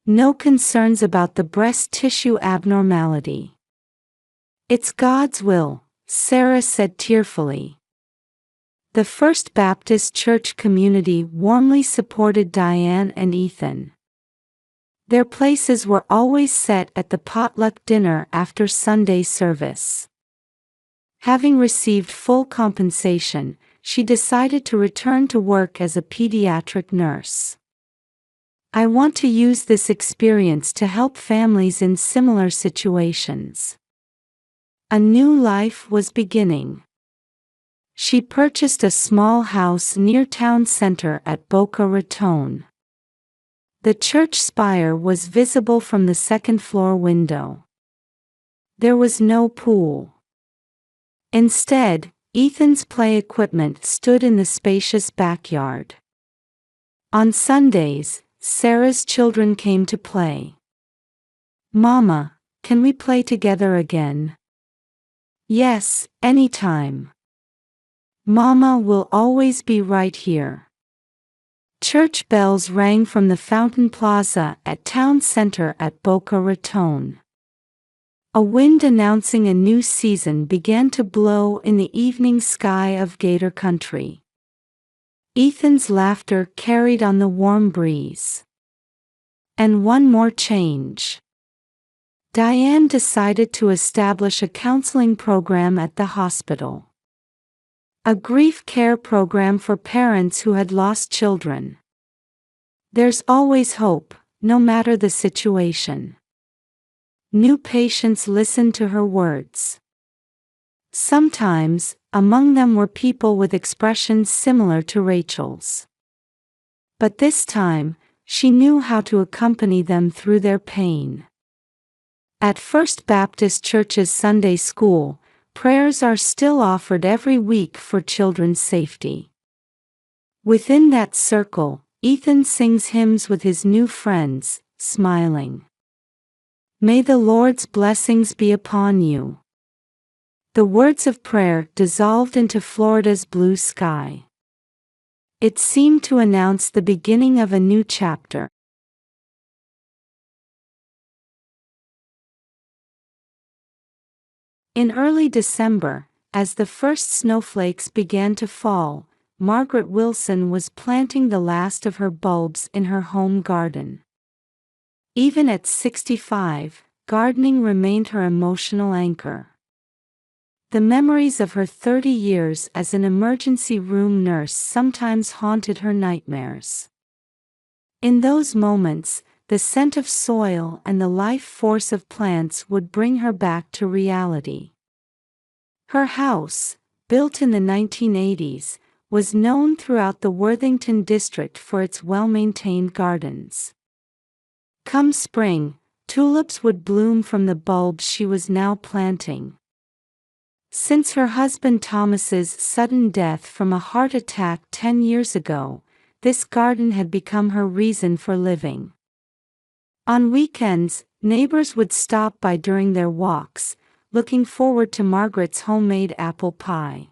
No concerns about the breast tissue abnormality. It's God's will, Sarah said tearfully. The First Baptist Church community warmly supported Diane and Ethan. Their places were always set at the potluck dinner after Sunday service. Having received full compensation, she decided to return to work as a pediatric nurse. I want to use this experience to help families in similar situations. A new life was beginning. She purchased a small house near town center at Boca Raton. The church spire was visible from the second-floor window. There was no pool. Instead, Ethan's play equipment stood in the spacious backyard. On Sundays, Sarah's children came to play. Mama, can we play together again? Yes, anytime. Mama will always be right here. Church bells rang from the Fountain Plaza at Town Center at Boca Raton. A wind announcing a new season began to blow in the evening sky of Gator Country. Ethan's laughter carried on the warm breeze. And one more change. Diane decided to establish a counseling program at the hospital. A grief care program for parents who had lost children. There's always hope, no matter the situation. New patients listened to her words. Sometimes, among them were people with expressions similar to Rachel's. But this time, she knew how to accompany them through their pain. At First Baptist Church's Sunday School, prayers are still offered every week for children's safety. Within that circle, Ethan sings hymns with his new friends, smiling. May the Lord's blessings be upon you. The words of prayer dissolved into Florida's blue sky. It seemed to announce the beginning of a new chapter. In early December, as the first snowflakes began to fall, Margaret Wilson was planting the last of her bulbs in her home garden. Even at 65, gardening remained her emotional anchor. The memories of her 30 years as an emergency room nurse sometimes haunted her nightmares. In those moments, the scent of soil and the life force of plants would bring her back to reality. Her house, built in the 1980s, was known throughout the Worthington district for its well-maintained gardens. Come spring, tulips would bloom from the bulbs she was now planting. Since her husband Thomas's sudden death from a heart attack 10 years ago, this garden had become her reason for living. On weekends, neighbors would stop by during their walks, looking forward to Margaret's homemade apple pie.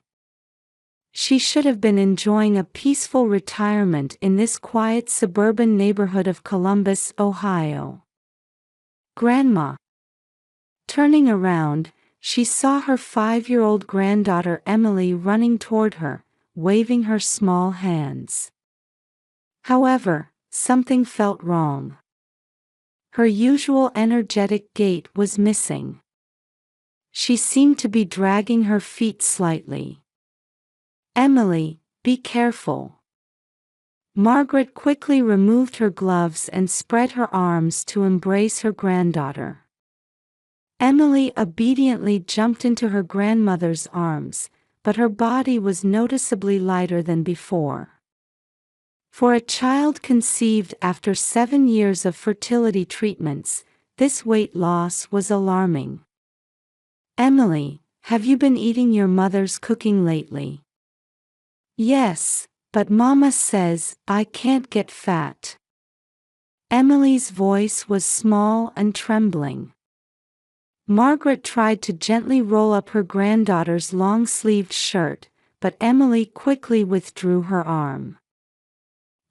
She should have been enjoying a peaceful retirement in this quiet suburban neighborhood of Columbus, Ohio. Grandma. Turning around, she saw her 5-year-old granddaughter Emily running toward her, waving her small hands. However, something felt wrong. Her usual energetic gait was missing. She seemed to be dragging her feet slightly. "Emily, be careful." Margaret quickly removed her gloves and spread her arms to embrace her granddaughter. Emily obediently jumped into her grandmother's arms, but her body was noticeably lighter than before. For a child conceived after 7 years of fertility treatments, this weight loss was alarming. "Emily, have you been eating your mother's cooking lately?" "Yes, but Mama says I can't get fat." Emily's voice was small and trembling. Margaret tried to gently roll up her granddaughter's long-sleeved shirt, but Emily quickly withdrew her arm.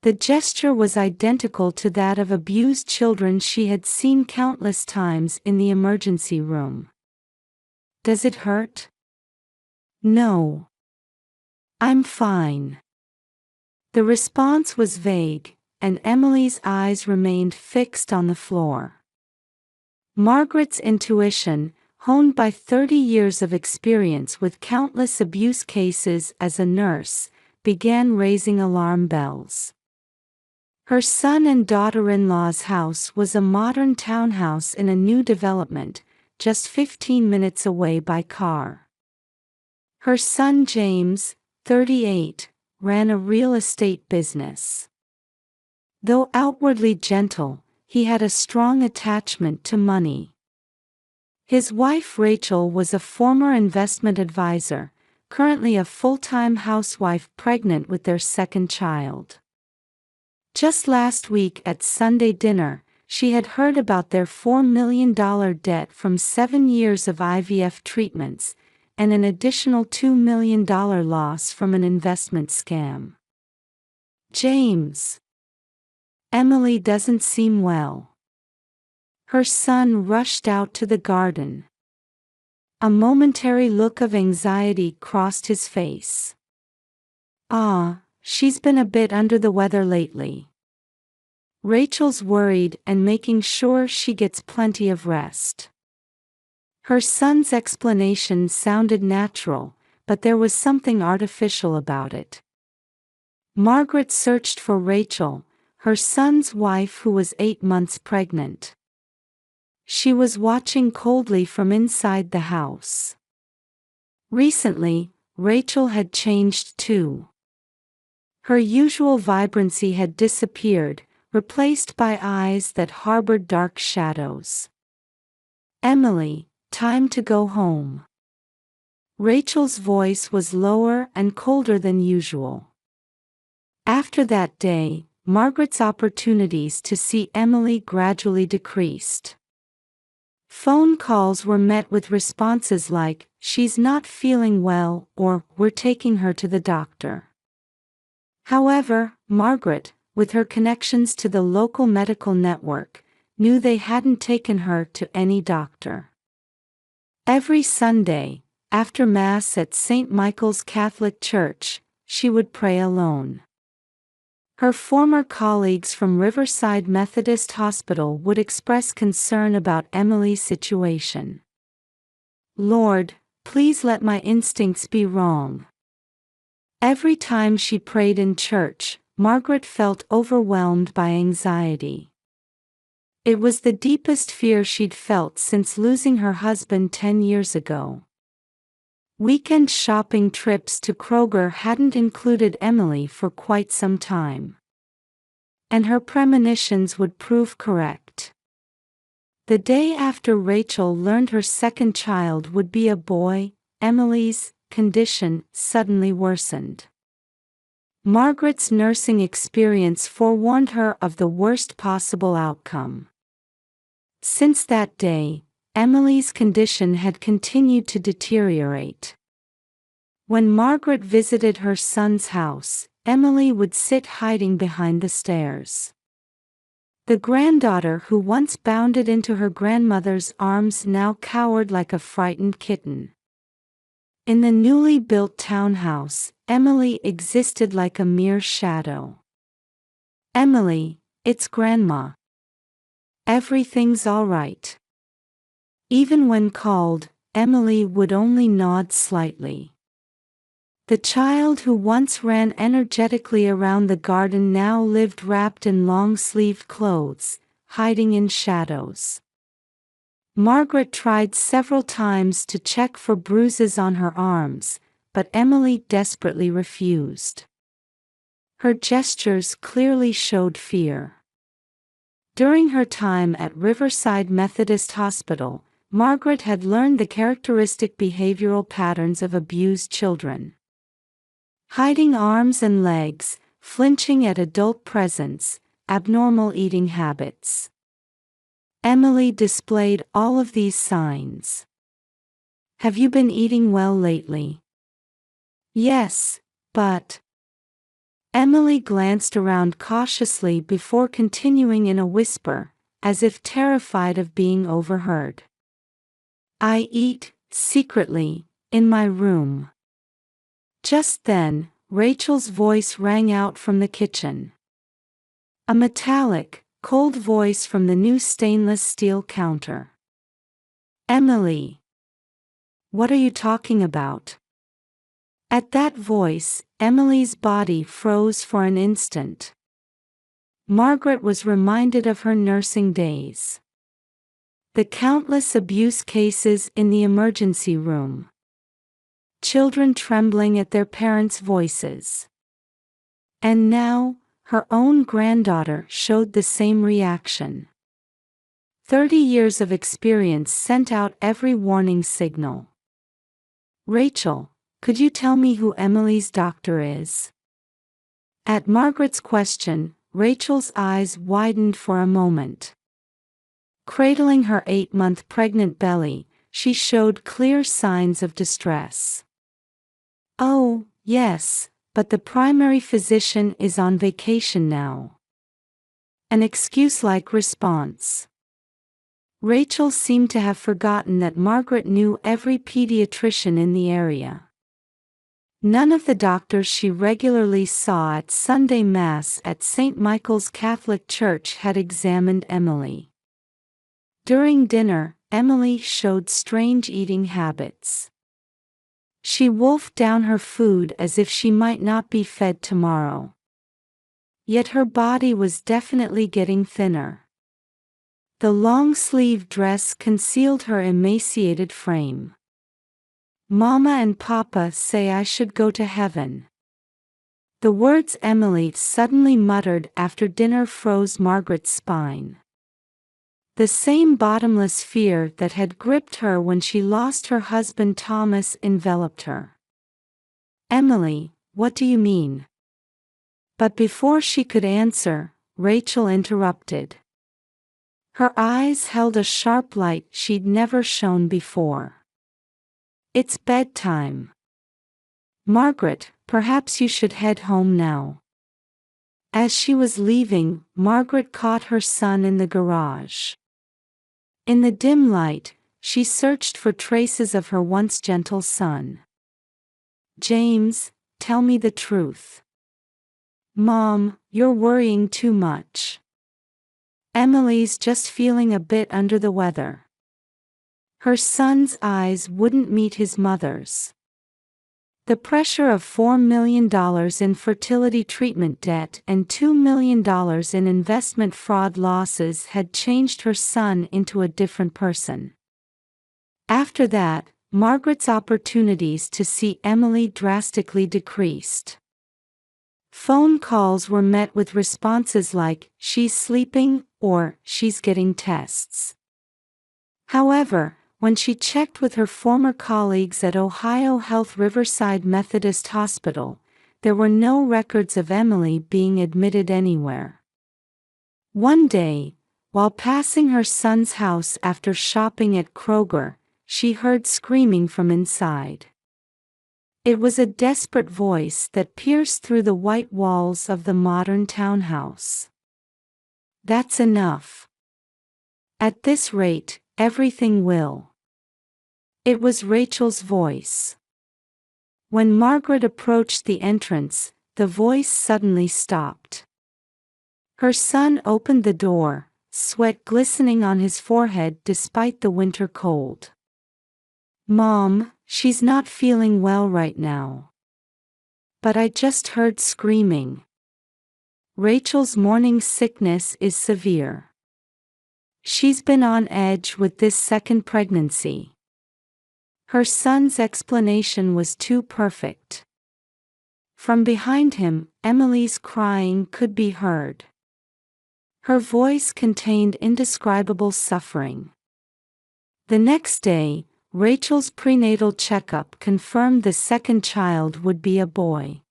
The gesture was identical to that of abused children she had seen countless times in the emergency room. "Does it hurt?" "No. I'm fine." The response was vague, and Emily's eyes remained fixed on the floor. Margaret's intuition, honed by 30 years of experience with countless abuse cases as a nurse, began raising alarm bells. Her son and daughter-in-law's house was a modern townhouse in a new development, just 15 minutes away by car. Her son James, 38, ran a real estate business. Though outwardly gentle, he had a strong attachment to money. His wife Rachel was a former investment advisor, currently a full-time housewife pregnant with their second child. Just last week at Sunday dinner, she had heard about their $4 million debt from 7 years of IVF treatments, and an additional $2 million loss from an investment scam. "James. Emily doesn't seem well." Her son rushed out to the garden. A momentary look of anxiety crossed his face. She's been a bit under the weather lately. Rachel's worried and making sure she gets plenty of rest." Her son's explanation sounded natural, but there was something artificial about it. Margaret searched for Rachel, her son's wife who was 8 months pregnant. She was watching coldly from inside the house. Recently, Rachel had changed too. Her usual vibrancy had disappeared, replaced by eyes that harbored dark shadows. "Emily, time to go home." Rachel's voice was lower and colder than usual. After that day, Margaret's opportunities to see Emily gradually decreased. Phone calls were met with responses like, "She's not feeling well," or "We're taking her to the doctor." However, Margaret, with her connections to the local medical network, knew they hadn't taken her to any doctor. Every Sunday, after Mass at St. Michael's Catholic Church, she would pray alone. Her former colleagues from Riverside Methodist Hospital would express concern about Emily's situation. "Lord, Please let my instincts be wrong. Every time she prayed in church, Margaret felt overwhelmed by anxiety. It was the deepest fear she'd felt since losing her husband 10 years ago. Weekend shopping trips to Kroger hadn't included Emily for quite some time. And her premonitions would prove correct. The day after Rachel learned her second child would be a boy, Emily's condition suddenly worsened. Margaret's nursing experience forewarned her of the worst possible outcome. Since that day, Emily's condition had continued to deteriorate. When Margaret visited her son's house, Emily would sit hiding behind the stairs. The granddaughter who once bounded into her grandmother's arms now cowered like a frightened kitten. In the newly built townhouse, Emily existed like a mere shadow. "Emily, it's Grandma. Everything's all right." Even when called, Emily would only nod slightly. The child who once ran energetically around the garden now lived wrapped in long-sleeved clothes, hiding in shadows. Margaret tried several times to check for bruises on her arms, but Emily desperately refused. Her gestures clearly showed fear. During her time at Riverside Methodist Hospital, Margaret had learned the characteristic behavioral patterns of abused children. Hiding arms and legs, flinching at adult presence, abnormal eating habits. Emily displayed all of these signs. "Have you been eating well lately?" "Yes, but..." Emily glanced around cautiously before continuing in a whisper, as if terrified of being overheard. "I eat, secretly, in my room." Just then, Rachel's voice rang out from the kitchen. A metallic, cold voice from the new stainless steel counter. "Emily. What are you talking about?" At that voice, Emily's body froze for an instant. Margaret was reminded of her nursing days. The countless abuse cases in the emergency room. Children trembling at their parents' voices. And now, her own granddaughter showed the same reaction. 30 years of experience sent out every warning signal. "Rachel, could you tell me who Emily's doctor is?" At Margaret's question, Rachel's eyes widened for a moment. Cradling her 8-month pregnant belly, she showed clear signs of distress. "Oh, yes, but the primary physician is on vacation now." An excuse-like response. Rachel seemed to have forgotten that Margaret knew every pediatrician in the area. None of the doctors she regularly saw at Sunday Mass at St. Michael's Catholic Church had examined Emily. During dinner, Emily showed strange eating habits. She wolfed down her food as if she might not be fed tomorrow. Yet her body was definitely getting thinner. The long-sleeved dress concealed her emaciated frame. "Mama and Papa say I should go to heaven." The words Emily suddenly muttered after dinner froze Margaret's spine. The same bottomless fear that had gripped her when she lost her husband Thomas enveloped her. "Emily, what do you mean?" But before she could answer, Rachel interrupted. Her eyes held a sharp light she'd never shown before. "It's bedtime. Margaret, perhaps you should head home now." As she was leaving, Margaret caught her son in the garage. In the dim light, she searched for traces of her once gentle son. "James, tell me the truth." "Mom, you're worrying too much. Emily's just feeling a bit under the weather." Her son's eyes wouldn't meet his mother's. The pressure of $4 million in fertility treatment debt and $2 million in investment fraud losses had changed her son into a different person. After that, Margaret's opportunities to see Emily drastically decreased. Phone calls were met with responses like, "She's sleeping," or "She's getting tests." However, when she checked with her former colleagues at Ohio Health Riverside Methodist Hospital, there were no records of Emily being admitted anywhere. One day, while passing her son's house after shopping at Kroger, she heard screaming from inside. It was a desperate voice that pierced through the white walls of the modern townhouse. "That's enough. At this rate, everything will." It was Rachel's voice. When Margaret approached the entrance, the voice suddenly stopped. Her son opened the door, sweat glistening on his forehead despite the winter cold. "Mom, she's not feeling well right now. But I just heard screaming. Rachel's morning sickness is severe. She's been on edge with this second pregnancy." Her son's explanation was too perfect. From behind him, Emily's crying could be heard. Her voice contained indescribable suffering. The next day, Rachel's prenatal checkup confirmed the second child would be a boy.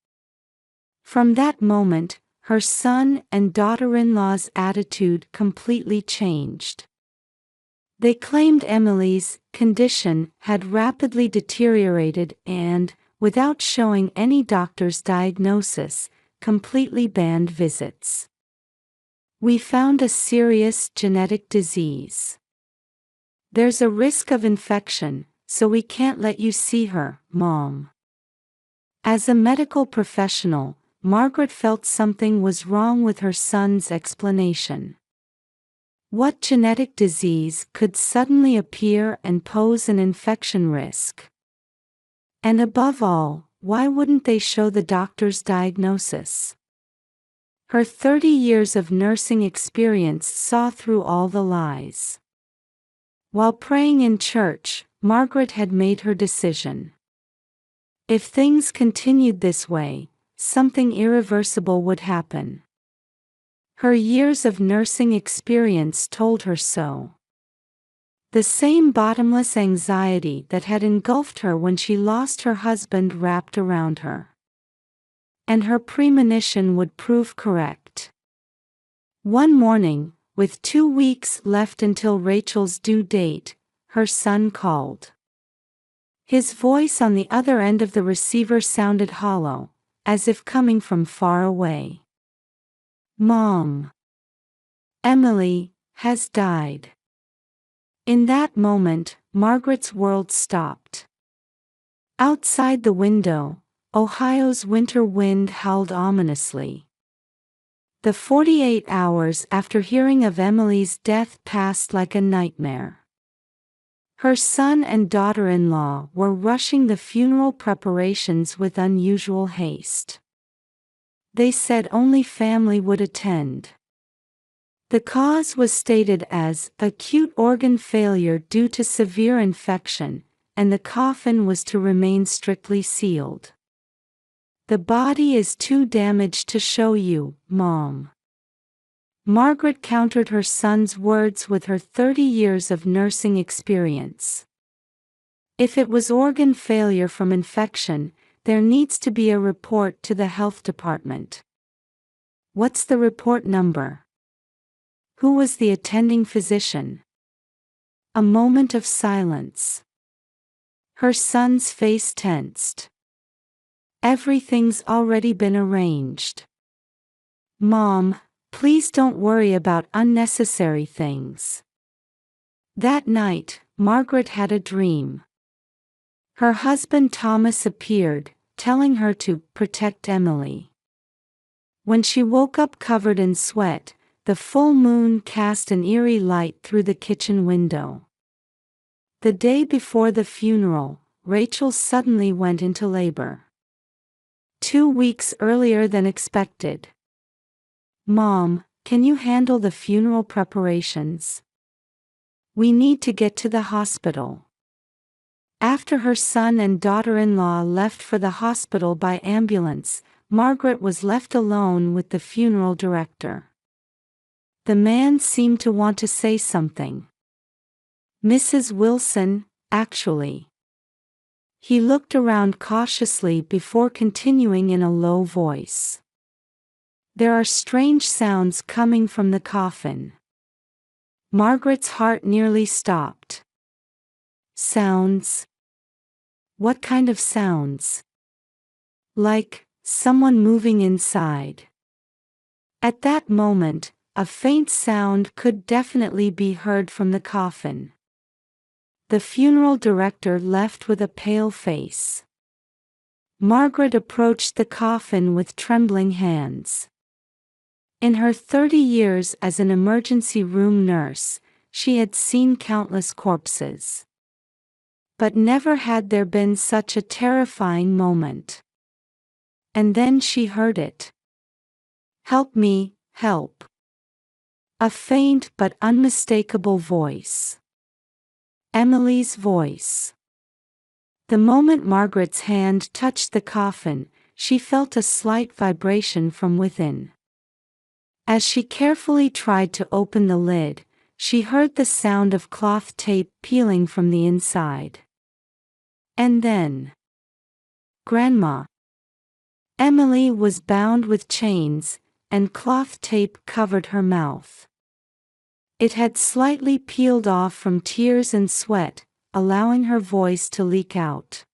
From that moment, her son and daughter-in-law's attitude completely changed. They claimed Emily's condition had rapidly deteriorated and, without showing any doctor's diagnosis, completely banned visits. "We found a serious genetic disease. There's a risk of infection, so we can't let you see her, Mom." As a medical professional, Margaret felt something was wrong with her son's explanation. What genetic disease could suddenly appear and pose an infection risk? And above all, why wouldn't they show the doctor's diagnosis? Her 30 years of nursing experience saw through all the lies. While praying in church, Margaret had made her decision. If things continued this way, something irreversible would happen. Her years of nursing experience told her so. The same bottomless anxiety that had engulfed her when she lost her husband wrapped around her. And her premonition would prove correct. One morning, with 2 weeks left until Rachel's due date, her son called. His voice on the other end of the receiver sounded hollow, as if coming from far away. "Mom. Emily has died." In that moment, Margaret's world stopped. Outside the window, Ohio's winter wind howled ominously. The 48 hours after hearing of Emily's death passed like a nightmare. Her son and daughter-in-law were rushing the funeral preparations with unusual haste. They said only family would attend. The cause was stated as acute organ failure due to severe infection, and the coffin was to remain strictly sealed. "The body is too damaged to show you, Mom." Margaret countered her son's words with her 30 years of nursing experience. If it was organ failure from infection, there needs to be a report to the health department. "What's the report number? Who was the attending physician?" A moment of silence. Her son's face tensed. "Everything's already been arranged. Mom, please don't worry about unnecessary things." That night, Margaret had a dream. Her husband Thomas appeared, telling her to protect Emily. When she woke up covered in sweat, the full moon cast an eerie light through the kitchen window. The day before the funeral, Rachel suddenly went into labor. 2 weeks earlier than expected. "Mom, can you handle the funeral preparations? We need to get to the hospital." After her son and daughter-in-law left for the hospital by ambulance, Margaret was left alone with the funeral director. The man seemed to want to say something. "Mrs. Wilson, actually." He looked around cautiously before continuing in a low voice. "There are strange sounds coming from the coffin." Margaret's heart nearly stopped. "Sounds? What kind of sounds?" "Like someone moving inside." At that moment, a faint sound could definitely be heard from the coffin. The funeral director left with a pale face. Margaret approached the coffin with trembling hands. In her 30 years as an emergency room nurse, she had seen countless corpses. But never had there been such a terrifying moment. And then she heard it. "Help me, help." A faint but unmistakable voice. Emily's voice. The moment Margaret's hand touched the coffin, she felt a slight vibration from within. As she carefully tried to open the lid, she heard the sound of cloth tape peeling from the inside. And then, Grandma. Emily was bound with chains, and cloth tape covered her mouth. It had slightly peeled off from tears and sweat, allowing her voice to leak out.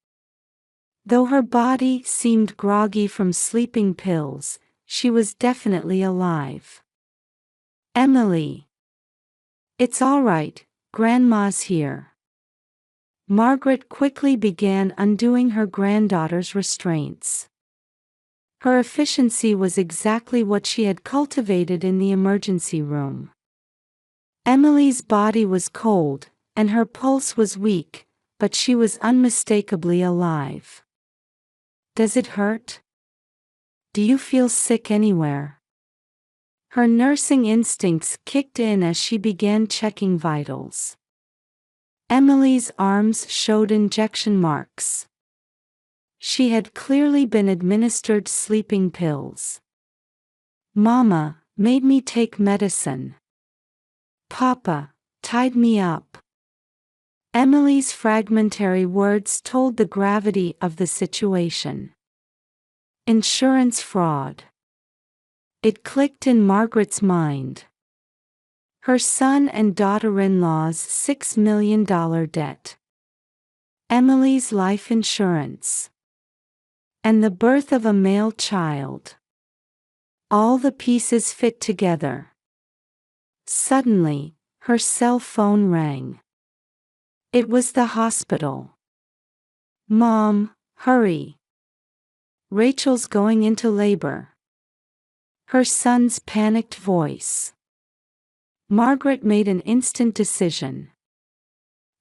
Though her body seemed groggy from sleeping pills, she was definitely alive. "Emily." "It's all right, Grandma's here." Margaret quickly began undoing her granddaughter's restraints. Her efficiency was exactly what she had cultivated in the emergency room. Emily's body was cold, and her pulse was weak, but she was unmistakably alive. "Does it hurt? Do you feel sick anywhere?" Her nursing instincts kicked in as she began checking vitals. Emily's arms showed injection marks. She had clearly been administered sleeping pills. "Mama made me take medicine. Papa tied me up." Emily's fragmentary words told the gravity of the situation. Insurance fraud. It clicked in Margaret's mind. Her son and daughter-in-law's $6 million debt. Emily's life insurance. And the birth of a male child. All the pieces fit together. Suddenly, her cell phone rang. It was the hospital. "Mom, hurry. Rachel's going into labor." Her son's panicked voice. Margaret made an instant decision.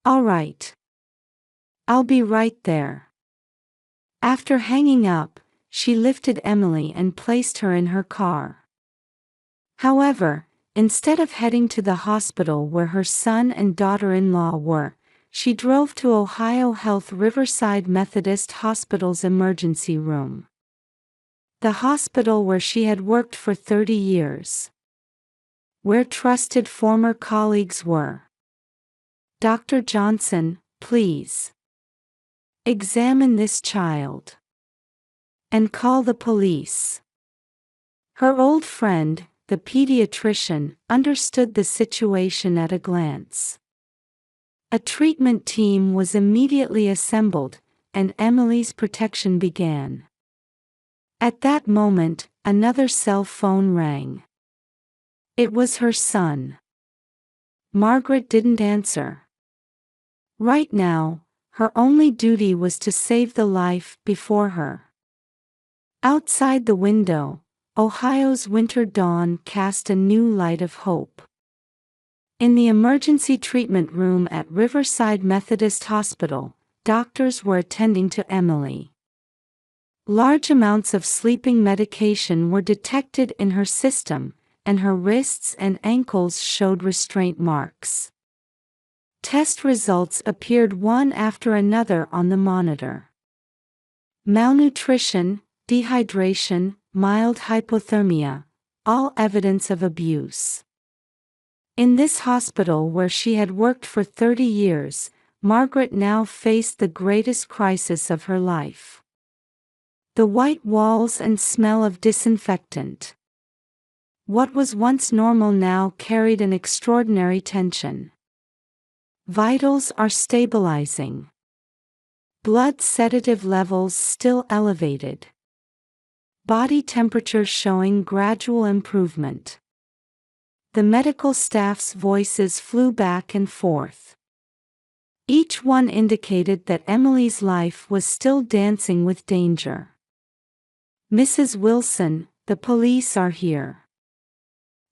"All right. I'll be right there." After hanging up, she lifted Emily and placed her in her car. However, instead of heading to the hospital where her son and daughter-in-law were, she drove to Ohio Health Riverside Methodist Hospital's emergency room. The hospital where she had worked for 30 years. Where trusted former colleagues were. "Dr. Johnson, please. Examine this child. And call the police." Her old friend, the pediatrician, understood the situation at a glance. A treatment team was immediately assembled, and Emily's protection began. At that moment, another cell phone rang. It was her son. Margaret didn't answer. Right now, her only duty was to save the life before her. Outside the window, Ohio's winter dawn cast a new light of hope. In the emergency treatment room at Riverside Methodist Hospital, doctors were attending to Emily. Large amounts of sleeping medication were detected in her system, and her wrists and ankles showed restraint marks. Test results appeared one after another on the monitor. Malnutrition, dehydration, mild hypothermia, all evidence of abuse. In this hospital where she had worked for 30 years, Margaret now faced the greatest crisis of her life. The white walls and smell of disinfectant. What was once normal now carried an extraordinary tension. Vitals are stabilizing. Blood sedative levels still elevated. Body temperature showing gradual improvement. The medical staff's voices flew back and forth. Each one indicated that Emily's life was still dancing with danger. "Mrs. Wilson, the police are here."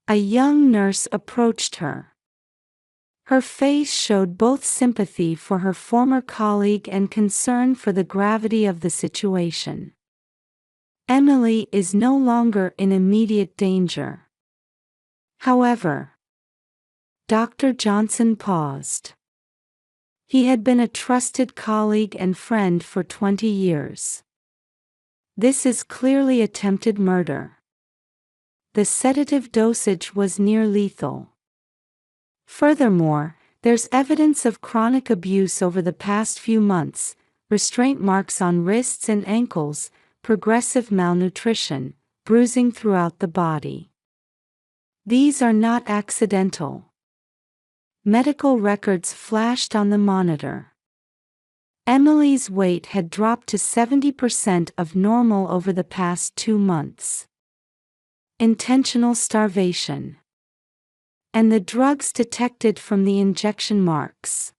A young nurse approached her. Her face showed both sympathy for her former colleague and concern for the gravity of the situation. Emily is no longer in immediate danger. However, Dr. Johnson paused. He had been a trusted colleague and friend for 20 years. This is clearly attempted murder. The sedative dosage was near lethal. Furthermore, there's evidence of chronic abuse over the past few months, restraint marks on wrists and ankles, progressive malnutrition, bruising throughout the body. These are not accidental. Medical records flashed on the monitor. Emily's weight had dropped to 70% of normal over the past 2 months. Intentional starvation. And the drugs detected from the injection marks.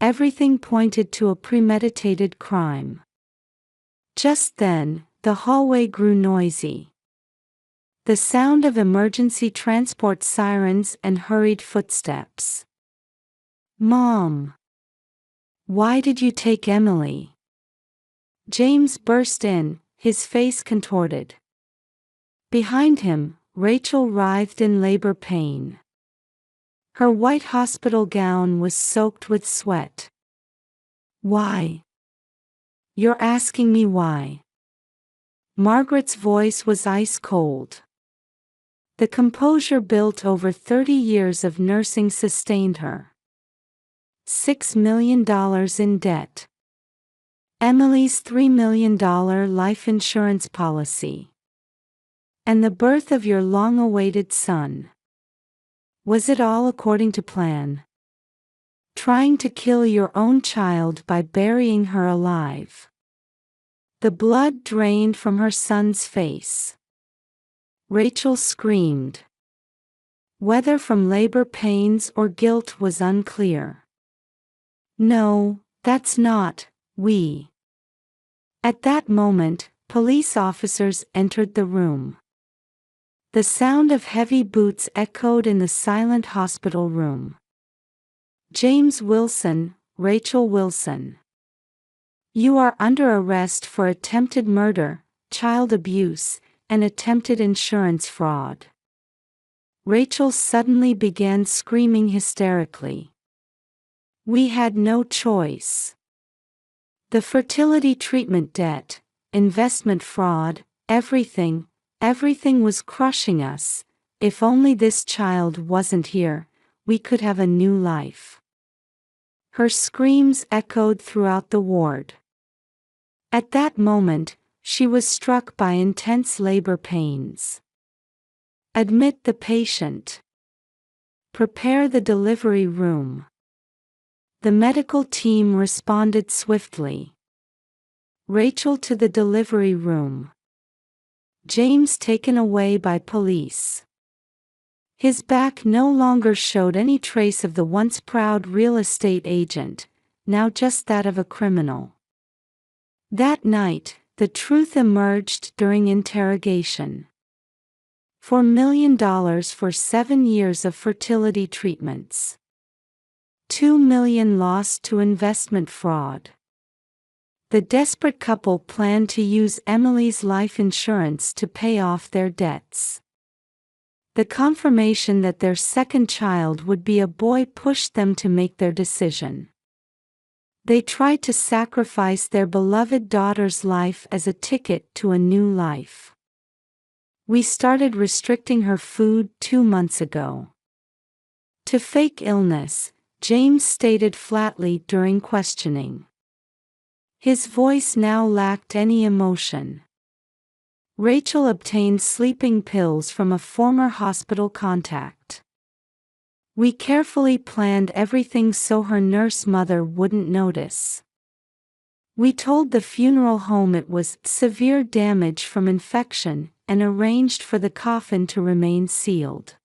Everything pointed to a premeditated crime. Just then, the hallway grew noisy. The sound of emergency transport sirens and hurried footsteps. "Mom! Why did you take Emily?" James burst in, his face contorted. Behind him, Rachel writhed in labor pain. Her white hospital gown was soaked with sweat. "Why? You're asking me why?" Margaret's voice was ice cold. The composure built over 30 years of nursing sustained her. $6 million in debt. Emily's $3 million life insurance policy. And the birth of your long-awaited son. Was it all according to plan? Trying to kill your own child by burying her alive. The blood drained from her son's face. Rachel screamed. Whether from labor pains or guilt was unclear. "No, that's not, we." At that moment, police officers entered the room. The sound of heavy boots echoed in the silent hospital room. "James Wilson, Rachel Wilson. You are under arrest for attempted murder, child abuse, and attempted insurance fraud." Rachel suddenly began screaming hysterically. "We had no choice. The fertility treatment debt, investment fraud, everything was crushing us. If only this child wasn't here, we could have a new life." Her screams echoed throughout the ward. At that moment, she was struck by intense labor pains. "Admit the patient. Prepare the delivery room." The medical team responded swiftly. Rachel to the delivery room. James taken away by police. His back no longer showed any trace of the once proud real estate agent, now just that of a criminal. That night, the truth emerged during interrogation. $4 million for 7 years of fertility treatments. $2 million lost to investment fraud. The desperate couple planned to use Emily's life insurance to pay off their debts. The confirmation that their second child would be a boy pushed them to make their decision. They tried to sacrifice their beloved daughter's life as a ticket to a new life. We started restricting her food 2 months ago. To fake illness, James stated flatly during questioning. His voice now lacked any emotion. Rachel obtained sleeping pills from a former hospital contact. We carefully planned everything so her nurse mother wouldn't notice. We told the funeral home it was severe damage from infection and arranged for the coffin to remain sealed.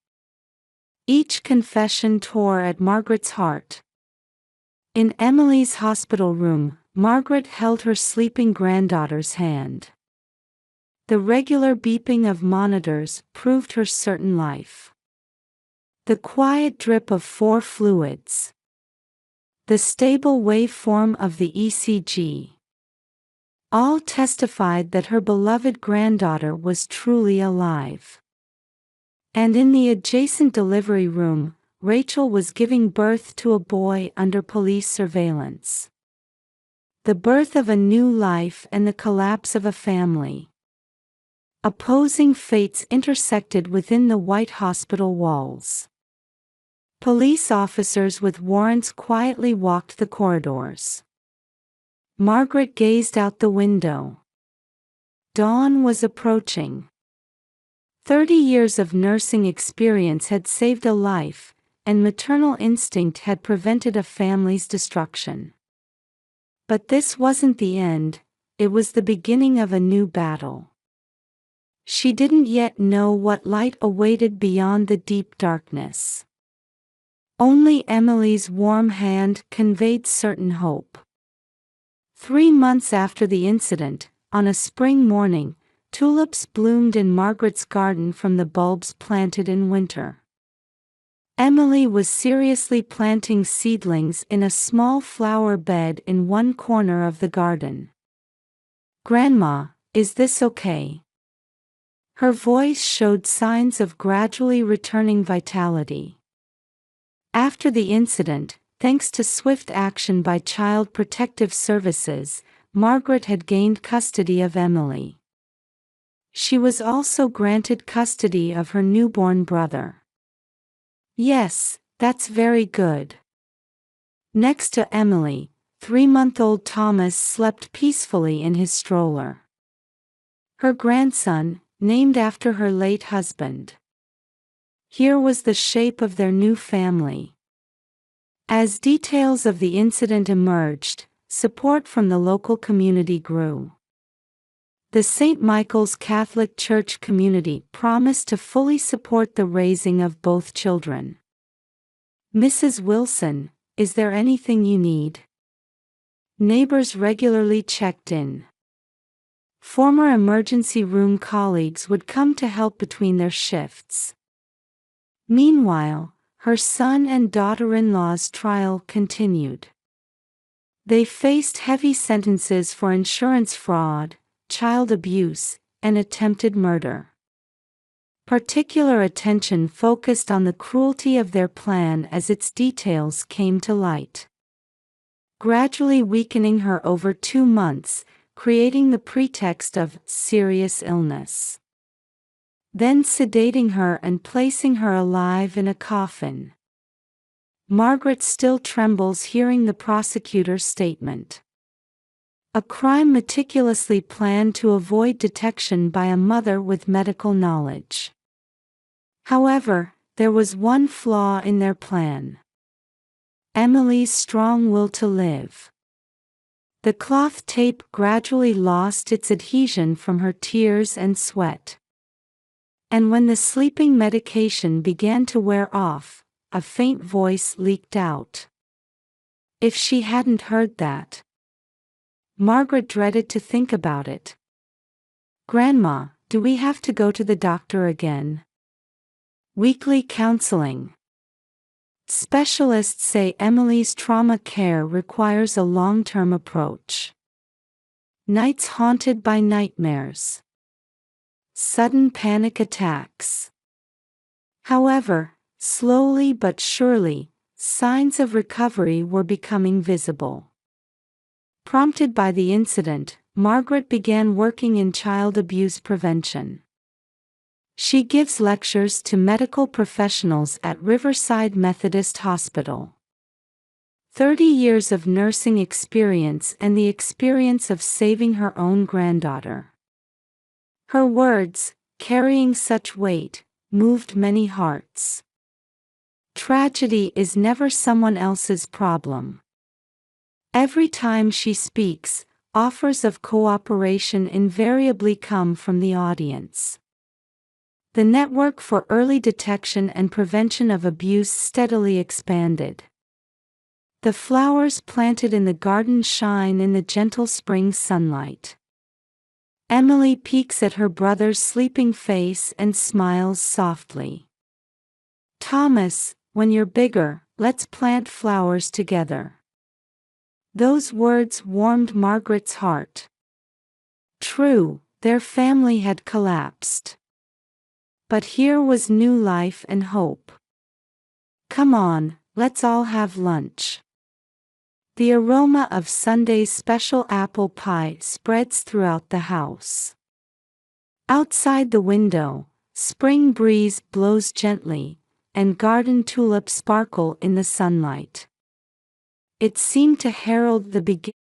Each confession tore at Margaret's heart. In Emily's hospital room, Margaret held her sleeping granddaughter's hand. The regular beeping of monitors proved her certain life. The quiet drip of 4 fluids. The stable waveform of the ECG. All testified that her beloved granddaughter was truly alive. And in the adjacent delivery room, Rachel was giving birth to a boy under police surveillance. The birth of a new life and the collapse of a family. Opposing fates intersected within the White Hospital walls. Police officers with warrants quietly walked the corridors. Margaret gazed out the window. Dawn was approaching. 30 years of nursing experience had saved a life, and maternal instinct had prevented a family's destruction. But this wasn't the end, it was the beginning of a new battle. She didn't yet know what light awaited beyond the deep darkness. Only Emily's warm hand conveyed certain hope. 3 months after the incident, on a spring morning, tulips bloomed in Margaret's garden from the bulbs planted in winter. Emily was seriously planting seedlings in a small flower bed in one corner of the garden. "Grandma, is this okay?" Her voice showed signs of gradually returning vitality. After the incident, thanks to swift action by Child Protective Services, Margaret had gained custody of Emily. She was also granted custody of her newborn brother. "Yes, that's very good." Next to Emily, 3-month-old Thomas slept peacefully in his stroller. Her grandson, named after her late husband. Here was the shape of their new family. As details of the incident emerged, support from the local community grew. The St. Michael's Catholic Church community promised to fully support the raising of both children. "Mrs. Wilson, is there anything you need?" Neighbors regularly checked in. Former emergency room colleagues would come to help between their shifts. Meanwhile, her son and daughter-in-law's trial continued. They faced heavy sentences for insurance fraud, child abuse, and attempted murder. Particular attention focused on the cruelty of their plan as its details came to light. Gradually weakening her over 2 months, creating the pretext of serious illness. Then sedating her and placing her alive in a coffin. Margaret still trembles hearing the prosecutor's statement. A crime meticulously planned to avoid detection by a mother with medical knowledge. However, there was one flaw in their plan. Emily's strong will to live. The cloth tape gradually lost its adhesion from her tears and sweat. And when the sleeping medication began to wear off, a faint voice leaked out. If she hadn't heard that. Margaret dreaded to think about it. "Grandma, do we have to go to the doctor again?" Weekly counseling. Specialists say Emily's trauma care requires a long-term approach. Nights haunted by nightmares. Sudden panic attacks. However, slowly but surely, signs of recovery were becoming visible. Prompted by the incident, Margaret began working in child abuse prevention. She gives lectures to medical professionals at Riverside Methodist Hospital. 30 years of nursing experience and the experience of saving her own granddaughter. Her words, carrying such weight, moved many hearts. Tragedy is never someone else's problem. Every time she speaks, offers of cooperation invariably come from the audience. The network for early detection and prevention of abuse steadily expanded. The flowers planted in the garden shine in the gentle spring sunlight. Emily peeks at her brother's sleeping face and smiles softly. "Thomas, when you're bigger, let's plant flowers together." Those words warmed Margaret's heart. True, their family had collapsed. But here was new life and hope. "Come on, let's all have lunch." The aroma of Sunday's special apple pie spreads throughout the house. Outside the window, spring breeze blows gently, and garden tulips sparkle in the sunlight. It seemed to herald the beginning